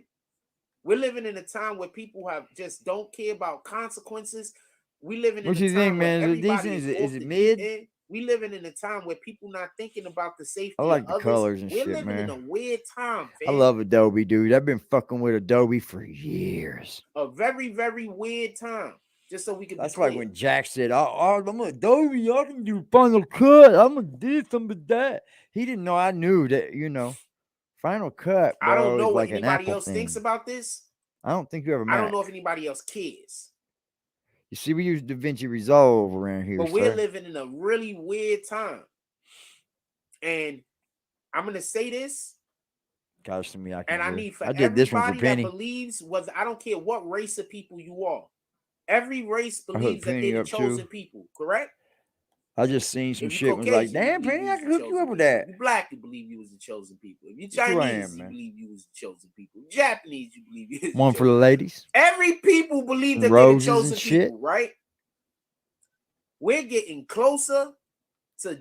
G: We're living in a time where people just don't care about consequences. We living in
A: What
G: a
A: you
G: time
A: think,
G: where
A: man? Is it
G: everybody
A: decent?
G: is
A: Is
G: off
A: it
G: the
A: mid?
G: deep end. We living in a time where people not thinking about the safety
A: I like
G: of
A: the
G: others.
A: colors and
G: We're
A: shit,
G: living in
A: man.
G: a weird time,
A: I
G: fam.
A: love Adobe, dude. I've been fucking with Adobe for years.
G: A very, very weird time. Just so we can
A: That's
G: be
A: like
G: clear.
A: when Jack said, I'm Adobe, I can do Final Cut. I'm gonna do some of that. He didn't know I knew that, Final Cut, bro,
G: I don't know
A: is
G: what
A: like an
G: anybody
A: Apple
G: else
A: thing.
G: thinks about this.
A: I don't think you ever
G: I don't
A: Mac.
G: know if anybody else cares.
A: You see, we use DaVinci Resolve around here,
G: But we're
A: sir.
G: living in a really weird time. And I'm gonna say this.
A: Gosh, to me, I
G: need for
A: I did this one for
G: everybody that
A: Penny.
G: believes I don't care what race of people you are. Every race
A: I hooked
G: believes that
A: Penny
G: they're the
A: up, too.
G: chosen people, correct?
A: I just seen some
G: If you
A: shit was like,
G: Caucasian, you
A: damn,
G: believe
A: Penny,
G: you
A: I
G: was
A: can
G: the
A: hook you
G: chosen
A: up with
G: people.
A: that.
G: If you black, you believe you was the chosen people. If you
A: That's who I
G: Chinese,
A: am,
G: you
A: man.
G: believe you was the chosen people. Japanese, you believe you was the
A: One for the
G: chosen
A: ladies.
G: people. Every people believe that
A: Roses
G: they're the
A: and
G: chosen
A: shit.
G: people, right? We're getting closer to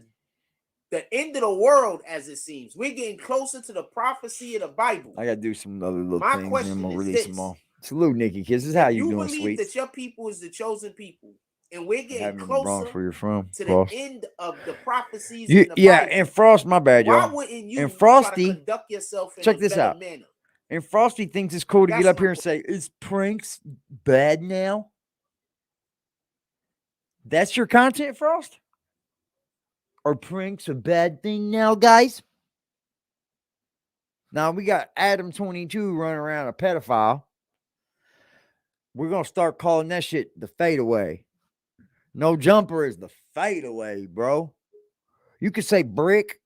G: the end of the world, as it seems. We're getting closer to the prophecy of the Bible.
A: I gotta do some other little
G: My
A: things, and
G: question
A: I'm gonna
G: is
A: release
G: this.
A: them all. Salute, Nikki Kiss. This is how
G: If
A: you doing,
G: believe
A: sweet?
G: that your people is the chosen people, and we're getting
A: Having the Bronx
G: closer
A: where you're from,
G: to
A: Frost.
G: the end of the prophecies in the
A: Yeah,
G: Bible,
A: and Frost, my bad,
G: why
A: y'all.
G: wouldn't you
A: And
G: try to
A: Frosty,
G: conduct yourself in
A: check
G: a
A: this
G: better
A: out.
G: manner?
A: And Frosty thinks it's cool to get
G: That's
A: up
G: my
A: here and say, is pranks bad now? That's your content, Frost? Are pranks a bad thing now, guys? Now we got Adam22 running around a pedophile. We're going to start calling that shit the fadeaway. No jumper is the fadeaway, bro. You could say brick.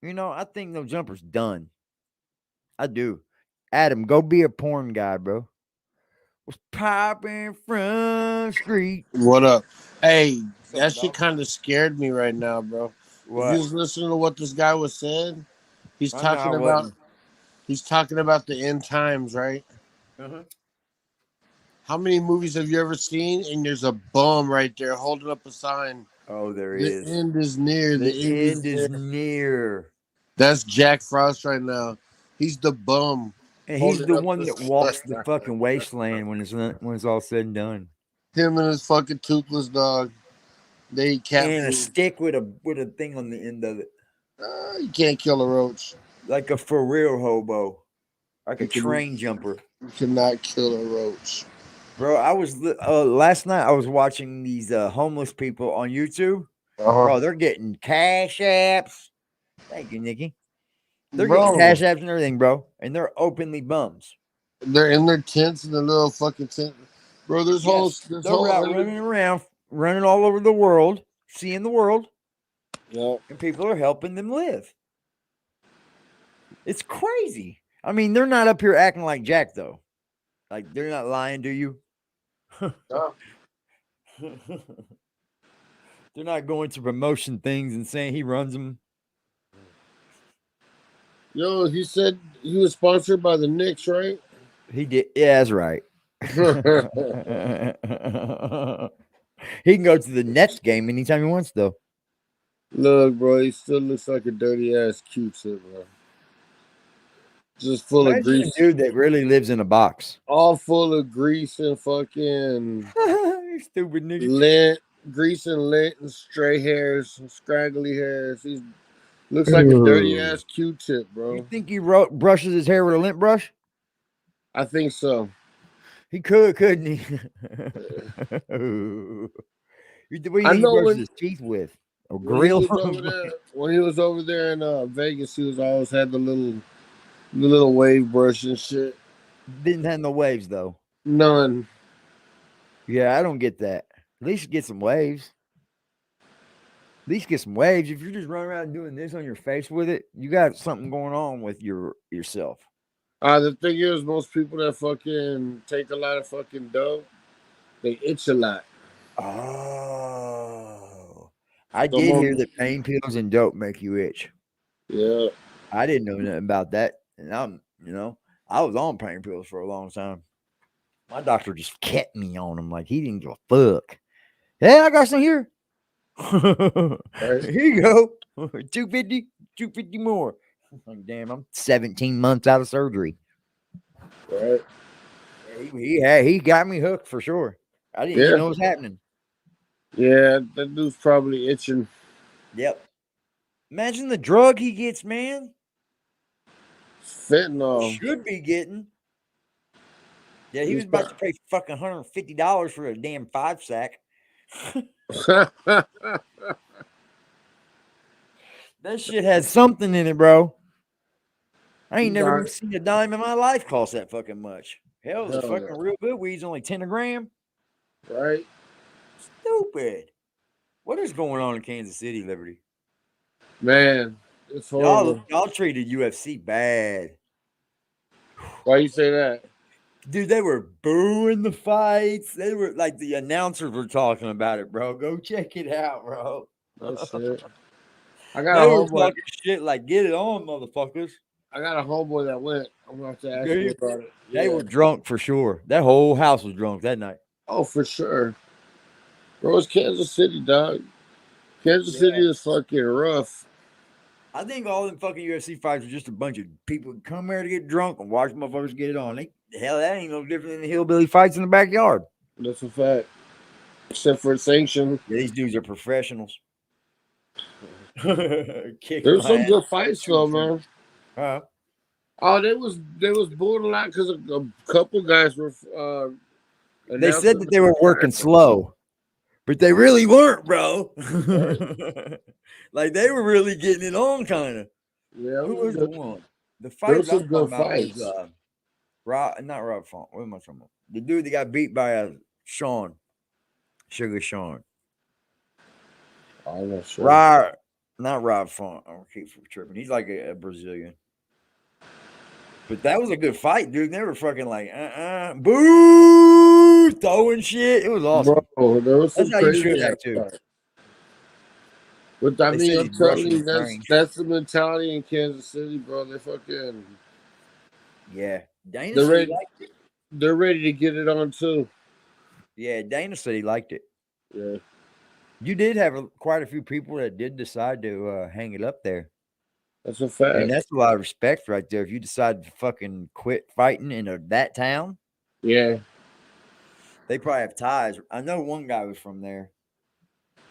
A: I think no jumper's done. I do. Adam, go be a porn guy, bro. Was popping from street.
I: What up? Hey,
A: What's
I: that
A: up,
I: shit
A: dog?
I: kind of scared me right now, bro.
A: What?
I: If you was listening to what this guy was saying, he's
A: I know
I: talking
A: I
I: about
A: wasn't.
I: the end times, right?
A: Uh-huh.
I: How many movies have you ever seen? And there's a bum right there holding up a sign.
A: Oh, there
I: The
A: is.
I: end is near.
A: The
I: The end is near.
A: near.
I: That's Jack Frost right now. He's the bum.
A: And he's
I: holding
A: the
I: up
A: one
I: the
A: that walks the
I: sign.
A: fucking wasteland when it's all said and done.
I: Him and his fucking toothless dog. They eat cat
A: And a
I: food.
A: stick with a thing on the end of it.
I: You can't kill a roach.
A: Like a for real hobo. Like a
I: You can-
A: train jumper.
I: You cannot kill a roach.
A: Bro, I was last night I was watching these homeless people on YouTube.
I: Uh-huh.
A: Bro, they're getting cash apps. Thank you, Nikki. They're
I: Bro.
A: getting cash apps and everything, bro. And they're openly bums.
I: They're in their tents in the little fucking tent. Bro, there's
A: Yes,
I: whole
A: they're out running around, running all over the world, seeing the world.
I: Yeah.
A: And people are helping them live. It's crazy. I mean, they're not up here acting like Jack, though. Like, they're not lying to you.
I: No.
A: They're not going to promotion things and saying he runs them.
I: Yo, he said he was sponsored by the Knicks, right?
A: He did. Yeah, that's right. He can go to the Nets game anytime he wants, though.
I: Look, bro, he still looks like a dirty ass Q-tip, bro. Just full of
A: Imagine
I: grease.
A: a dude that really lives in a box.
I: All full of grease and fucking
A: Stupid nigga.
I: lint, grease and lint and stray hairs and scraggly hairs. He looks like a dirty ass Q-tip, bro.
A: You think he brushes his hair with a lint brush?
I: I think so.
A: He could, couldn't he? What do you think he brushes his teeth with? A grill?
I: When he was over there in Vegas, he was always had the little wave brush and shit.
A: Didn't have no waves though.
I: None.
A: Yeah, I don't get that. At least get some waves. At least get some waves. If you're just running around doing this on your face with it, you got something going on with yourself.
I: The thing is, most people that fucking take a lot of fucking dope, they itch a lot.
A: Oh, I did hear that pain pills and dope make you itch.
I: Yeah,
A: I didn't know nothing about that, and I was on pain pills for a long time. My doctor just kept me on them like he didn't give a fuck. Hey, I got some here. Here you go. 250 more. Like, damn, I'm 17 months out of surgery.
I: Right.
A: He got me hooked for sure. I didn't even know what was happening.
I: Yeah, that dude's probably itching.
A: Yep. Imagine the drug he gets, man.
I: Fentanyl.
A: Should be getting. Yeah, he was about to pay fucking $150 for a damn 5-sack. That shit has something in it, bro. I ain't never seen a dime in my life cost that fucking much. Hell, the fucking real good weed's only 10 a gram.
I: Right.
A: Stupid. What is going on in Kansas City, Liberty?
I: Man, it's horrible.
A: Y'all treated UFC bad.
I: Why you say that?
A: Dude, they were booing the fights. They were like the announcers were talking about it, bro. Go check it out, bro.
I: Oh shit. I got a homeboy.
A: Talking shit like, get it on, motherfuckers.
I: I got a homeboy that went. I'm gonna have to ask you about it.
A: They were drunk for sure. That whole house was drunk that night.
I: Oh, for sure. Bro, it's Kansas City, dog. Kansas City is fucking rough.
A: I think all them fucking UFC fights are just a bunch of people who come here to get drunk and watch motherfuckers get it on. Hell, that ain't no different than the hillbilly fights in the backyard.
I: That's a fact. Except for sanction.
A: Yeah, these dudes are professionals.
I: There's some good fights though, man. Oh, they was booing a lot because a couple guys were.
A: They said that they were working slow, but they really weren't, bro. Like they were really getting it on, kind of.
I: Yeah,
A: who was the one? The fight
I: was some good fights.
A: Not Rob Font. What am I talking about? The dude that got beat by Sean, Sugar Sean.
I: I'm not sure.
A: Not Rob Font. I don't keep tripping. He's like a Brazilian. But that was a good fight, dude. They were fucking like, boo, throwing shit. It was awesome.
I: Bro, there was some crazy
A: act too.
I: But I mean, I'm telling you, that's the mentality in Kansas City, bro. They fucking
A: Dana said he liked it.
I: They're ready to get it on too.
A: Yeah, Dana said he liked it.
I: Yeah.
A: You did have quite a few people that did decide to hang it up there.
I: That's a fact.
A: And that's a lot of respect right there. If you decide to fucking quit fighting in that town.
I: Yeah.
A: They probably have ties. I know one guy was from there.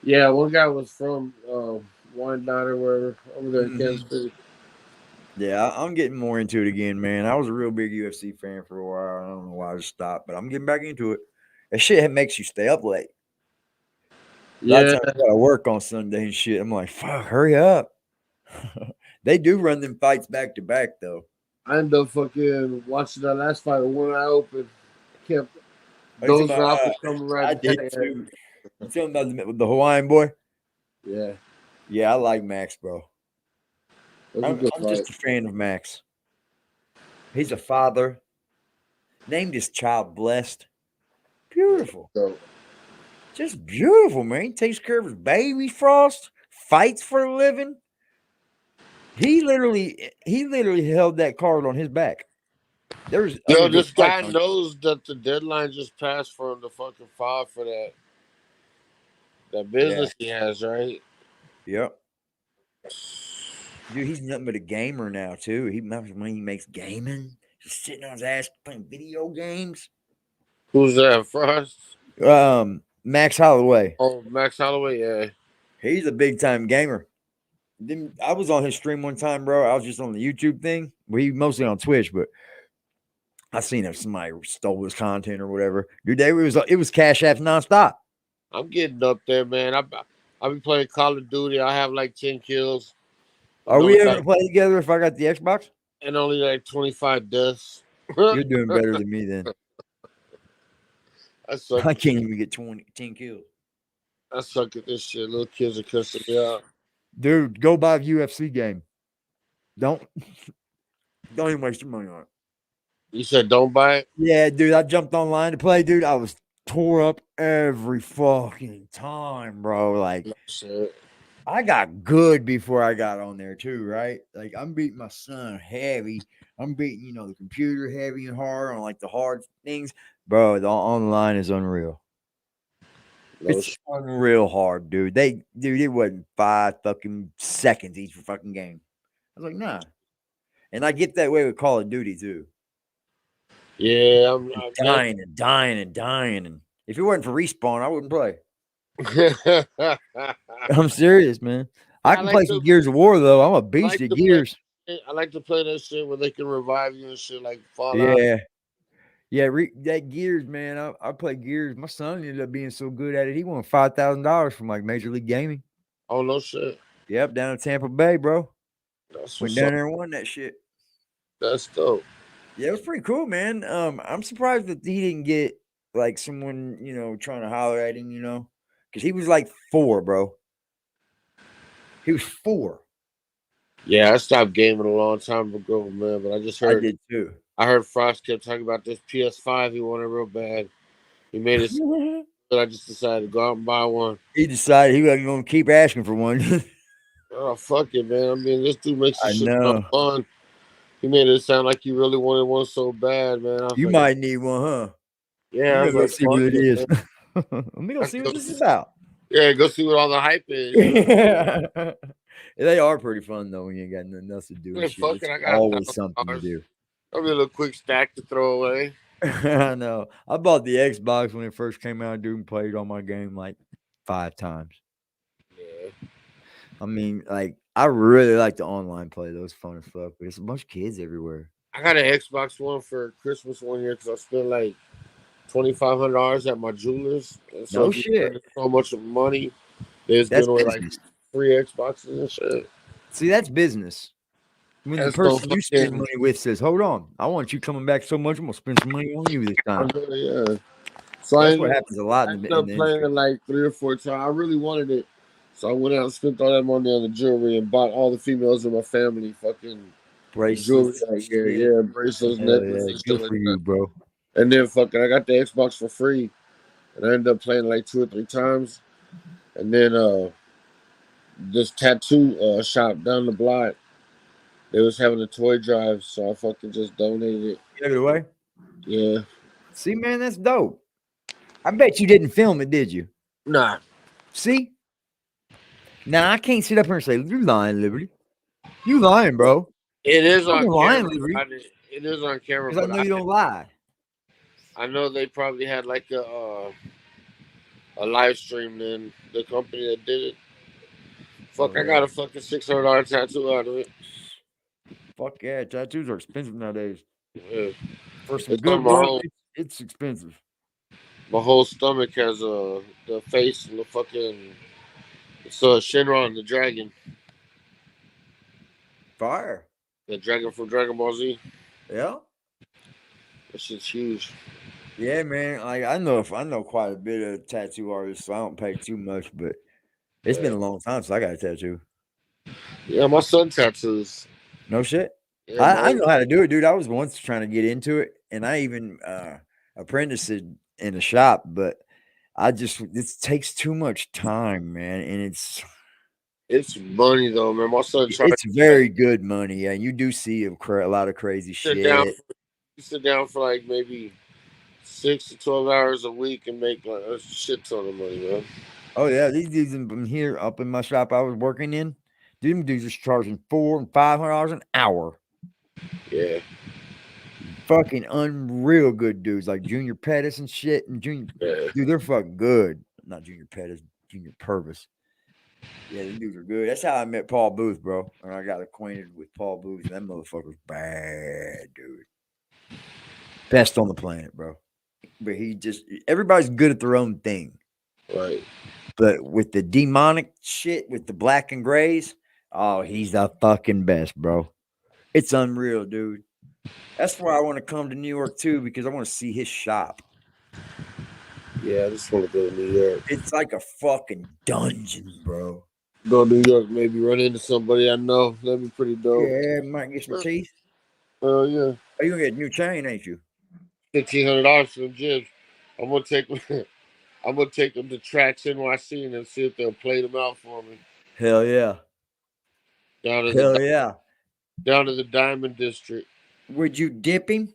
I: Yeah, one guy was from Wyandotte or wherever over there in Kansas City.
A: Yeah, I'm getting more into it again, man. I was a real big UFC fan for a while. I don't know why I just stopped, but I'm getting back into it. That shit makes you stay up late.
I: Yeah.
A: A lot of times I gotta work on Sunday and shit. I'm like, fuck, hurry up. They do run them fights back to back, though.
I: I ended up fucking watching that last fight with one eye open. Kept those off and coming right.
A: I did too. You talking about the Hawaiian boy?
I: Yeah.
A: Yeah, I like Max, bro. I'm just a fan of Max. He's a father. Named his child Blessed. Beautiful. Just beautiful, man. He takes care of his baby, Frost. Fights for a living. He literally held that card on his back. There's
I: Yo, this guy knows that the deadline just passed for him to fucking file for that business he has, right?
A: Yep. Dude, he's nothing but a gamer now too. When he makes gaming, just sitting on his ass playing video games.
I: Who's that? Frost?
A: Max Holloway.
I: Oh, Max Holloway, yeah.
A: He's a big time gamer. I was on his stream one time, bro. I was just on the YouTube thing. Well, he mostly on Twitch, but I seen if somebody stole his content or whatever. Dude, it was Cash App nonstop.
I: I'm getting up there, man. I've been playing Call of Duty. I have like 10 kills.
A: Are we ever play together if I got the Xbox?
I: And only like 25 deaths.
A: You're doing better than me then.
I: I
A: can't even get 10 kills.
I: I suck at this shit. Little kids are cussing me out.
A: Dude, go buy a UFC game. Don't even waste your money on it.
I: You said don't buy it?
A: Yeah, dude. I jumped online to play, dude. I was tore up every fucking time, bro. Like,
I: shit.
A: I got good before I got on there too, right? Like, I'm beating my son heavy. I'm beating, the computer heavy and hard on like the hard things, bro. The online is unreal. It's unreal hard, dude. It wasn't 5 fucking seconds each fucking game. I was like, nah. And I get that way with Call of Duty too.
I: Yeah, I'm
A: dying and dying and dying. And if it wasn't for Respawn, I wouldn't play. I'm serious, man. I can play some Gears of War though. I'm a beast at Gears.
I: I like to play that shit where they can revive you and shit like Fallout.
A: Yeah, that Gears, man. I play Gears. My son ended up being so good at it. He won $5,000 from like Major League Gaming.
I: Oh no shit.
A: Yep, down in Tampa Bay, bro.
I: That's
A: went down there and won that shit.
I: That's dope.
A: Yeah, it was pretty cool, man. I'm surprised that he didn't get like someone, trying to holler at him, because he was like 4, bro. He was 4.
I: Yeah, I stopped gaming a long time ago, man. But I just heard.
A: I did too.
I: I heard Frost kept talking about this PS5. He wanted real bad. He made it, but I just decided to go out and buy one.
A: He decided he wasn't going to keep asking for one.
I: Oh, fuck it, man. I mean, this dude makes this shit
A: know.
I: fun. He made it sound like he really wanted one so bad, man.
A: You might need one, huh?
I: Yeah,
A: I'm going to see what it is. Let me go see what this is about.
I: Yeah, go see what all the hype is.
A: They are pretty fun, though, when you ain't got nothing else to do.
I: Yeah, fuck it, I got
A: always something to do.
I: I'll be a little quick stack to throw away.
A: I know. I bought the Xbox when it first came out, dude, and played on my game like 5 times.
I: Yeah.
A: I mean, like, I really like the online play. Those fun as fuck, but it's a bunch of kids everywhere.
I: I got an Xbox One for Christmas one year because I spent like $2,500 at my jewelers. And so
A: no shit.
I: So much money. There's giving away like free Xboxes and shit.
A: See, that's business. When the person you spend money with says, "Hold on, I want you coming back so much, I'm gonna spend some money on you this time."
I: Yeah. So
A: that's what happens a lot.
I: I ended up playing it like 3 or 4 times. I really wanted it. So I went out and spent all that money on the jewelry and bought all the females in my family fucking
A: bracelets.
I: Jewelry, yeah, bracelets, necklaces.
A: Good for you, bro.
I: And then fucking, I got the Xbox for free, and I ended up playing like 2 or 3 times. And then this tattoo shop down the block, they was having a toy drive, so I fucking just donated it.
A: Gave it away?
I: Yeah.
A: See, man, that's dope. I bet you didn't film it, did you?
I: Nah.
A: See? Now I can't sit up here and say, "You lying, Liberty. You lying, bro."
I: It is on
A: lying,
I: camera.
A: Liberty.
I: It is on camera.
A: Because I know you don't lie.
I: I know they probably had like a live stream then, the company that did it. Fuck, I got a fucking $600 tattoo out of it.
A: Fuck yeah, tattoos are expensive nowadays.
I: Yeah.
A: For some good work, it's expensive.
I: My whole stomach has the face and the fucking Shenron, the dragon.
A: Fire.
I: The dragon from Dragon Ball Z.
A: Yeah.
I: That shit's huge.
A: Yeah, man. Like I know quite a bit of tattoo artists, so I don't pay too much, but it's been a long time since I got a tattoo.
I: Yeah, my son tattoos.
A: No shit.
I: Yeah,
A: I know how to do it, dude. I was once trying to get into it, and I even apprenticed in a shop, but it takes too much time, man, and
I: it's money though, man. My son
A: it's very good money. Yeah, you do see a lot of crazy shit.
I: You sit down for like maybe 6 to 12 hours a week and make like a shit ton of money, man.
A: Oh yeah, these dudes in here up in my shop I was working in, them dudes just charging $400 and $500 an hour.
I: Yeah.
A: Fucking unreal good dudes like Junior Pettis and shit. And Junior,
I: Yeah.
A: dude, they're fucking good. Not Junior Pettis, Junior Purvis. Yeah, these dudes are good. That's how I met Paul Booth, bro. And I got acquainted with Paul Booth. And that motherfucker's bad, dude. Best on the planet, bro. But everybody's good at their own thing.
I: Right.
A: But with the demonic shit, with the black and grays, oh, he's the fucking best, bro. It's unreal, dude. That's why I want to come to New York too, because I want to see his shop.
I: Yeah, I just want to go to New York.
A: It's like a fucking dungeon, bro.
I: Go to New York, maybe run into somebody I know. That'd be pretty dope.
A: Yeah, might get some teeth.
I: Oh yeah.
A: Oh, you gonna get a new chain, ain't you?
I: $1,500 for the gyms. I'm gonna take them to Tracks NYC and see if they'll play them out for me.
A: Hell yeah. Down to
I: the Diamond District.
A: Would you dip him?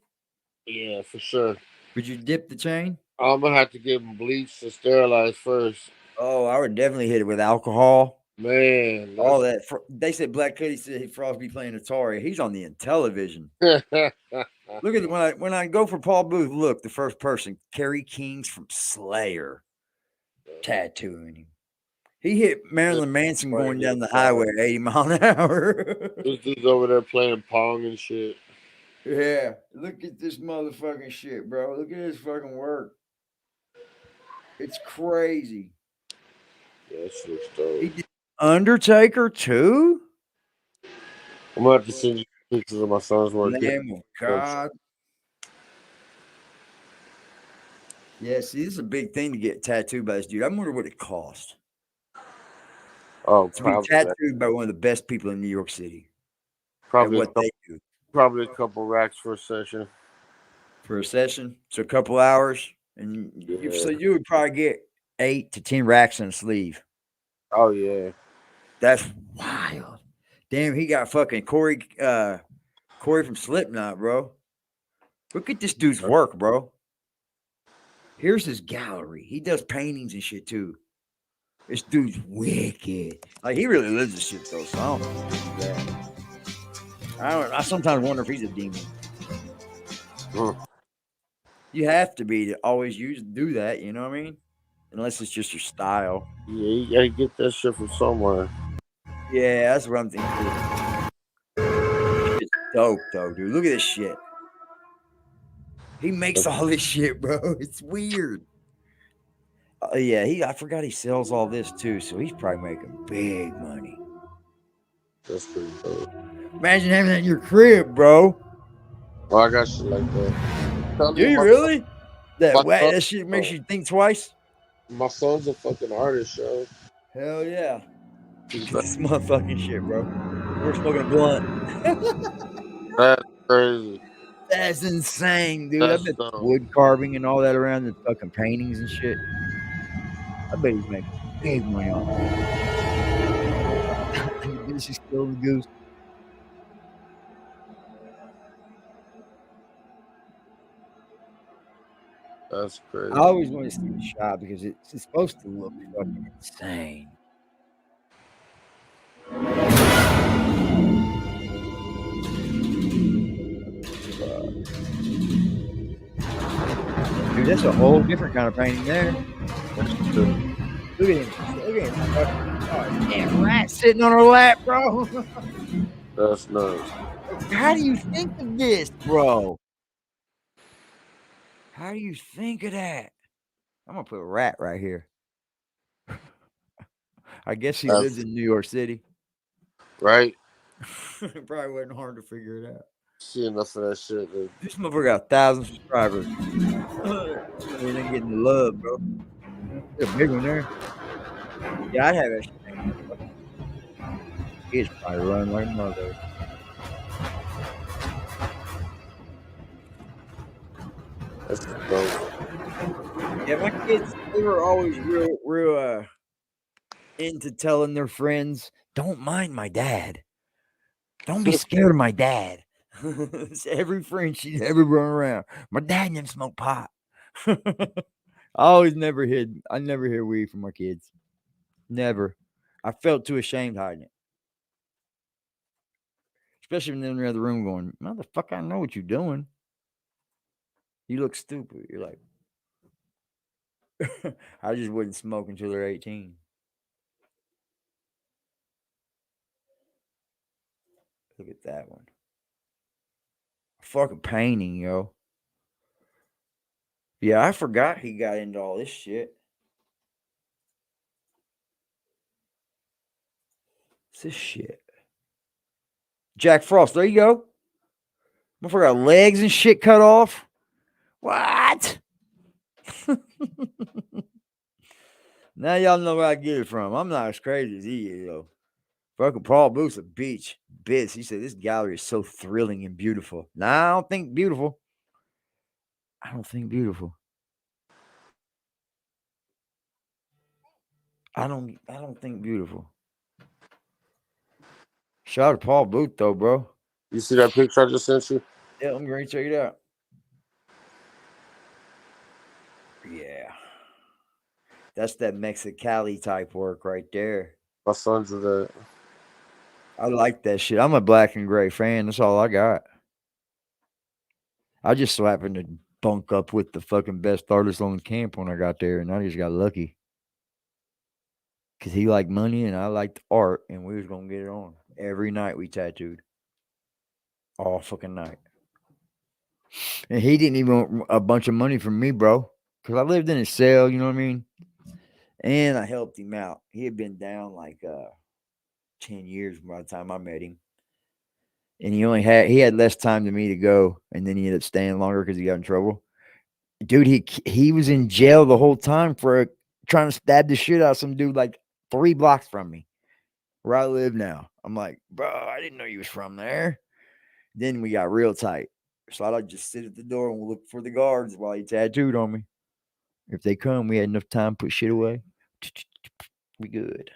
I: Yeah, for sure.
A: Would you dip the chain?
I: I'm gonna have to give him bleach and sterilize first.
A: Oh, I would definitely hit it with alcohol.
I: Man,
A: all that. They said Black Cuddy said Frost be playing Atari. He's on the Intellivision. Look at when I go for Paul Booth. Look, the first person, Kerry Kings from Slayer, tattooing him. He hit Marilyn Manson going down the highway at 80 miles an hour.
I: This dude's over there playing Pong and shit.
A: Yeah, look at this motherfucking shit, bro. Look at his fucking work. It's crazy.
I: Yeah, that looks dope.
A: He did Undertaker too?
I: I'm gonna have to send you pictures of my son's work.
A: Name of God. Yeah, see, this is a big thing to get tattooed by this dude. I wonder what it costs.
I: Oh,
A: to be tattooed by one of the best people in New York City.
I: Probably
A: what they do.
I: Probably a couple racks for a session.
A: For a session, so a couple hours, and so you would probably get 8 to 10 racks in a sleeve.
I: Oh yeah,
A: that's wild. Damn, he got fucking Corey from Slipknot, bro. Look at this dude's work, bro. Here's his gallery. He does paintings and shit too. This dude's wicked. Like he really lives this shit though. So I don't know. I sometimes wonder if he's a demon. You have to be to always do that. You know what I mean? Unless it's just your style.
I: Yeah, you gotta get that shit from somewhere.
A: Yeah, that's what I'm thinking. It's dope though, dude. Look at this shit. He makes all this shit, bro. It's weird. Yeah, I forgot he sells all this too, so he's probably making big money.
I: That's pretty dope.
A: Imagine having that in your crib, bro.
I: Well, I got shit like that.
A: Do you really? That shit makes you think twice?
I: My son's a fucking artist, yo.
A: Hell yeah. That's motherfucking shit, bro. We're smoking a blunt.
I: That's crazy.
A: That's insane, dude. I bet wood carving and all that around the fucking paintings and shit. I bet he's making big money on it. This is still the goose.
I: That's crazy.
A: I always want to see the shop because it's supposed to look fucking insane. Dude, that's a whole different kind of painting there. Look at him. Look at him. Oh, damn rat sitting on her lap, bro.
I: That's nuts.
A: How do you think of this, bro? How do you think of that? I'm going to put a rat right here. I guess he lives in New York City.
I: Right?
A: It probably wasn't hard to figure it out.
I: See enough of that shit, dude.
A: This motherfucker got 1,000 subscribers. He ain't getting the love, bro. There's a big one there. Yeah, I'd have that shit. He's probably running like a mother.
I: That's dope.
A: Yeah, my kids, they were always real into telling their friends, don't mind my dad. Don't be scared of my dad. It's every friend she's ever run around. My dad didn't smoke pot. I never hid weed from my kids. Never. I felt too ashamed hiding it. Especially when they're in the other room going, motherfucker, I know what you're doing. You look stupid. You're like, I just wouldn't smoke until they're 18. Look at that one. Fucking painting, yo. Yeah, I forgot he got into all this shit. What's this shit? Jack Frost, there you go. Motherfucker got legs and shit cut off. What? Now y'all know where I get it from. I'm not as crazy as he is, though. Fucking Paul Booth's a bitch. He said, this gallery is so thrilling and beautiful. Nah, I don't think beautiful. I don't think beautiful. I don't think beautiful. Shout out to Paul Booth, though, bro.
I: You see that picture I just sent you?
A: Yeah, I'm going to check it out. Yeah. That's that Mexicali type work right there.
I: My son drew that.
A: I like that shit. I'm a black and gray fan. That's all I got. I just so happened to bunk up with the fucking best artist on the camp when I got there, and I just got lucky. Because he liked money and I liked art, and we was going to get it on. Every night we tattooed. All fucking night. And he didn't even want a bunch of money from me, bro. Because I lived in a cell, you know what I mean? And I helped him out. He had been down like 10 years by the time I met him. And he had less time than me to go. And then he ended up staying longer because he got in trouble. Dude, he was in jail the whole time for trying to stab the shit out of some dude like 3 blocks from me, where I live now. I'm like, bro, I didn't know you was from there. Then we got real tight. So I'd just sit at the door and look for the guards while he tattooed on me. If they come, we had enough time to put shit away. We good.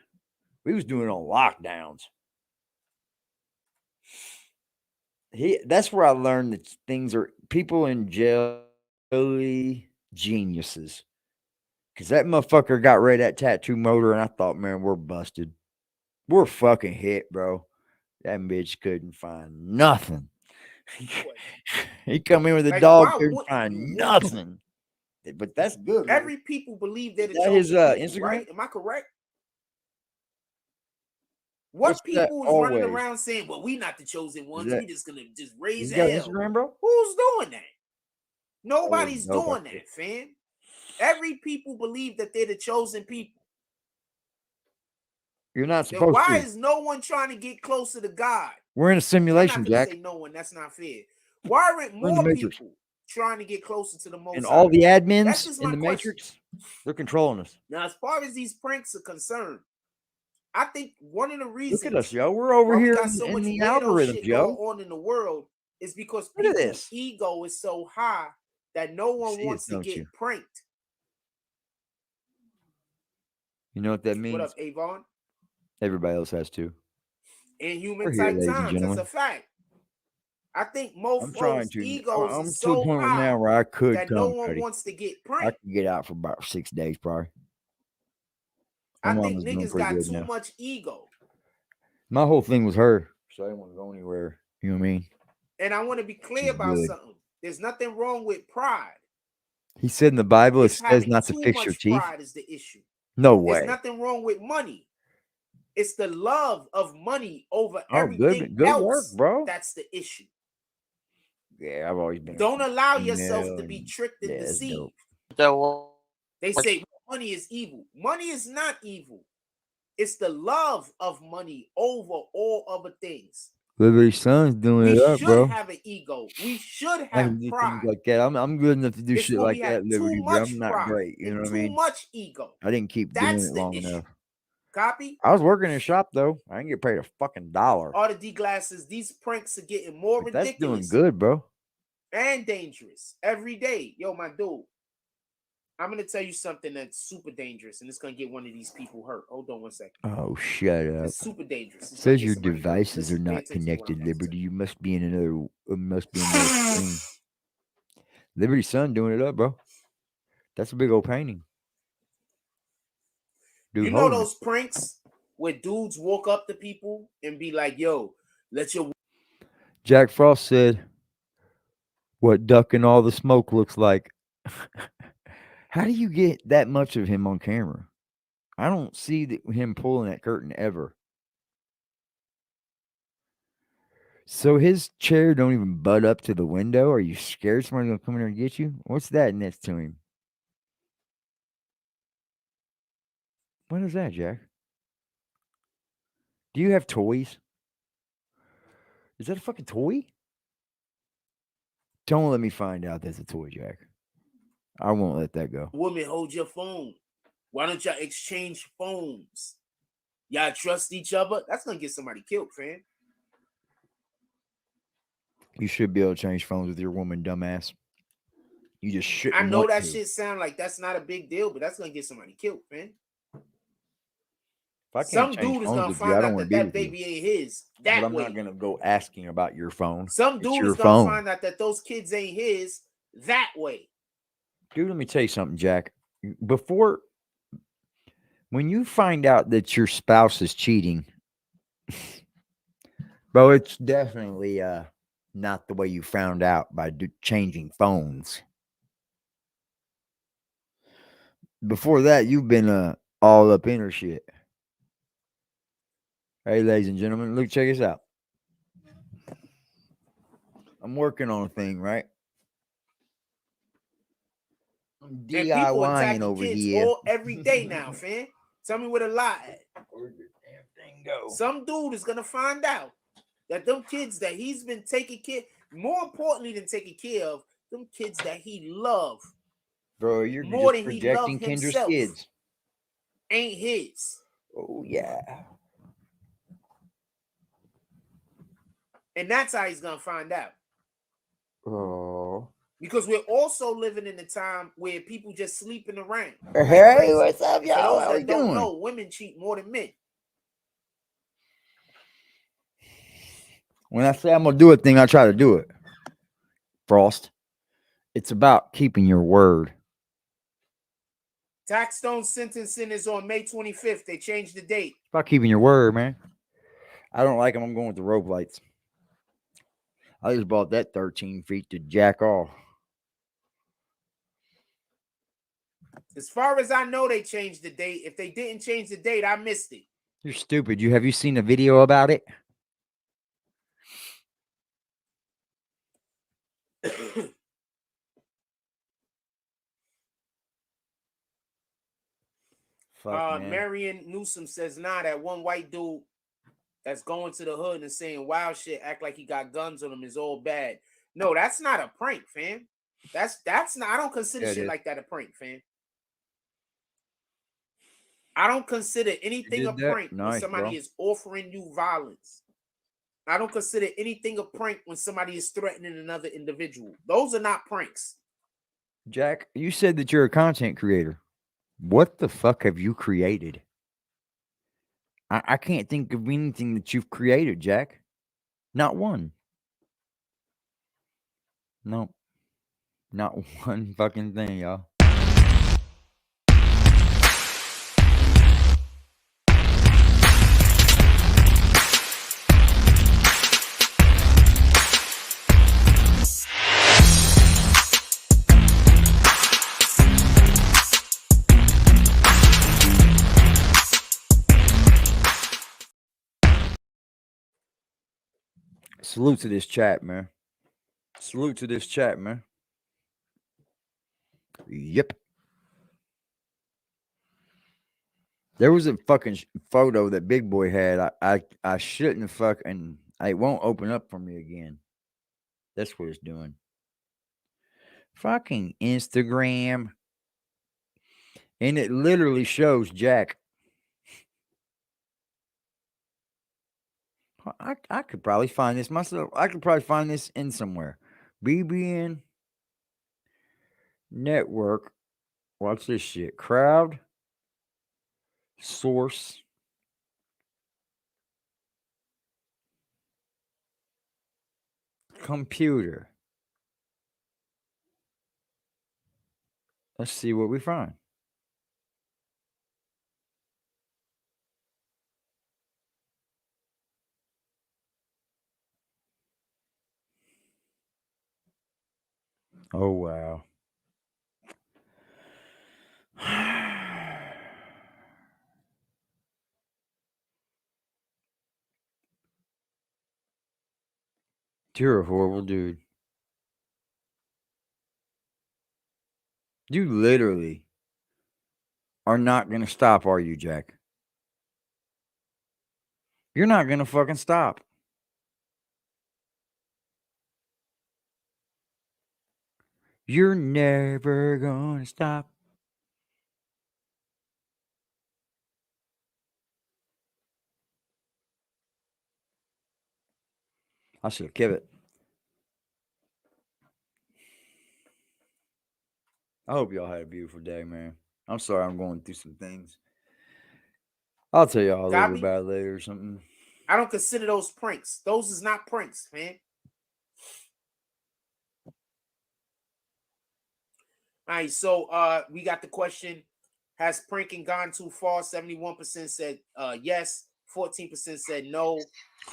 A: We was doing it on lockdowns. That's where I learned that people in jail really geniuses. Because that motherfucker got rid of that tattoo motor, and I thought, man, we're busted. We're fucking hit, bro. That bitch couldn't find nothing. He come in with a
G: Like,
A: dog,
G: why
A: couldn't
G: wouldn't
A: find
G: you?
A: nothing. But that's good. Man.
G: Every people believe they're the
A: that his
G: chosen people,
A: Instagram?
G: right? Am I correct? What
A: What's that
G: people is running
A: always?
G: around saying, well, we not the chosen ones.
A: that-
G: We just gonna just raise
A: You got
G: hell.
A: Instagram, bro?
G: Who's doing that? Nobody's
A: dope,
G: doing that, fam. Every people believe that they're the chosen people.
A: You're not
G: Then
A: supposed
G: why
A: to.
G: is no one trying to get closer to God?
A: We're in a
G: I'm not
A: simulation,
G: gonna
A: Jack.
G: say no one. That's not fair. Why aren't
A: We're in the
G: more
A: Matrix.
G: people trying to get closer to the Most
A: And
G: High?
A: all the
G: That's
A: admins
G: just
A: in
G: my
A: the
G: question.
A: Matrix, they're controlling us.
G: Now, as far as these pranks are concerned, I think one of the reasons
A: Look at us, yo. We're over
G: why we
A: here
G: got so
A: in
G: much
A: the
G: weirdo
A: algorithm,
G: shit
A: Joe.
G: going on in the world is because
A: Look at
G: people's
A: this.
G: ego is so high that no one
A: See it,
G: wants to
A: don't
G: get
A: you?
G: pranked.
A: You know what that
G: What
A: means?
G: up, Avon?
A: Everybody else has to.
G: In
A: We're
G: human
A: here,
G: type
A: ladies and
G: times, that's
A: gentlemen.
G: a fact. I think
A: I'm
G: most
A: trying
G: folks'
A: to.
G: egos
A: I'm
G: are
A: to the
G: so
A: point
G: high
A: now where I could
G: that no
A: come,
G: one
A: buddy.
G: wants to get
A: I
G: pranked.
A: could get out for about 6 days, probably. My
G: I
A: mom
G: think
A: was doing
G: niggas
A: pretty
G: got
A: good
G: too
A: now.
G: much ego.
A: My whole thing was her, so I didn't want to go anywhere. You know what I mean?
G: And I want to be clear
A: She's
G: about
A: good.
G: something. There's nothing wrong with pride.
A: He said in the Bible, it
G: It's
A: says
G: having
A: not to
G: too
A: fix your
G: much
A: teeth.
G: pride is the issue.
A: No
G: There's
A: way.
G: nothing wrong with money. It's the love of money over
A: Oh,
G: everything
A: good work,
G: else.
A: bro.
G: That's the issue.
A: Yeah, I've always been.
G: Don't allow
A: female
G: yourself to be
A: and-
G: tricked and
A: yeah, that's
G: deceived.
A: dope.
I: That one.
G: They say money is evil. Money is not evil. It's the love of money over all other things.
A: Liberty Son's doing
G: We
A: it up,
G: should
A: bro.
G: have an ego. We should
A: I
G: have
A: can do
G: pride.
A: things like that. I'm good enough to do
G: It's
A: shit
G: when
A: like
G: we
A: that,
G: have
A: Liberty,
G: too
A: but
G: much
A: I'm not
G: pride
A: great. You
G: and
A: know what I
G: too
A: mean?
G: much ego.
A: I didn't keep doing
G: That's
A: it
G: the
A: long
G: issue.
A: enough.
G: Copy?
A: I was working in a shop though. I didn't get paid a fucking dollar.
G: All the D glasses, these pranks are getting more
A: But that's doing
G: ridiculous
A: good, bro.
G: and dangerous every day. Yo, my dude. I'm gonna tell you something that's super dangerous, and it's gonna get one of these people hurt. Hold on one second.
A: Oh, shut up.
G: It's super dangerous. It's
A: Says your devices are not connected, Liberty. You must be in another screen. Liberty's son doing it up, bro. That's a big old painting. Dude,
G: you know those pranks where dudes walk up to people and be like, yo, let your...
A: Jack Frost said, what ducking all the smoke looks like. How do you get that much of him on camera? I don't see him pulling that curtain ever. So his chair don't even butt up to the window? Are you scared somebody's going to come in there and get you? What's that next to him? What is that, Jack? Do you have toys? Is that a fucking toy? Don't let me find out that's a toy, Jack. I won't let that go.
G: Woman, hold your phone. Why don't y'all exchange phones? Y'all trust each other? That's going to get somebody killed, fam.
A: You should be able to change phones with your woman, dumbass. You just shouldn't.
G: I know that shit sound like that's not a big deal, but that's going to get somebody killed, man. Some dude is gonna find out that baby ain't his. But I'm not
A: gonna go asking about your phone.
G: Some dude is gonna find out that those kids ain't his that way.
A: Dude, let me tell you something, Jack. When you find out that your spouse is cheating, bro, it's definitely not the way you found out by changing phones. Before that, you've been all up in her shit. Hey, ladies and gentlemen, look, check this out. I'm working on a thing, right? I'm DIYing over here.
G: Every day now, fam. Tell me where the lie at.
A: Where did the damn thing go?
G: Some dude is gonna find out that them kids that he's been taking care, more importantly than taking care of, them kids that he love.
A: Bro, you're
G: more
A: just
G: than
A: projecting
G: he
A: Kendra's
G: himself,
A: kids.
G: Ain't his.
A: Oh, yeah.
G: And that's how he's gonna find out.
A: Oh.
G: Because we're also living in a time where people just sleeping around.
A: Hey, what's up, y'all?
G: How you doing? Know, women cheat more than men.
A: When I say I'm gonna do a thing, I try to do it. Frost. It's about keeping your word.
G: Taxstone sentencing is on May 25th. They changed the date.
A: It's about keeping your word, man. I don't like them. I'm going with the rope lights. I just bought that 13 feet to jack off.
G: As far as I know, they changed the date. If they didn't change the date, I missed it.
A: You're stupid. Have you seen a video about it?
G: Marion Newsom says, nah, that one white dude that's going to the hood and saying wild shit, act like he got guns on him is all bad. No, that's not a prank, fam. That's not, I don't consider shit like that a prank, fam. I don't consider anything a prank when somebody is offering you violence. I don't consider anything a prank when somebody is threatening another individual. Those are not pranks.
A: Jack, you said that you're a content creator. What the fuck have you created? I can't think of anything that you've created, Jack. Not one. No. Not one fucking thing, y'all. Salute to this chat, man. Salute to this chat, man. Yep. There was a fucking photo that Big Boy had. I shouldn't fucking... It won't open up for me again. That's what it's doing. Fucking Instagram. And it literally shows Jack. I could probably find this myself. I could probably find this in somewhere. BBN Network Watch this shit. Crowd. Source. Computer. Let's see what we find. Oh, wow. You're a horrible dude. You literally are not going to stop, are you, Jack? You're not going to fucking stop. You're never going to stop. I should have kept it. I hope y'all had a beautiful day, man. I'm sorry I'm going through some things. I'll tell y'all a little bit about it later or something.
G: I don't consider those pranks. Those is not pranks, man. All right, so we got the question. Has pranking gone too far? 71% said yes, 14% said no,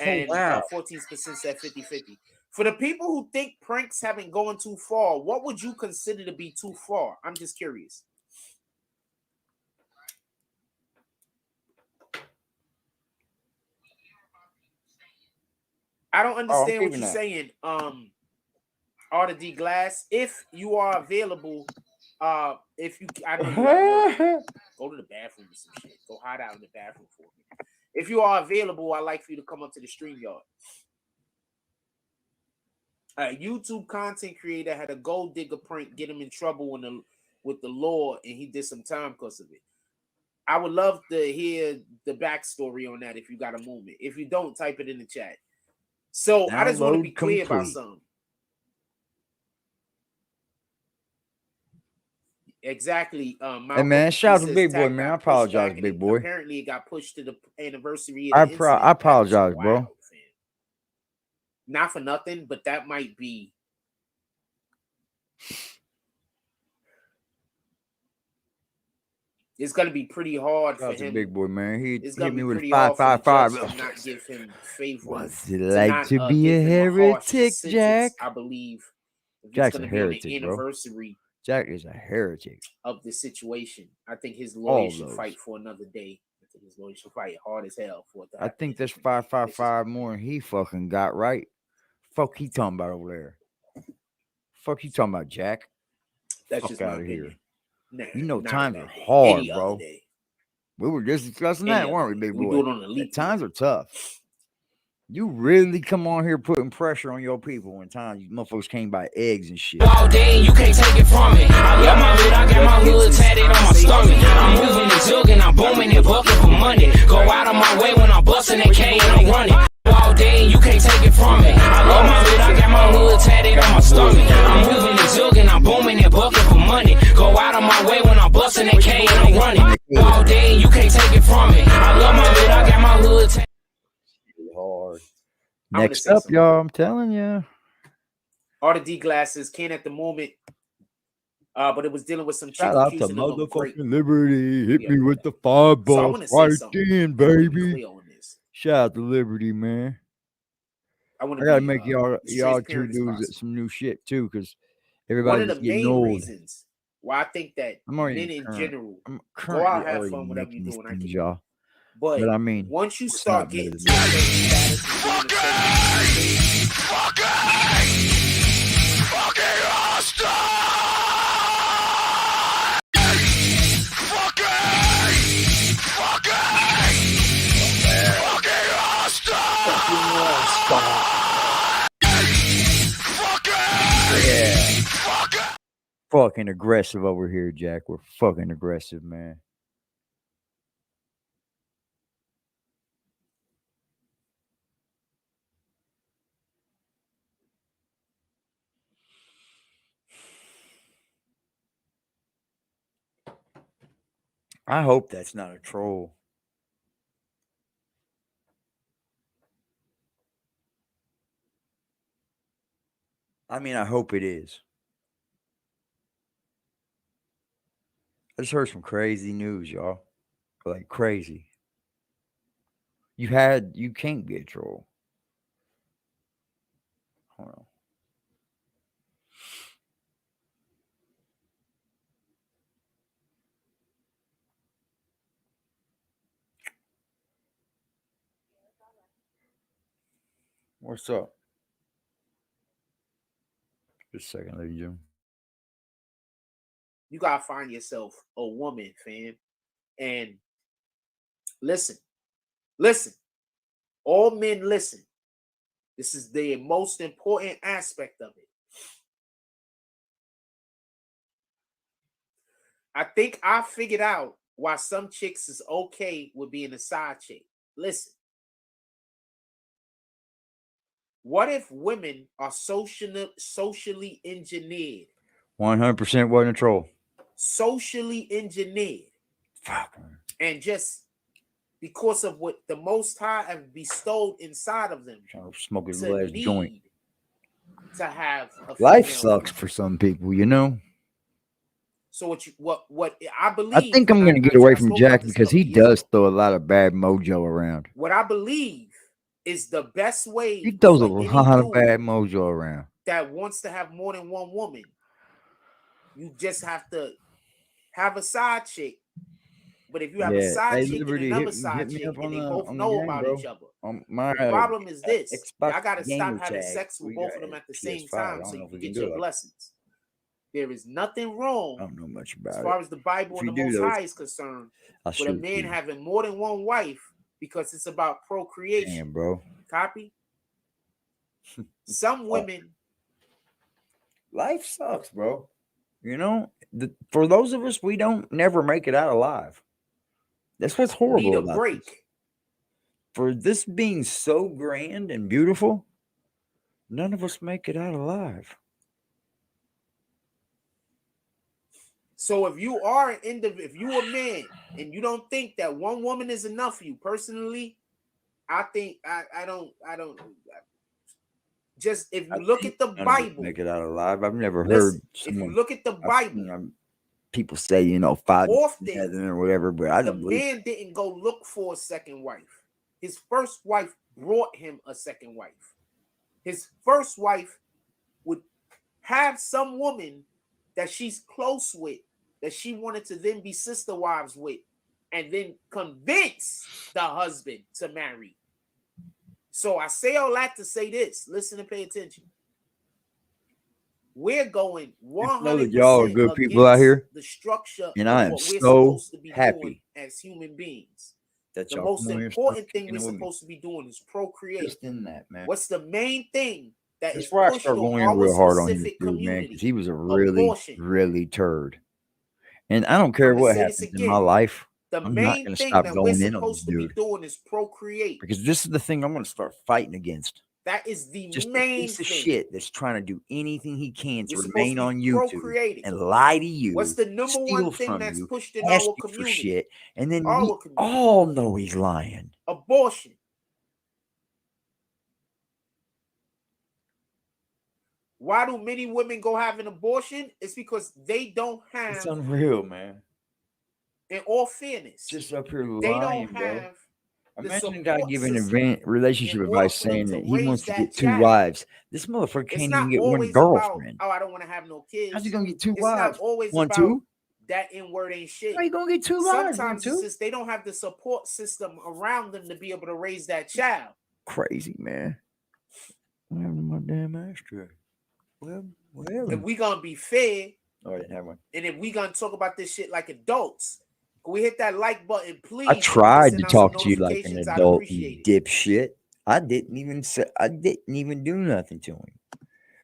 G: and 14% said 50-50. For the people who think pranks haven't gone too far, what would you consider to be too far? I'm just curious. I don't understand what you're saying. Arthur D. Glass, if you are available, if you, I know you at work, go to the bathroom or some shit. Go hide out in the bathroom for me. If you are available, I'd like for you to come up to the StreamYard. A YouTube content creator had a gold digger prank get him in trouble with the law, and he did some time because of it. I would love to hear the backstory on that if you got a moment. If you don't, type it in the chat. So I just want to be clear about something. Exactly.
A: Hey man, shout out to Big Boy, man. I apologize, Big Boy.
G: Apparently, it got pushed to the anniversary of the
A: I apologize, bro.
G: Wild, not for nothing, but that might be. It's gonna be pretty hard for him.
A: Big Boy, man. He hit me with a
G: 555. Not give him favor.
A: What's it like to be a heretic, Jack?
G: I believe
A: Jack's a heretic,
G: anniversary.
A: Jack is a heretic
G: of the situation. I think his lawyer should fight for another day. I think his lawyer should fight hard as hell for it.
A: I think that's 555 more than he fucking got right. Fuck he talking about over there? Fuck you talking about, Jack?
G: That's
A: fuck
G: just
A: out
G: of
A: here.
G: Nah,
A: you know times are hard, bro. We were just discussing that, weren't we, Big Boy?
G: We do it on the leap.
A: Times are tough. You really come on here putting pressure on your people when times you motherfuckers came by eggs and shit.
C: All day, you can't take it from me. I love my hood, I got my hood tatted on my stomach. I'm moving and jugging, I'm booming and bucking for money. Go out of my way when I'm busting that K and I'm running. All day, you can't take it from me. I love my hood, I got my hood tatted on my stomach. I'm moving and jugging, I'm booming and bucking for money. Go out of my way when I'm busting that K and I'm running. All day, you can't take it from me. I love my hood, I got my hood tatted.
A: Hard. Next up, y'all, I'm telling you.
G: All the D glasses can at the moment, but it was dealing with some chick
A: shout out to motherfucking Liberty. Hit me with the $5 right then, baby. Shout out to Liberty, man. I gotta make y'all introduce some new shit too, because everybody's
G: one of the
A: getting
G: main
A: old.
G: reasons why I think that men in general go out, have fun, whatever you're doing. I
A: y'all.
G: But
A: I mean,
G: once you start getting
A: fucking aggressive over here, Jack. We're fucking aggressive, man. I hope that's not a troll. I mean, I hope it is. I just heard some crazy news, y'all. Like crazy. You can't be a troll. Hold on. What's up? Just a second, ladies and gentlemen.
G: You gotta find yourself a woman, fam. And listen. All men listen. This is the most important aspect of it. I think I figured out why some chicks is okay with being a side chick. Listen. What if women are socially engineered?
A: 100% wasn't a troll.
G: Socially engineered.
A: Fuck.
G: And just because of what the Most High have bestowed inside of them,
A: Trying to smoke his last joint.
G: To have a
A: Life
G: female
A: sucks for some people, you know.
G: So what I believe.
A: I think I'm gonna get away from Jack because he does throw a lot of bad mojo around.
G: What I believe is the best way.
A: He throws a lot of bad mojo around.
G: That wants to have more than one woman. You just have to have a side chick. But if you have a side chick and another side chick, and they both know about each other, the problem is this: I gotta stop having sex with both of them at the same time so you can get your blessings. There is nothing wrong.
A: I don't know much about
G: as far as the Bible and the Most High is concerned, with a man having more than one wife because it's about procreation.
A: Damn, bro.
G: Copy? Some women.
A: Life sucks, bro. You know, for those of us, we don't never make it out alive. That's what's horrible
G: Need a
A: about
G: break.
A: this. For this being so grand and beautiful, none of us make it out alive.
G: So if you are an individual, if you're a man and you don't think that one woman is enough for you personally, I think I don't. Just if you look at the Bible,
A: make it out alive. I've never heard.
G: If you look at the Bible,
A: people say 5
G: often
A: or whatever, but I
G: the
A: don't believe.
G: Man didn't go look for a second wife. His first wife brought him a second wife. His first wife would have some woman that she's close with, that she wanted to then be sister wives with, and then convince the husband to marry. So I say all that to say this. Listen and pay attention. We're going 100%.
A: Y'all are good people out here.
G: The structure,
A: and I am so happy
G: as human beings.
A: That
G: the most important thing we're supposed to be doing is procreate.
A: Just in that, man.
G: What's the main thing that
A: That's
G: is
A: where I
G: pushed
A: start
G: on
A: going
G: our
A: real hard on
G: specific
A: this dude, man,
G: community?
A: because he was a really,
G: Abortion.
A: really turd. And I don't care what happens in my life. I'm not going to stop going in on this dude.
G: Doing is procreate.
A: Because this is the thing I'm going to start fighting against.
G: That is the
A: just
G: main
A: piece of
G: thing.
A: shit that's trying to do anything he can to
G: You're
A: remain on YouTube and lie to you.
G: What's the number one thing that's
A: you,
G: pushed in our community?
A: For shit, and then we all know he's lying.
G: Abortion. Why do many women go have an abortion? It's because they don't have.
A: It's unreal, man.
G: In all fairness,
A: just up here lying,
G: they don't
A: bro.
G: have.
A: Imagine a guy giving relationship advice saying that he wants to get 2 wives. This motherfucker can't even get one girlfriend.
G: I don't want to have no kids.
A: How's he gonna get 2 wives?
G: Not always
A: 1,
G: about
A: 2?
G: That N-word ain't shit.
A: How you gonna get 2 wives?
G: Sometimes it's just they don't have the support system around them to be able to raise that child.
A: Crazy, man. What happened to my damn ashtray? Well,
G: if we gonna be fair,
A: I didn't have one.
G: And if we gonna talk about this shit like adults, can we hit that like button, please?
A: I tried to talk to you like an adult, you dipshit. I didn't even do nothing to him.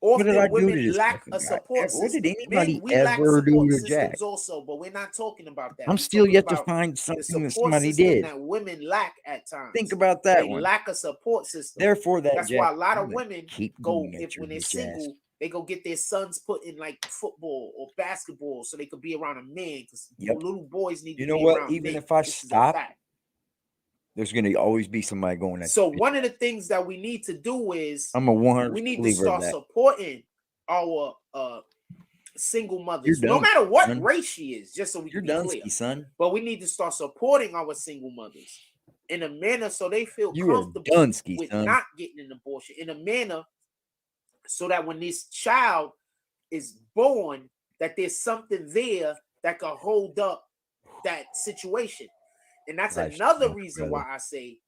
A: What did I do to this fucking guy? What did anybody ever do to Jack?
G: Also, but we're not talking about that.
A: I'm still yet to find something that somebody did.
G: That women lack at times.
A: Think about that
G: one. They lack a support system.
A: Therefore,
G: that's why a lot of women go when they're single. they go get their sons put in like football or basketball so they could be around a man because
A: Yep.
G: little boys need
A: You
G: to
A: know
G: be
A: what?
G: around
A: Even
G: men.
A: if I
G: This is a
A: stop,
G: fact.
A: there's going to always be somebody going at
G: So
A: you.
G: one of the things that we need to do is
A: I'm a 100
G: we need to
A: believer of
G: start
A: that.
G: supporting our single mothers,
A: You're
G: no
A: done,
G: matter what
A: son.
G: race she is, just so we
A: You're
G: can be
A: done,
G: clear.
A: son.
G: But we need to start supporting our single mothers in a manner so they feel
A: You are
G: comfortable
A: done,
G: with
A: son.
G: not getting an abortion, in a manner so that when this child is born, that there's something there that can hold up that situation. And that's
A: Life's
G: another
A: much
G: reason
A: better.
G: why I say,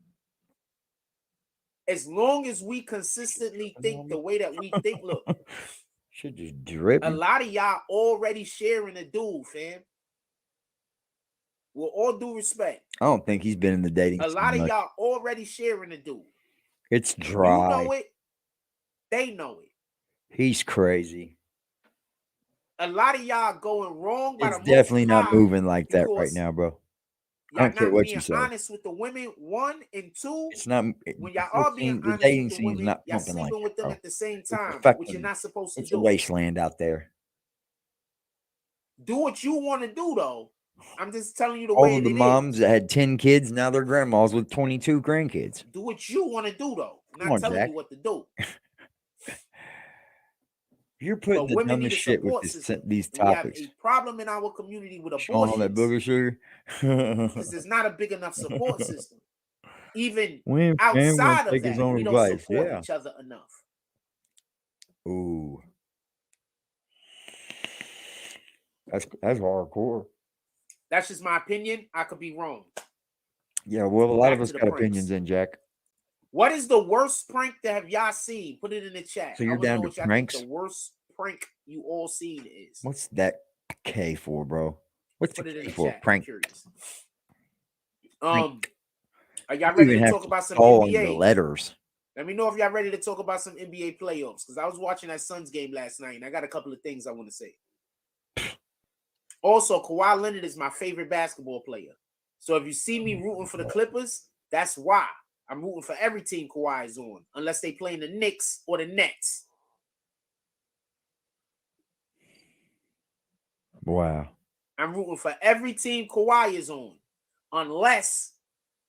G: as long as we consistently think the way that we think, look,
A: should just drip.
G: a lot of y'all already sharing a dude, fam. With all due respect,
A: I don't think he's been in the dating
G: a
A: scene
G: lot of
A: much.
G: y'all already sharing a dude.
A: It's
G: You
A: dry.
G: know it. They know it.
A: He's crazy.
G: A lot of y'all going wrong by
A: It's
G: the
A: definitely
G: Most
A: not
G: High
A: moving like that right
G: because
A: now, bro. I
G: y'all
A: don't care
G: not
A: what
G: being
A: you say.
G: honest with the women, one, and two.
A: It's not.
G: When y'all are being
A: the
G: honest
A: dating
G: with the
A: scene's
G: women,
A: not
G: y'all
A: pumping
G: sleeping
A: like
G: with
A: that,
G: them
A: bro.
G: at the same
A: It's
G: time, which
A: fucking-
G: you're not supposed to
A: It's a
G: do.
A: wasteland out there.
G: Do what you want to do, though. I'm just telling you the
A: All
G: way
A: of the
G: it
A: moms
G: is.
A: that had 10 kids, now they're grandmas with 22 grandkids.
G: Do what you want to do, though. I'm
A: Come
G: not
A: on,
G: telling
A: Jack.
G: you what to do.
A: You're putting
G: But
A: the
G: women need
A: dumbest
G: a
A: shit with
G: support
A: these
G: system.
A: these
G: And we have
A: topics.
G: a problem in our community with
A: Showing all that
G: abortions
A: booger sugar.
G: because there's not a big enough support system. Even
A: When man won't
G: outside of
A: take his
G: that,
A: own
G: we don't
A: advice.
G: support
A: Yeah.
G: each other enough.
A: Ooh. That's hardcore.
G: That's just my opinion. I could be wrong.
A: Yeah, well, a lot
G: Back
A: of us
G: to the
A: got
G: pranks.
A: opinions in, Jack.
G: What is the worst prank that have y'all seen? Put it in the chat.
A: So you're
G: I wanna
A: down
G: know
A: to
G: what y'all
A: pranks?
G: think the worst prank you all seen is.
A: What's that K for, bro? What's
G: Put
A: the
G: it in
A: K
G: the
A: for?
G: chat. I'm
A: Prank.
G: curious.
A: Prank.
G: Are y'all
A: You
G: ready
A: even
G: to
A: have
G: talk about some
A: call in the
G: NBA?
A: letters.
G: Let me know if y'all ready to talk about some NBA playoffs because I was watching that Suns game last night and I got a couple of things I want to say. Also, Kawhi Leonard is my favorite basketball player. So if you see me rooting for the Clippers, that's why. I'm rooting for every team Kawhi is on, unless they play in the Knicks or the Nets.
A: Wow.
G: I'm rooting for every team Kawhi is on, unless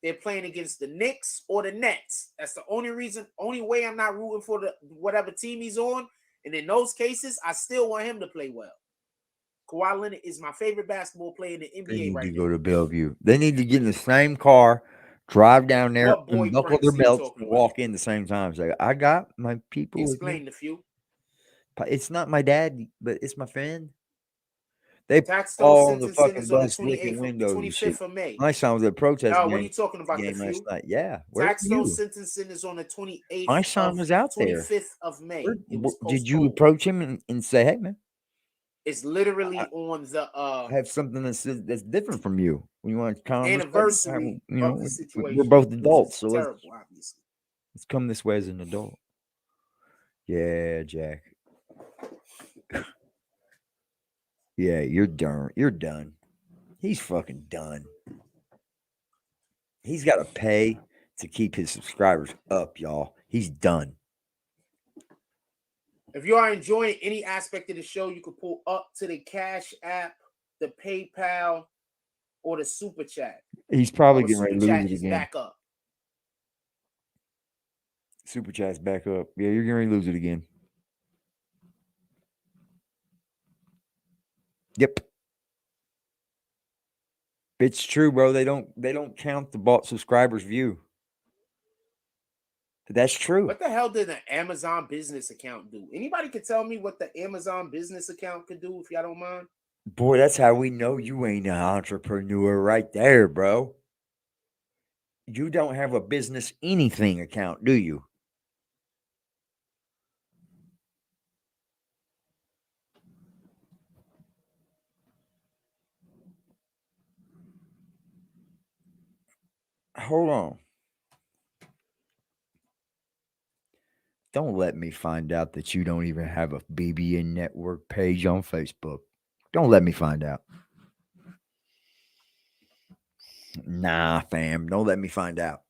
G: they're playing against the Knicks or the Nets. That's the only way I'm not rooting for the whatever team he's on. And in those cases, I still want him to play well. Kawhi Leonard is my favorite basketball player in the
A: They
G: NBA
A: need
G: right
A: to
G: now.
A: go to Bellevue. They need to get in the same car, drive down there,
G: What boy
A: unbuckle
G: pranks
A: their
G: are you
A: belts,
G: talking
A: and
G: about?
A: walk in the same time. Say, I got my people with me.
G: Explain a few.
A: It's not my dad, but it's my friend. They
G: Taxstone
A: all on the
G: sentencing
A: fucking
G: is on the
A: bus licking
G: 28th,
A: windows and shit.
G: 25th of May.
A: My son was at a protest
G: What are you
A: game,
G: talking about, the
A: last
G: few?
A: night. Yeah. Where were
G: Taxstone
A: you?
G: sentencing is on the 28th.
A: My son was out there.
G: 25th of May. It was
A: Did you
G: postponed.
A: approach him and say, hey, man,
G: It's literally on the
A: I have something that's different from you. We want to conversate.
G: anniversary
A: You know,
G: of the situation.
A: we're both
G: which is
A: adults, so let's
G: terrible, obviously.
A: come this way as an adult. Yeah, Jack. Yeah, you're done. You're done. He's fucking done. He's got to pay to keep his subscribers up, y'all. He's done.
G: If you are enjoying any aspect of the show, you can pull up to the Cash App, the PayPal, or the Super Chat.
A: He's probably
G: Our
A: getting ready to
G: Super
A: lose
G: Chat
A: it
G: is
A: again.
G: back up.
A: Super Chat's back up. Yeah, you're getting ready to lose it again. Yep. It's true, bro. They don't count the bought subscribers view. That's true.
G: What the hell did an Amazon business account do? Anybody could tell me what the Amazon business account could do, if y'all don't mind?
A: Boy, that's how we know you ain't an entrepreneur right there, bro. You don't have a business anything account, do you? Hold on. Don't let me find out that you don't even have a BBN network page on Facebook. Don't let me find out. Nah, fam. Don't let me find out.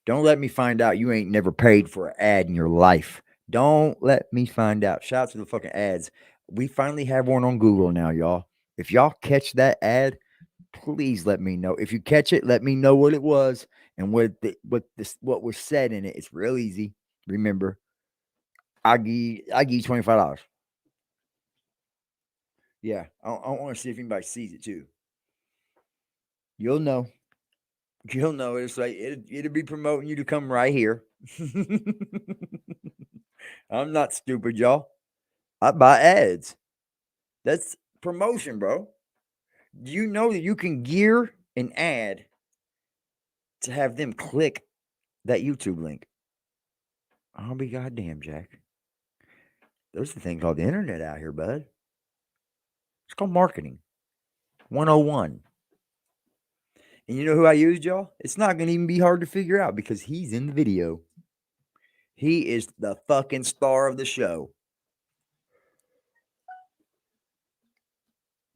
A: Don't let me find out you ain't never paid for an ad in your life. Don't let me find out. Shout out to the fucking ads. We finally have one on Google now, y'all. If y'all catch that ad, please let me know. If you catch it, let me know what it was and what was said in it. It's real easy. Remember, I give you $25. Yeah, I want to see if anybody sees it too. You'll know. You'll know. It's like it'll be promoting you to come right here. I'm not stupid, y'all. I buy ads. That's promotion, bro. Do you know that you can gear an ad to have them click that YouTube link? I'll be goddamn, Jack. There's a thing called the internet out here, bud. It's called marketing 101. And you know who I used, y'all? It's not going to even be hard to figure out because he's in the video. He is the fucking star of the show.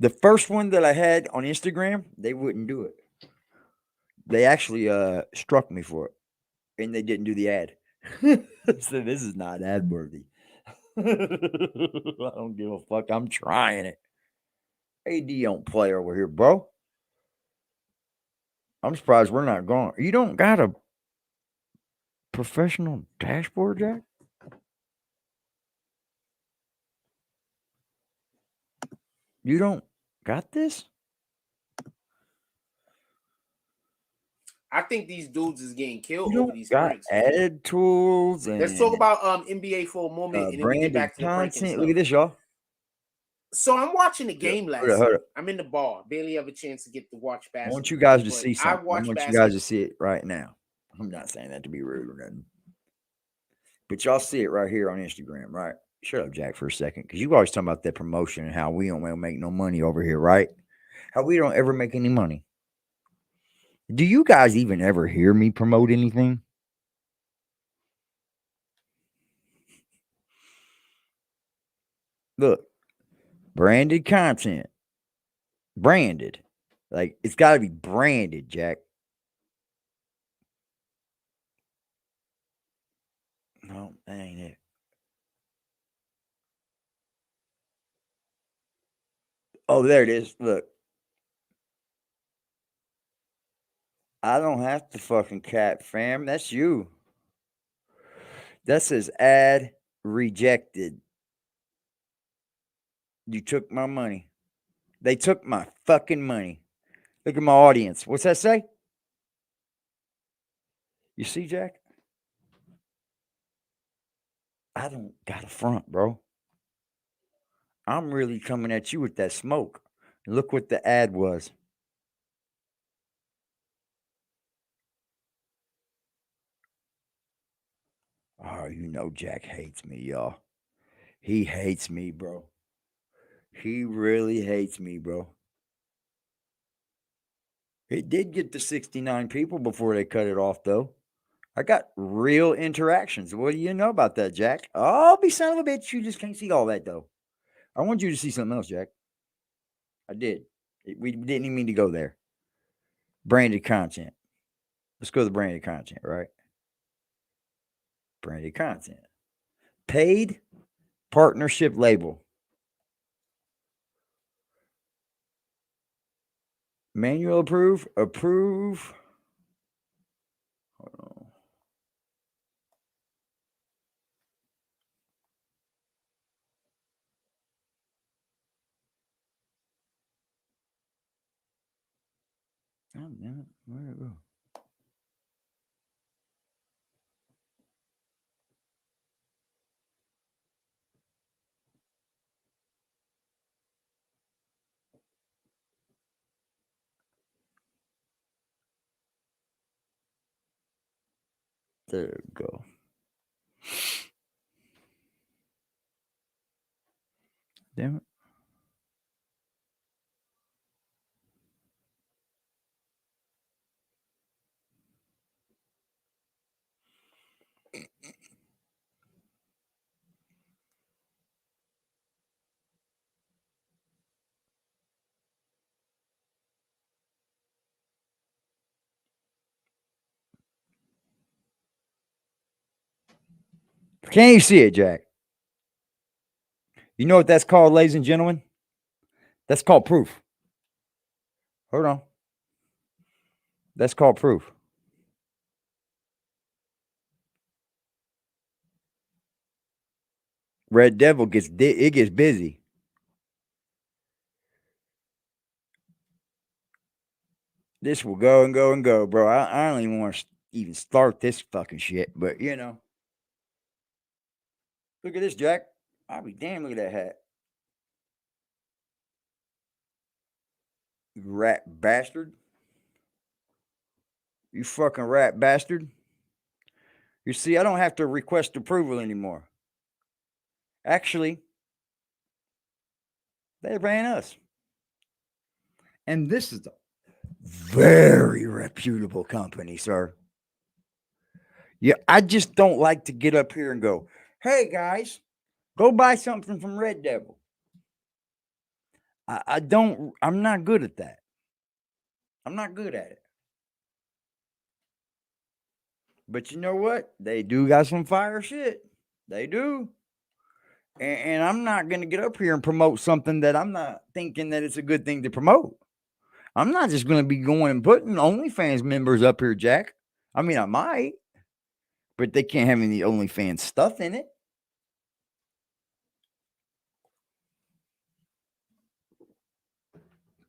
A: The first one that I had on Instagram, they wouldn't do it. They actually struck me for it. And they didn't do the ad. So this is not ad worthy. I don't give a fuck. I'm trying it. AD don't play over here, bro. I'm surprised we're not going. You don't got a professional dashboard, Jack? You don't got this?
G: I think these dudes is getting killed
A: You
G: over
A: don't
G: these
A: got
G: pranks. Man.
A: ad tools and
G: Let's talk about NBA for a moment, and then we get
A: branded
G: back to the pranking
A: content.
G: stuff.
A: Look at this, y'all.
G: So I'm watching the game last
A: hold
G: night.
A: up.
G: I'm in the bar. Barely have a chance to get to watch
A: I
G: basketball.
A: want you guys to
G: but
A: see something. I
G: watch
A: want
G: basketball.
A: you guys to see it right now. I'm not saying that to be rude or nothing. But y'all see it right here on Instagram, right? Shut up, Jack, for a second. Because you always talking about that promotion and how we don't make no money over here, right? How we don't ever make any money. Do you guys even ever hear me promote anything? Look, branded content. Branded. Like, it's got to be branded, Jack. No, that ain't it. Oh, there it is. Look. I don't have to fucking cat, fam. That's you. That says ad rejected. You took my money. They took my fucking money. Look at my audience. What's that say? You see, Jack? I don't got a front, bro. I'm really coming at you with that smoke. Look what the ad was. Oh, you know Jack hates me, y'all. He hates me, bro. He really hates me, bro. It did get to 69 people before they cut it off, though. I got real interactions. What do you know about that, Jack? Oh, be son of a bitch. You just can't see all that, though. I want you to see something else, Jack. I did. We didn't even mean to go there. Branded content. Let's go to the branded content, right? Branded content. Paid partnership label. Manual approve. Approve. Hold on. Oh, damn it. Where'd it go? There we go. Damn it. Can't you see it, Jack? You know what that's called, ladies and gentlemen? That's called proof. Hold on. That's called proof. Red Devil gets busy. This will go and go and go, bro. I don't even want to even start this fucking shit, but you know. Look at this, Jack. I'll be damn, look at that hat. You rat bastard. You fucking rat bastard. You see, I don't have to request approval anymore. Actually, they ran us. And this is a very reputable company, sir. Yeah, I just don't like to get up here and go, hey, guys, go buy something from Red Devil. I'm not good at that. I'm not good at it. But you know what? They do got some fire shit. They do. And I'm not going to get up here and promote something that I'm not thinking that it's a good thing to promote. I'm not just going to be going and putting OnlyFans members up here, Jack. I mean, I might, but they can't have any OnlyFans stuff in it.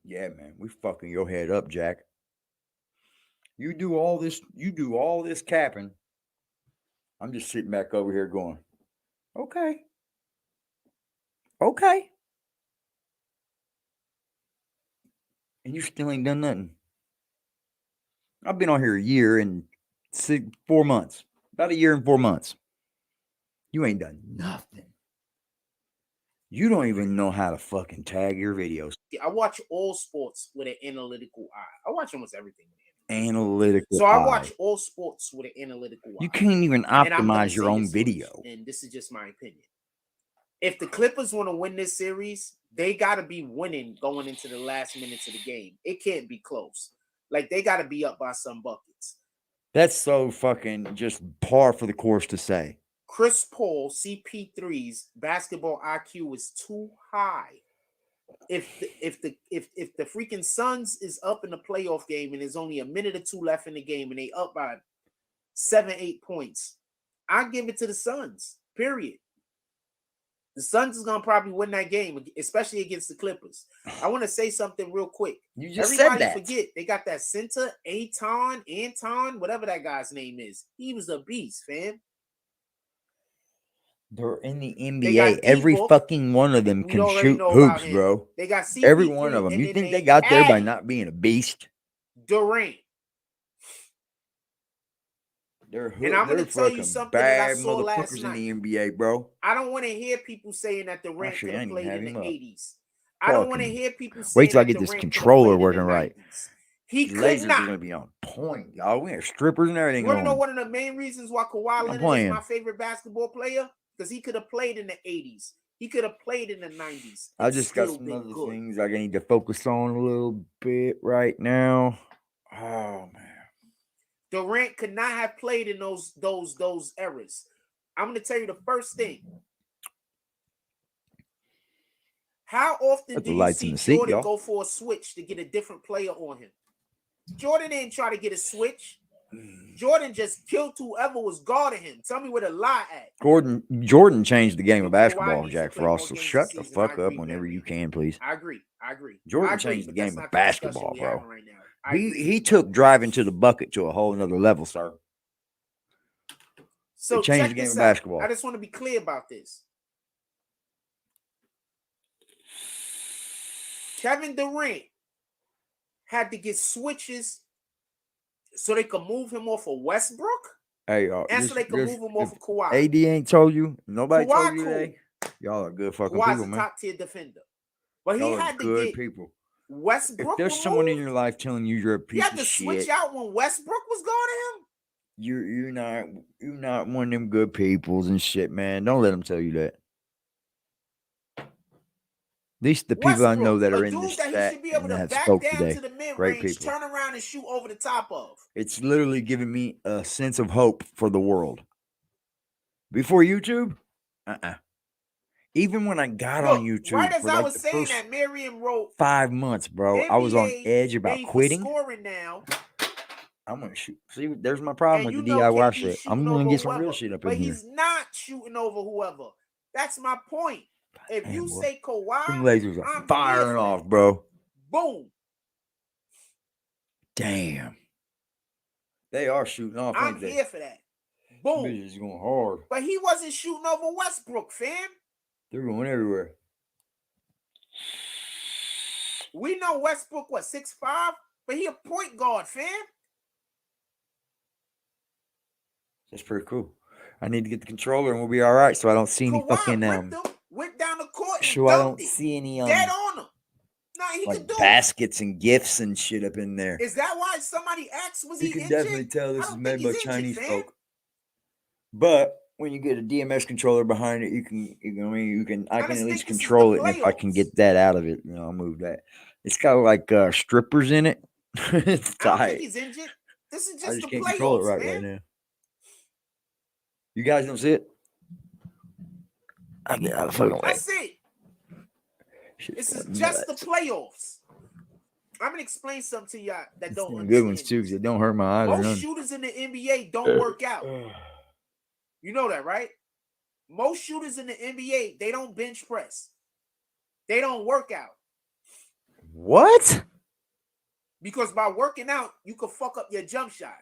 A: Yeah, man, we fucking your head up, Jack. You do all this capping. I'm just sitting back over here going, okay. And you still ain't done nothing. I've been on here a year and 4 months. About a year and 4 months. You ain't done nothing. You don't even know how to fucking tag your videos.
G: I watch all sports with an analytical eye. I watch almost everything with
A: analytical
G: So I
A: eye.
G: watch all sports with an analytical eye.
A: You can't even
G: And I'm gonna
A: optimize your
G: say
A: own
G: this much,
A: video.
G: and this is just my opinion. If the Clippers want to win this series, they got to be winning going into the last minutes of the game. It can't be close. Like, they got to be up by some buckets.
A: That's so fucking just par for the course to say.
G: Chris Paul, CP3's basketball IQ is too high. If the freaking Suns is up in the playoff game and there's only a minute or two left in the game and they up by 7-8 points, I give it to the Suns. Period. The Suns is gonna probably win that game, especially against the Clippers. I want to say something real quick.
A: You just
G: Everybody
A: said that.
G: forget they got that center, Anton, whatever that guy's name is. He was a beast, fam.
A: They're in the
G: They got
A: NBA. Every
G: D-Book.
A: fucking one of them
G: We
A: can
G: already
A: shoot
G: know about
A: hoops,
G: him.
A: bro.
G: They got CP3,
A: Every one of them.
G: and
A: You
G: then
A: think they got there by
G: added
A: not being a beast?
G: Durant.
A: They're
G: And I'm gonna tell you
A: fucking
G: something that I
A: bad
G: saw last
A: motherfuckers
G: night.
A: in the NBA, bro.
G: I don't want to hear people saying that Durant
A: Actually,
G: could
A: I
G: have
A: didn't even
G: played
A: have
G: in
A: him
G: the
A: up.
G: 80s. I don't want to
A: Fucking
G: hear people saying
A: wait till I
G: that
A: get this
G: Durant could have
A: controller
G: played in the
A: working right.
G: 90s. He
A: The
G: could
A: lasers are
G: not.
A: gonna be on point, y'all. We have strippers and everything
G: You want to know
A: going.
G: one of the main reasons why Kawhi
A: I'm
G: Leonard
A: playing.
G: is my favorite basketball player? Because he could have played in the 80s. He could have played in the 90s.
A: I just got some other things I need to focus on a little bit right now. Oh man.
G: Durant could not have played in those eras. I'm going to tell you the first thing. How often
A: Put
G: do
A: the
G: you
A: lights
G: see
A: in the seat,
G: Jordan
A: y'all.
G: go for a switch to get a different player on him? Jordan didn't try to get a switch. Jordan just killed whoever was guarding him. Tell me where the lie at.
A: Jordan changed the game of
G: Kawhi
A: basketball,
G: needs to
A: Jack
G: play more
A: Frost. So
G: games
A: shut
G: this
A: the
G: season. I
A: fuck
G: agree
A: up
G: with
A: whenever
G: that,
A: you
G: man.
A: can, please.
G: I agree.
A: Jordan
G: I agree,
A: changed the
G: but that's
A: game of
G: not the discussion
A: basketball,
G: we
A: bro.
G: having right now. I agree.
A: He took driving to the bucket to a whole nother level, sir.
G: So
A: It changed
G: check
A: the game
G: this
A: of
G: out.
A: basketball.
G: I just want to be clear about this. Kevin Durant had to get switches so they could move him off of Westbrook,
A: Hey, y'all.
G: and so they could move him off of Kawhi.
A: AD ain't told you. Nobody
G: Kawhi
A: told you
G: cool.
A: today. Y'all are good fucking
G: Kawhi's
A: people,
G: a
A: man.
G: top tier defender, but he
A: Y'all are
G: had to
A: good
G: get
A: people.
G: Westbrook.
A: If there's
G: removed,
A: someone in your life telling you you're a
G: he
A: piece
G: had
A: of
G: to switch
A: shit,
G: out when Westbrook was guarding him.
A: you're not one of them good peoples and shit, man. Don't let them tell you that. These the people I know that are in this
G: that he
A: chat
G: should be able
A: and
G: to
A: that
G: back
A: spoke
G: down
A: today.
G: to the mid
A: Great
G: range,
A: people.
G: turn around and shoot over the top of.
A: It's literally giving me a sense of hope for the world. Before YouTube, even when I got on YouTube,
G: right as
A: for
G: I
A: like
G: was
A: the
G: saying
A: first
G: that, Miriam wrote
A: 5 months, bro, I was on
G: NBA
A: edge about
G: made for
A: quitting.
G: scoring now,
A: I'm gonna shoot. See, there's my problem
G: and
A: with
G: you
A: the
G: know
A: DIY
G: KD's
A: shit.
G: shooting
A: I'm
G: over
A: gonna get some
G: whoever,
A: real shit up
G: but
A: in here.
G: he's not shooting over whoever. That's my point. If
A: Damn,
G: you
A: boy.
G: say Kawhi,
A: Them lasers are
G: I'm
A: firing
G: here for
A: off,
G: that.
A: bro.
G: Boom.
A: Damn. They are shooting off,
G: I'm
A: ain't they?
G: here for that. Boom.
A: Bitches going hard.
G: But he wasn't shooting over Westbrook, fam.
A: They're going everywhere.
G: We know Westbrook was 6'5", but he a point guard, fam.
A: That's pretty cool. I need to get the controller and we'll be all right. So I don't see any
G: Kawhi
A: fucking
G: went down the court and
A: so I don't
G: dunked it.
A: see any
G: Dead on him. Nah, he
A: like
G: could do it.
A: baskets and gifts and shit up in there.
G: Is that why somebody asked, was he
A: You can
G: injured?
A: definitely tell this
G: I
A: is
G: don't
A: made
G: think
A: by
G: he's injured,
A: Chinese
G: fam.
A: folk. But when you get a DMS controller behind it, I can
G: I
A: at
G: just
A: least
G: think this is the
A: control it. And if I can
G: playoffs.
A: get that out of it, I'll move that. It's got like strippers in it. It's
G: I don't think
A: tight.
G: he's injured. This is
A: I
G: just
A: just
G: the
A: can't control it
G: playoffs,
A: right
G: man.
A: now. You guys don't see it? I get out of fucking way.
G: That's it. This is just the playoffs. I'm gonna explain something to y'all that don't understand.
A: Good ones too, because it don't hurt my eyes.
G: Most shooters in the NBA don't work out. You know that, right? Most shooters in the NBA, they don't bench press. They don't work out.
A: What?
G: Because by working out, you can fuck up your jump shot.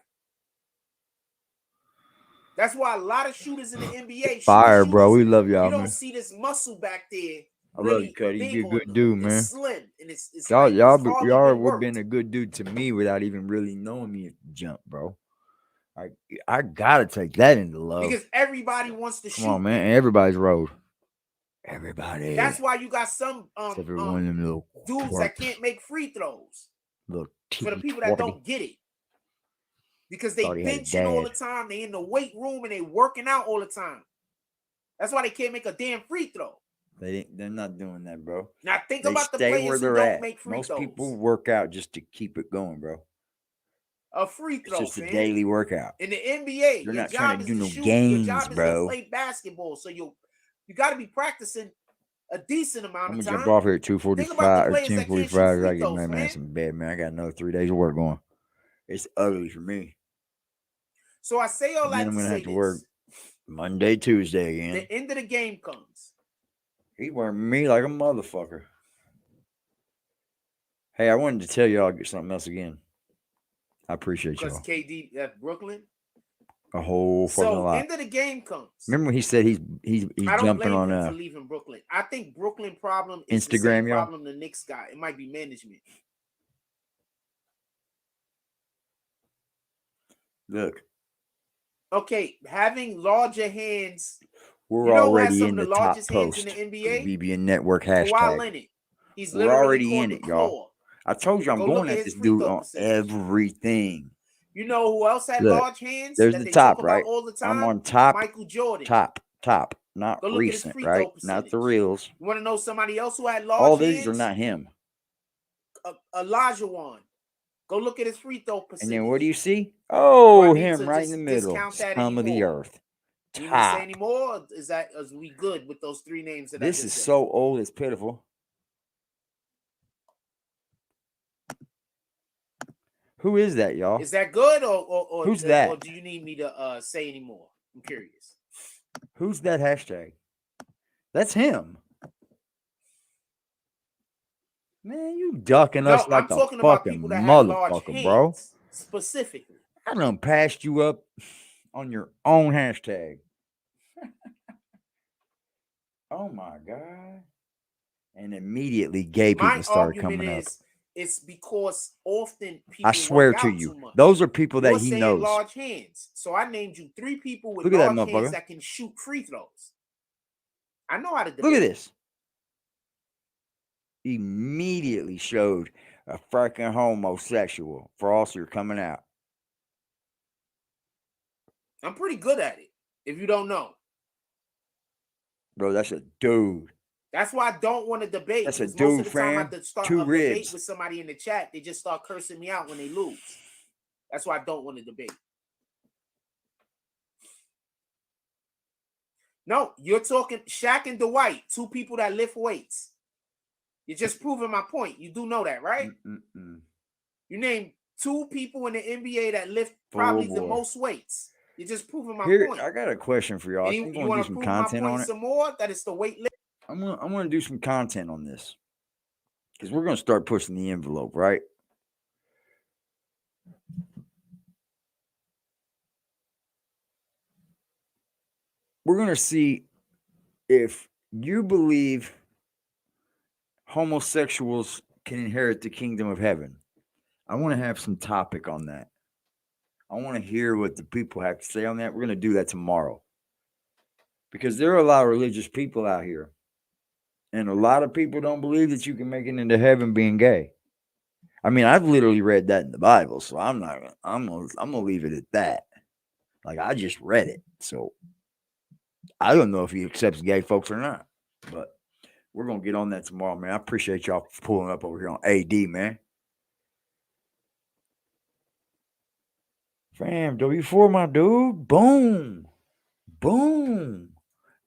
G: That's why a lot of shooters in the NBA,
A: Fire, bro. We love y'all,
G: you don't
A: man.
G: see this muscle back there.
A: I love you, Cuddy. You be a good dude, man.
G: It's slim and it's
A: y'all would been a good dude to me without even really knowing me at the jump, bro. I gotta take that into love.
G: Because everybody wants to shoot.
A: Come on, man. Everybody's road. Everybody.
G: That's why you got some
A: everyone them little
G: dudes that can't make free throws.
A: Little
G: for the people that don't get it. Because they benching all the time. They in the weight room and they working out all the time. That's why they can't make a damn free throw.
A: They're not doing that, bro.
G: Now think about the players who don't make free
A: Most
G: throws.
A: people work out just to keep it going, bro.
G: A free throw,
A: it's just a daily workout.
G: In the NBA,
A: you're
G: your
A: not
G: job
A: trying to
G: is
A: do
G: to
A: no
G: shoot.
A: games,
G: Your job is
A: bro.
G: to play basketball. So you got to be practicing a decent amount of time.
A: I'm gonna jump off here at 2:45 or 10:45. I get my man some bed, man. I got another 3 days of work going. It's ugly for me.
G: So I say all that
A: then I'm gonna
G: to
A: have to
G: this.
A: work Monday, Tuesday again.
G: The end of the game comes.
A: He working me like a motherfucker. Hey, I wanted to tell y'all something else again. I appreciate y'all.
G: Because KD at Brooklyn.
A: A whole fucking lot.
G: End of the game comes.
A: Remember when he said he's
G: I don't
A: jumping
G: blame
A: on
G: him for leaving Brooklyn. I think Brooklyn problem is
A: Instagram,
G: the same
A: y'all.
G: problem the Knicks got. It might be management.
A: Look.
G: Okay, having larger hands.
A: We're already in the top post. In the BBN network hashtag.
G: Kawhi Leonard. He's
A: We're already in it, y'all. I told you I'm going at this dude on everything.
G: You know who else had large hands?
A: There's the top, right?
G: All the time?
A: I'm on top.
G: Michael Jordan.
A: Top. Not recent, right? Not the reels.
G: You want to know somebody else who had large
A: All
G: hands?
A: these are not him.
G: Olajuwon. Go look at his free throw percentage.
A: And then what do you see? Oh, him right in the middle. Scum of the earth.
G: You need to say any more? Is we good with those three names?
A: This is so old, it's pitiful. Who is that, y'all?
G: Is that good or
A: who's that?
G: Or do you need me to say any more? I'm curious.
A: Who's that hashtag? That's him. Man, you ducking us like a fucking motherfucker, bro.
G: Specifically.
A: I done passed you up on your own hashtag. Oh my God. And immediately gay people started coming up.
G: It's because often people
A: I swear to you, those are people that he knows.
G: Large hands. So I named you 3 people with
A: Look at
G: large
A: that
G: hands that can shoot free throws. I know how to do.
A: Look at this. Immediately showed a freaking homosexual. Frost, you're coming out.
G: I'm pretty good at it. If you don't know,
A: bro, that's a dude.
G: That's why I don't want to debate.
A: That's a dude, most of the time I
G: start 2 ribs. Debate with somebody in the chat, they just start cursing me out when they lose. That's why I don't want to debate. No, you're talking Shaq and Dwight, two people that lift weights. You're just proving my point. You do know that, right? You named two people in the NBA that lift probably the most weights. You're just proving my point.
A: I got a question for y'all.
G: You want to prove my point some more? That it's the weight lift?
A: I'm gonna do some content on this because we're gonna start pushing the envelope, right? We're gonna see if you believe homosexuals can inherit the kingdom of heaven. I want to have some topic on that. I want to hear what the people have to say on that. We're going to do that tomorrow because there are a lot of religious people out here, and a lot of people don't believe that you can make it into heaven being gay. I mean, I've literally read that in the Bible, so I'm gonna leave it at that. Like, I just read it, so I don't know if he accepts gay folks or not, but we're gonna get on that tomorrow, man. I appreciate y'all pulling up over here on AD, man. Fam, W4, my dude. Boom. Boom.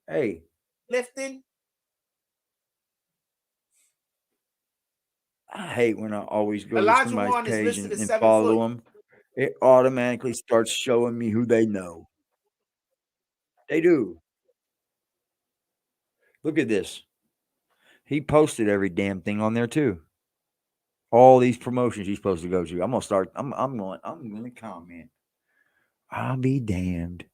A: Hey.
G: Lifting.
A: I hate when I always go
G: Elijah
A: to somebody's
G: Warren
A: page
G: is
A: and
G: 7
A: follow
G: foot.
A: them. It automatically starts showing me who they know. They do. Look at this. He posted every damn thing on there too. All these promotions he's supposed to go to. I'm gonna comment. I'll be damned.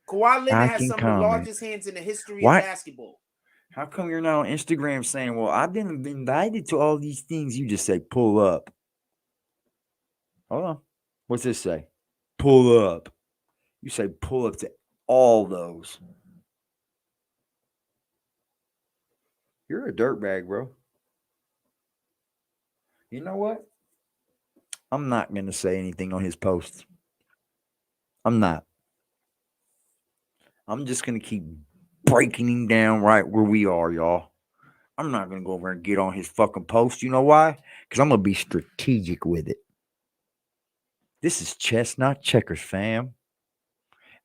G: Kawhi Leonard has some of the largest hands in the history of basketball.
A: How come you're not on Instagram saying, well, I've been invited to all these things? You just say, pull up. Hold on. What's this say? Pull up. You say pull up to all those. You're a dirtbag, bro. You know what? I'm not going to say anything on his posts. I'm not. I'm just going to keep breaking him down right where we are, y'all. I'm not going to go over and get on his fucking post. You know why? Because I'm going to be strategic with it. This is chess, not checkers, fam.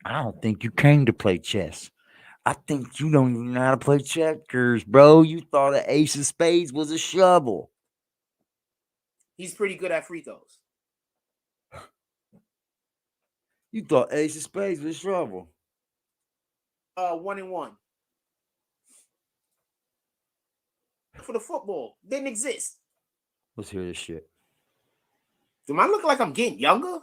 A: I don't think you came to play chess. I think you don't even know how to play checkers, bro. You thought an ace of spades was a shovel.
G: He's pretty good at free throws.
A: You thought ace of spades was a shovel.
G: 1-1. For the football. Didn't exist.
A: Let's hear this shit.
G: Do I look like I'm getting younger?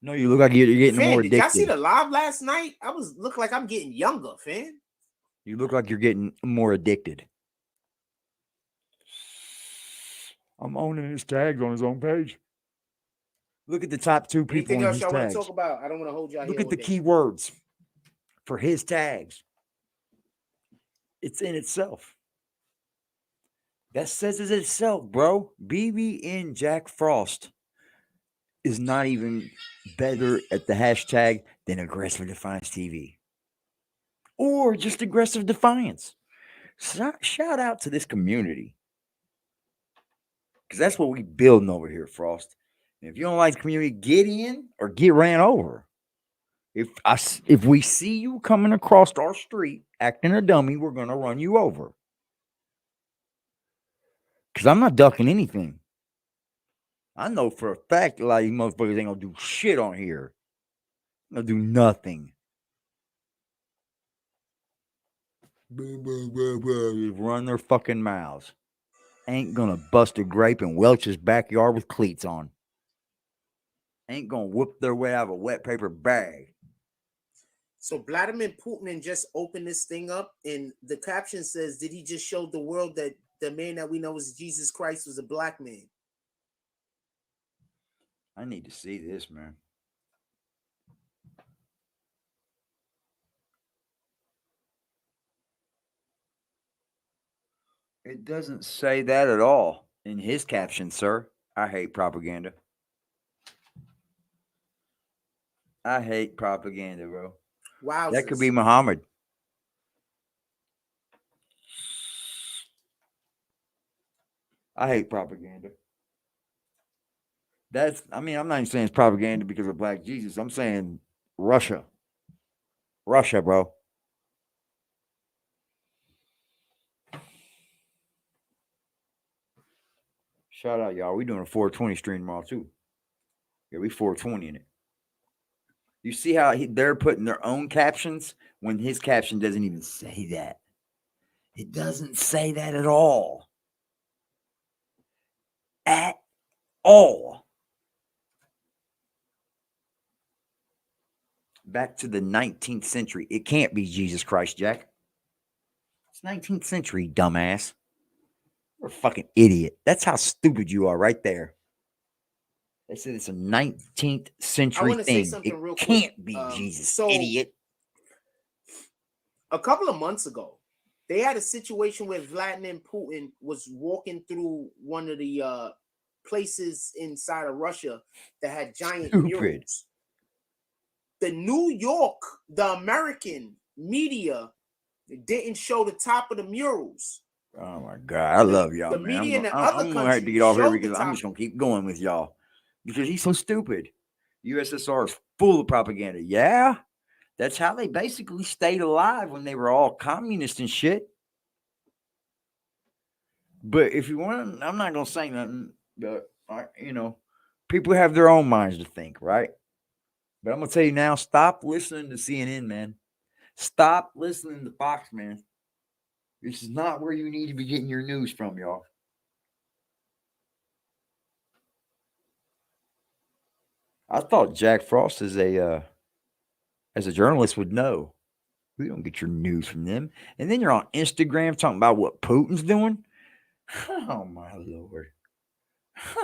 A: No, you look like you're getting more addicted.
G: Did y'all see the live last night? Look like I'm getting younger, fam.
A: You look like you're getting more addicted. I'm owning his tags on his own page. Look at the top 2 people.
G: Anything else y'all want to talk about? I don't want to hold y'all.
A: Look at the keywords for his tags. It's in itself. That says it itself, bro. BBN Jack Frost is not even better at the hashtag than AggressiveDefiance TV. Or just AggressiveDefiance. Shout out to this community. Because that's what we building over here, Frost. And if you don't like the community, get in or get ran over. If we see you coming across our street acting a dummy, we're going to run you over. Because I'm not ducking anything. I know for a fact a lot of you motherfuckers ain't going to do shit on here. They'll do nothing. Run their fucking mouths. Ain't going to bust a grape in Welch's backyard with cleats on. Ain't going to whoop their way out of a wet paper bag.
G: So Vladimir Putin just opened this thing up, and the caption says, did he just show the world that the man that we know as Jesus Christ was a black man?
A: I need to see this, man. It doesn't say that at all in his caption, sir. I hate propaganda. I hate propaganda, bro.
G: Wow.
A: That could be Muhammad. I hate propaganda. I'm not even saying it's propaganda because of Black Jesus. I'm saying Russia. Russia, bro. Shout out, y'all. We doing a 420 stream tomorrow too. Yeah, we 420 in it. You see how they're putting their own captions when his caption doesn't even say that. It doesn't say that at all. At all. Back to the 19th century. It can't be Jesus Christ, Jack. It's 19th century, dumbass. You're a fucking idiot. That's how stupid you are right there. They said it's a 19th century thing. It real can't be Jesus, so idiot.
G: A couple of months ago, they had a situation where Vladimir Putin was walking through one of the places inside of Russia that had giant murals. The New York, the American media didn't show the top of the murals.
A: Oh my God, I love y'all,
G: the
A: man.
G: media in the
A: I'm
G: other
A: gonna have to get off here because I'm
G: top.
A: just gonna keep going with y'all because he's so stupid. USSR is full of propaganda. Yeah, that's how they basically stayed alive when they were all communist and shit. But if you want, I'm not gonna say nothing. But you know, people have their own minds to think, right? But I'm gonna tell you now: stop listening to CNN, man. Stop listening to Fox, man. This is not where you need to be getting your news from, y'all. I thought Jack Frost as a journalist would know. We don't get your news from them. And then you're on Instagram talking about what Putin's doing. Oh my Lord.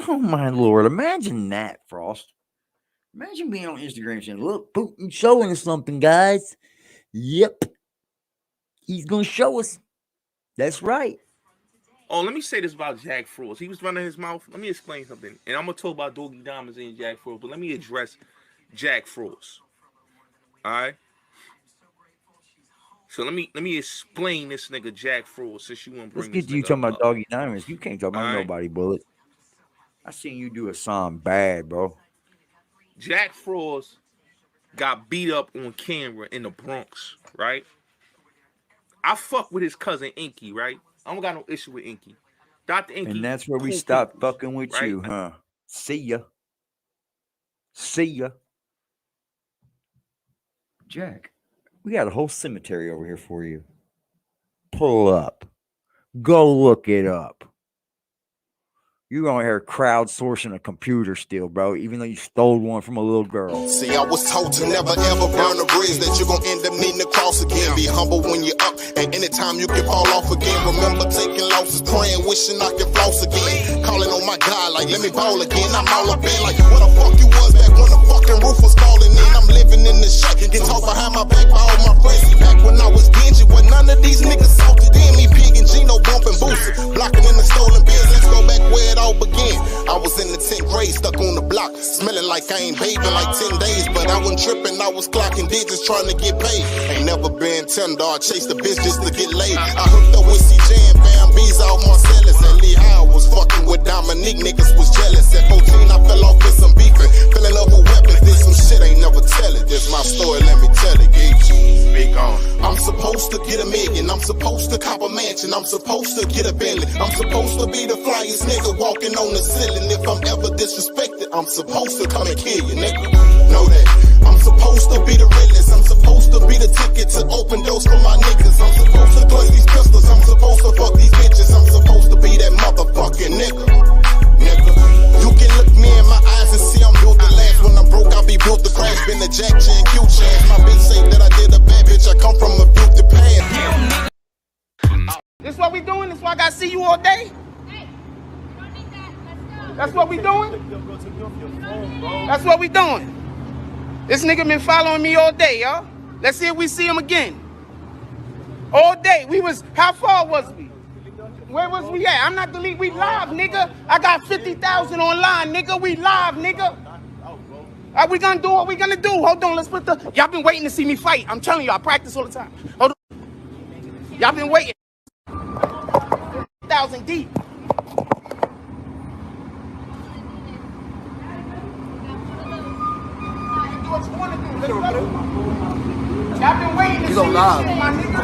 A: Oh my Lord. Imagine that, Frost. Imagine being on Instagram saying, look, Putin's showing us something, guys. Yep. He's gonna show us. That's right.
J: Oh, let me say this about Jack Frost. He was running his mouth. Let me explain something. And I'm going to talk about Doogie Diamonds and Jack Frost, but let me address Jack Frost. All right? So let me explain this nigga Jack Frost since you want to bring
A: Let's get to you talking about Doggy Diamonds. You can't talk about nobody, Bullet. I seen you do a song bad, bro.
J: Jack Frost got beat up on camera in the Bronx, right? I fuck with his cousin Inky, right? I don't got no issue with Inky. Dr. Inky.
A: And that's where we stopped fucking with right? You, huh? See ya. See ya. Jack, we got a whole cemetery over here for you. Pull up. Go look it up. You're going to hear crowdsourcing a computer still, bro, even though you stole one from a little girl.
K: See, I was told to never ever burn a bridge, that you're going to end up needing to cross again. Be humble when you're up, and anytime you can fall off again. Remember taking losses, praying, wishing I could floss again. Calling on my God, like, let me ball again. I'm all up in, like, what the fuck you was back when the fucking roof was falling in. I'm living in the shack, can talk behind my back by all my friends. Back when I was dingy, when none of these niggas salted in me. Pig and Gino bumping boosters, blocking in the stolen bills. Let's go back where it all began. I was in the 10th grade, stuck on the block, smelling like I ain't bathing like 10 days, but I wasn't tripping, I was clocking digits trying to get paid. Ain't never been tender, I chased the bitch just to get laid. I hooked up with CJ and Bambi's out Marcellus. At Lehigh, I was fucking with Dominique, niggas was jealous. At 14, I fell off with some beefing, filling up with weapons, did some shit, ain't never tell it. This my story, let me tell it, speak on. I'm supposed to get a million, I'm supposed to cop a mansion, I'm supposed to get a Bentley, I'm supposed to be the flyest nigga walking on the ceiling. If I'm ever disrespected, I'm supposed to come and kill you, nigga. Know that. I'm supposed to be the realest, I'm supposed to be the ticket to open doors for my niggas. I'm supposed to clutch these pistols, I'm supposed to fuck these bitches, I'm supposed to be that motherfucking nigga. You can look me in my eyes and see I'm built to last. When I'm broke, I'll be built to crash. Been a Jack Chan Q chance. My bitch say that I did a bad bitch, I come from a built to pass.
C: This what we doing? This why I gotta see you all day? That's what we doing? That's what we doing. This nigga been following me all day, y'all. Let's see if we see him again. All day. We was, how far was we? Where was we at? I'm not deleting. We live, nigga. I got 50,000 online, nigga. We live, nigga. Are we gonna do what we gonna do? Hold on, let's put the, y'all been waiting to see me fight. I'm telling you, I practice all the time. Hold on. Y'all been waiting. 1,000 deep. What you wanna do? Let's go. Y'all been waiting to see me live. Shit, my nigga.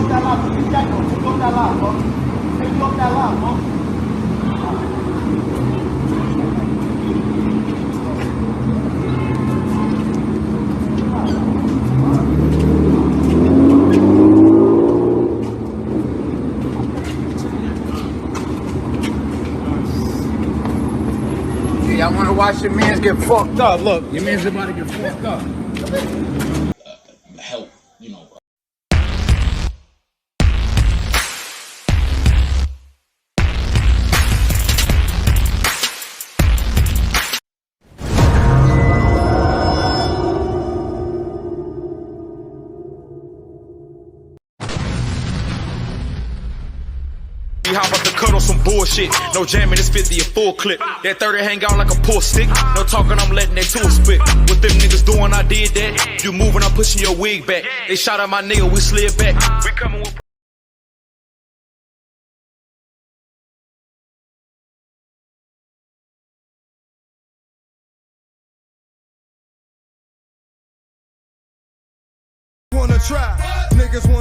L: off that lot. Take that though. Take off that lot, bro. Take you off that lot, bro.
A: Y'all want to watch your mans get fucked up? Look, your mans about to get fucked up.
M: Help, you know.
N: How about the cut on some bullshit? No jamming, it's 50 a full clip. That 30 hang out like a pull stick. No talking, I'm letting that tool spit. What them niggas doing, I did that. You moving, I'm pushing your wig back. They shot at my nigga, we slid back. We coming with.
O: Wanna try, niggas want.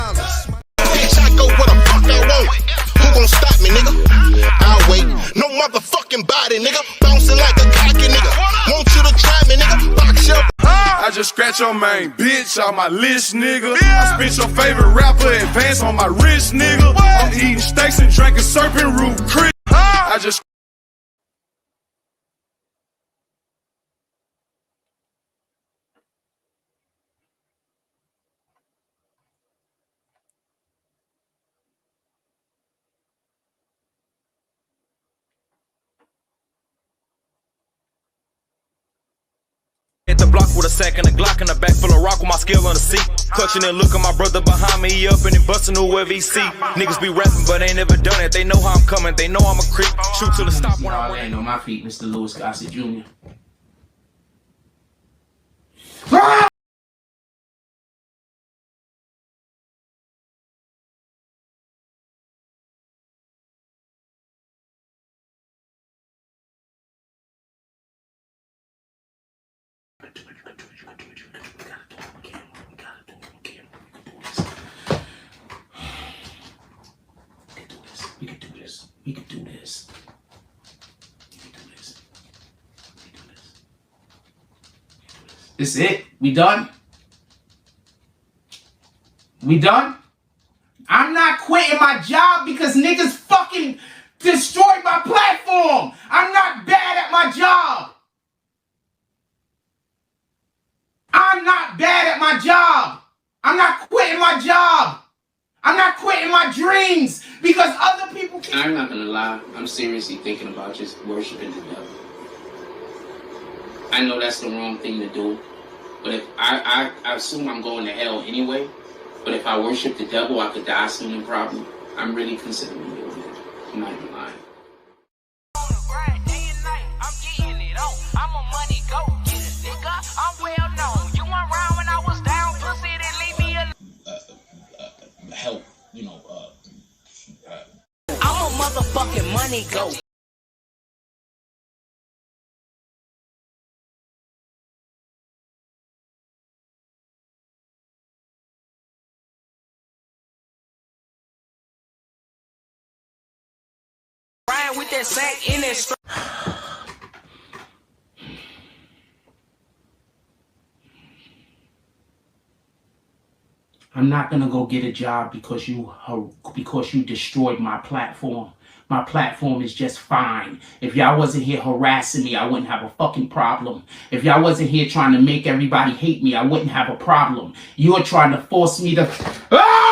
K: I go where the fuck I want. Who gon' stop me, nigga? I'll wait. No motherfucking body, nigga. Bouncing like a cocky nigga. Want you to try me, nigga? Box your.
O: I just scratch your main bitch on my list, nigga. I spit your favorite rapper advance on my wrist, nigga. I'm eating steaks and drinking serpent root creek. I just.
N: At the block with a sack and a Glock in the back full of rock with my scale on the seat. Clutching and looking my brother behind me, he up and he busting whoever he see. Niggas be rapping but ain't never done it. They know how I'm coming, they know I'm a creep. Shoot till the stop when I
C: land on my feet, Mr. Louis Gossett Jr. We can do this. We can do this. This is it? We done? We done? I'm not quitting my job because niggas fucking destroyed my platform. I'm not bad at my job. I'm not bad at my job. I'm not quitting my job. I'm not quitting my dreams because other people can. I'm not gonna lie. I'm seriously thinking about just worshiping the devil. I know that's the wrong thing to do, but if I assume I'm going to hell anyway. But if I worship the devil, I could die soon and probably. I'm really considering doing it. I'm not even lying.
M: Help, you know,
C: I'm a motherfucking money go. Ryan with that sack in that. I'm not gonna go get a job because you destroyed my platform. My platform is just fine. If y'all wasn't here harassing me, I wouldn't have a fucking problem. If y'all wasn't here trying to make everybody hate me, I wouldn't have a problem. You're trying to force me to. Ah!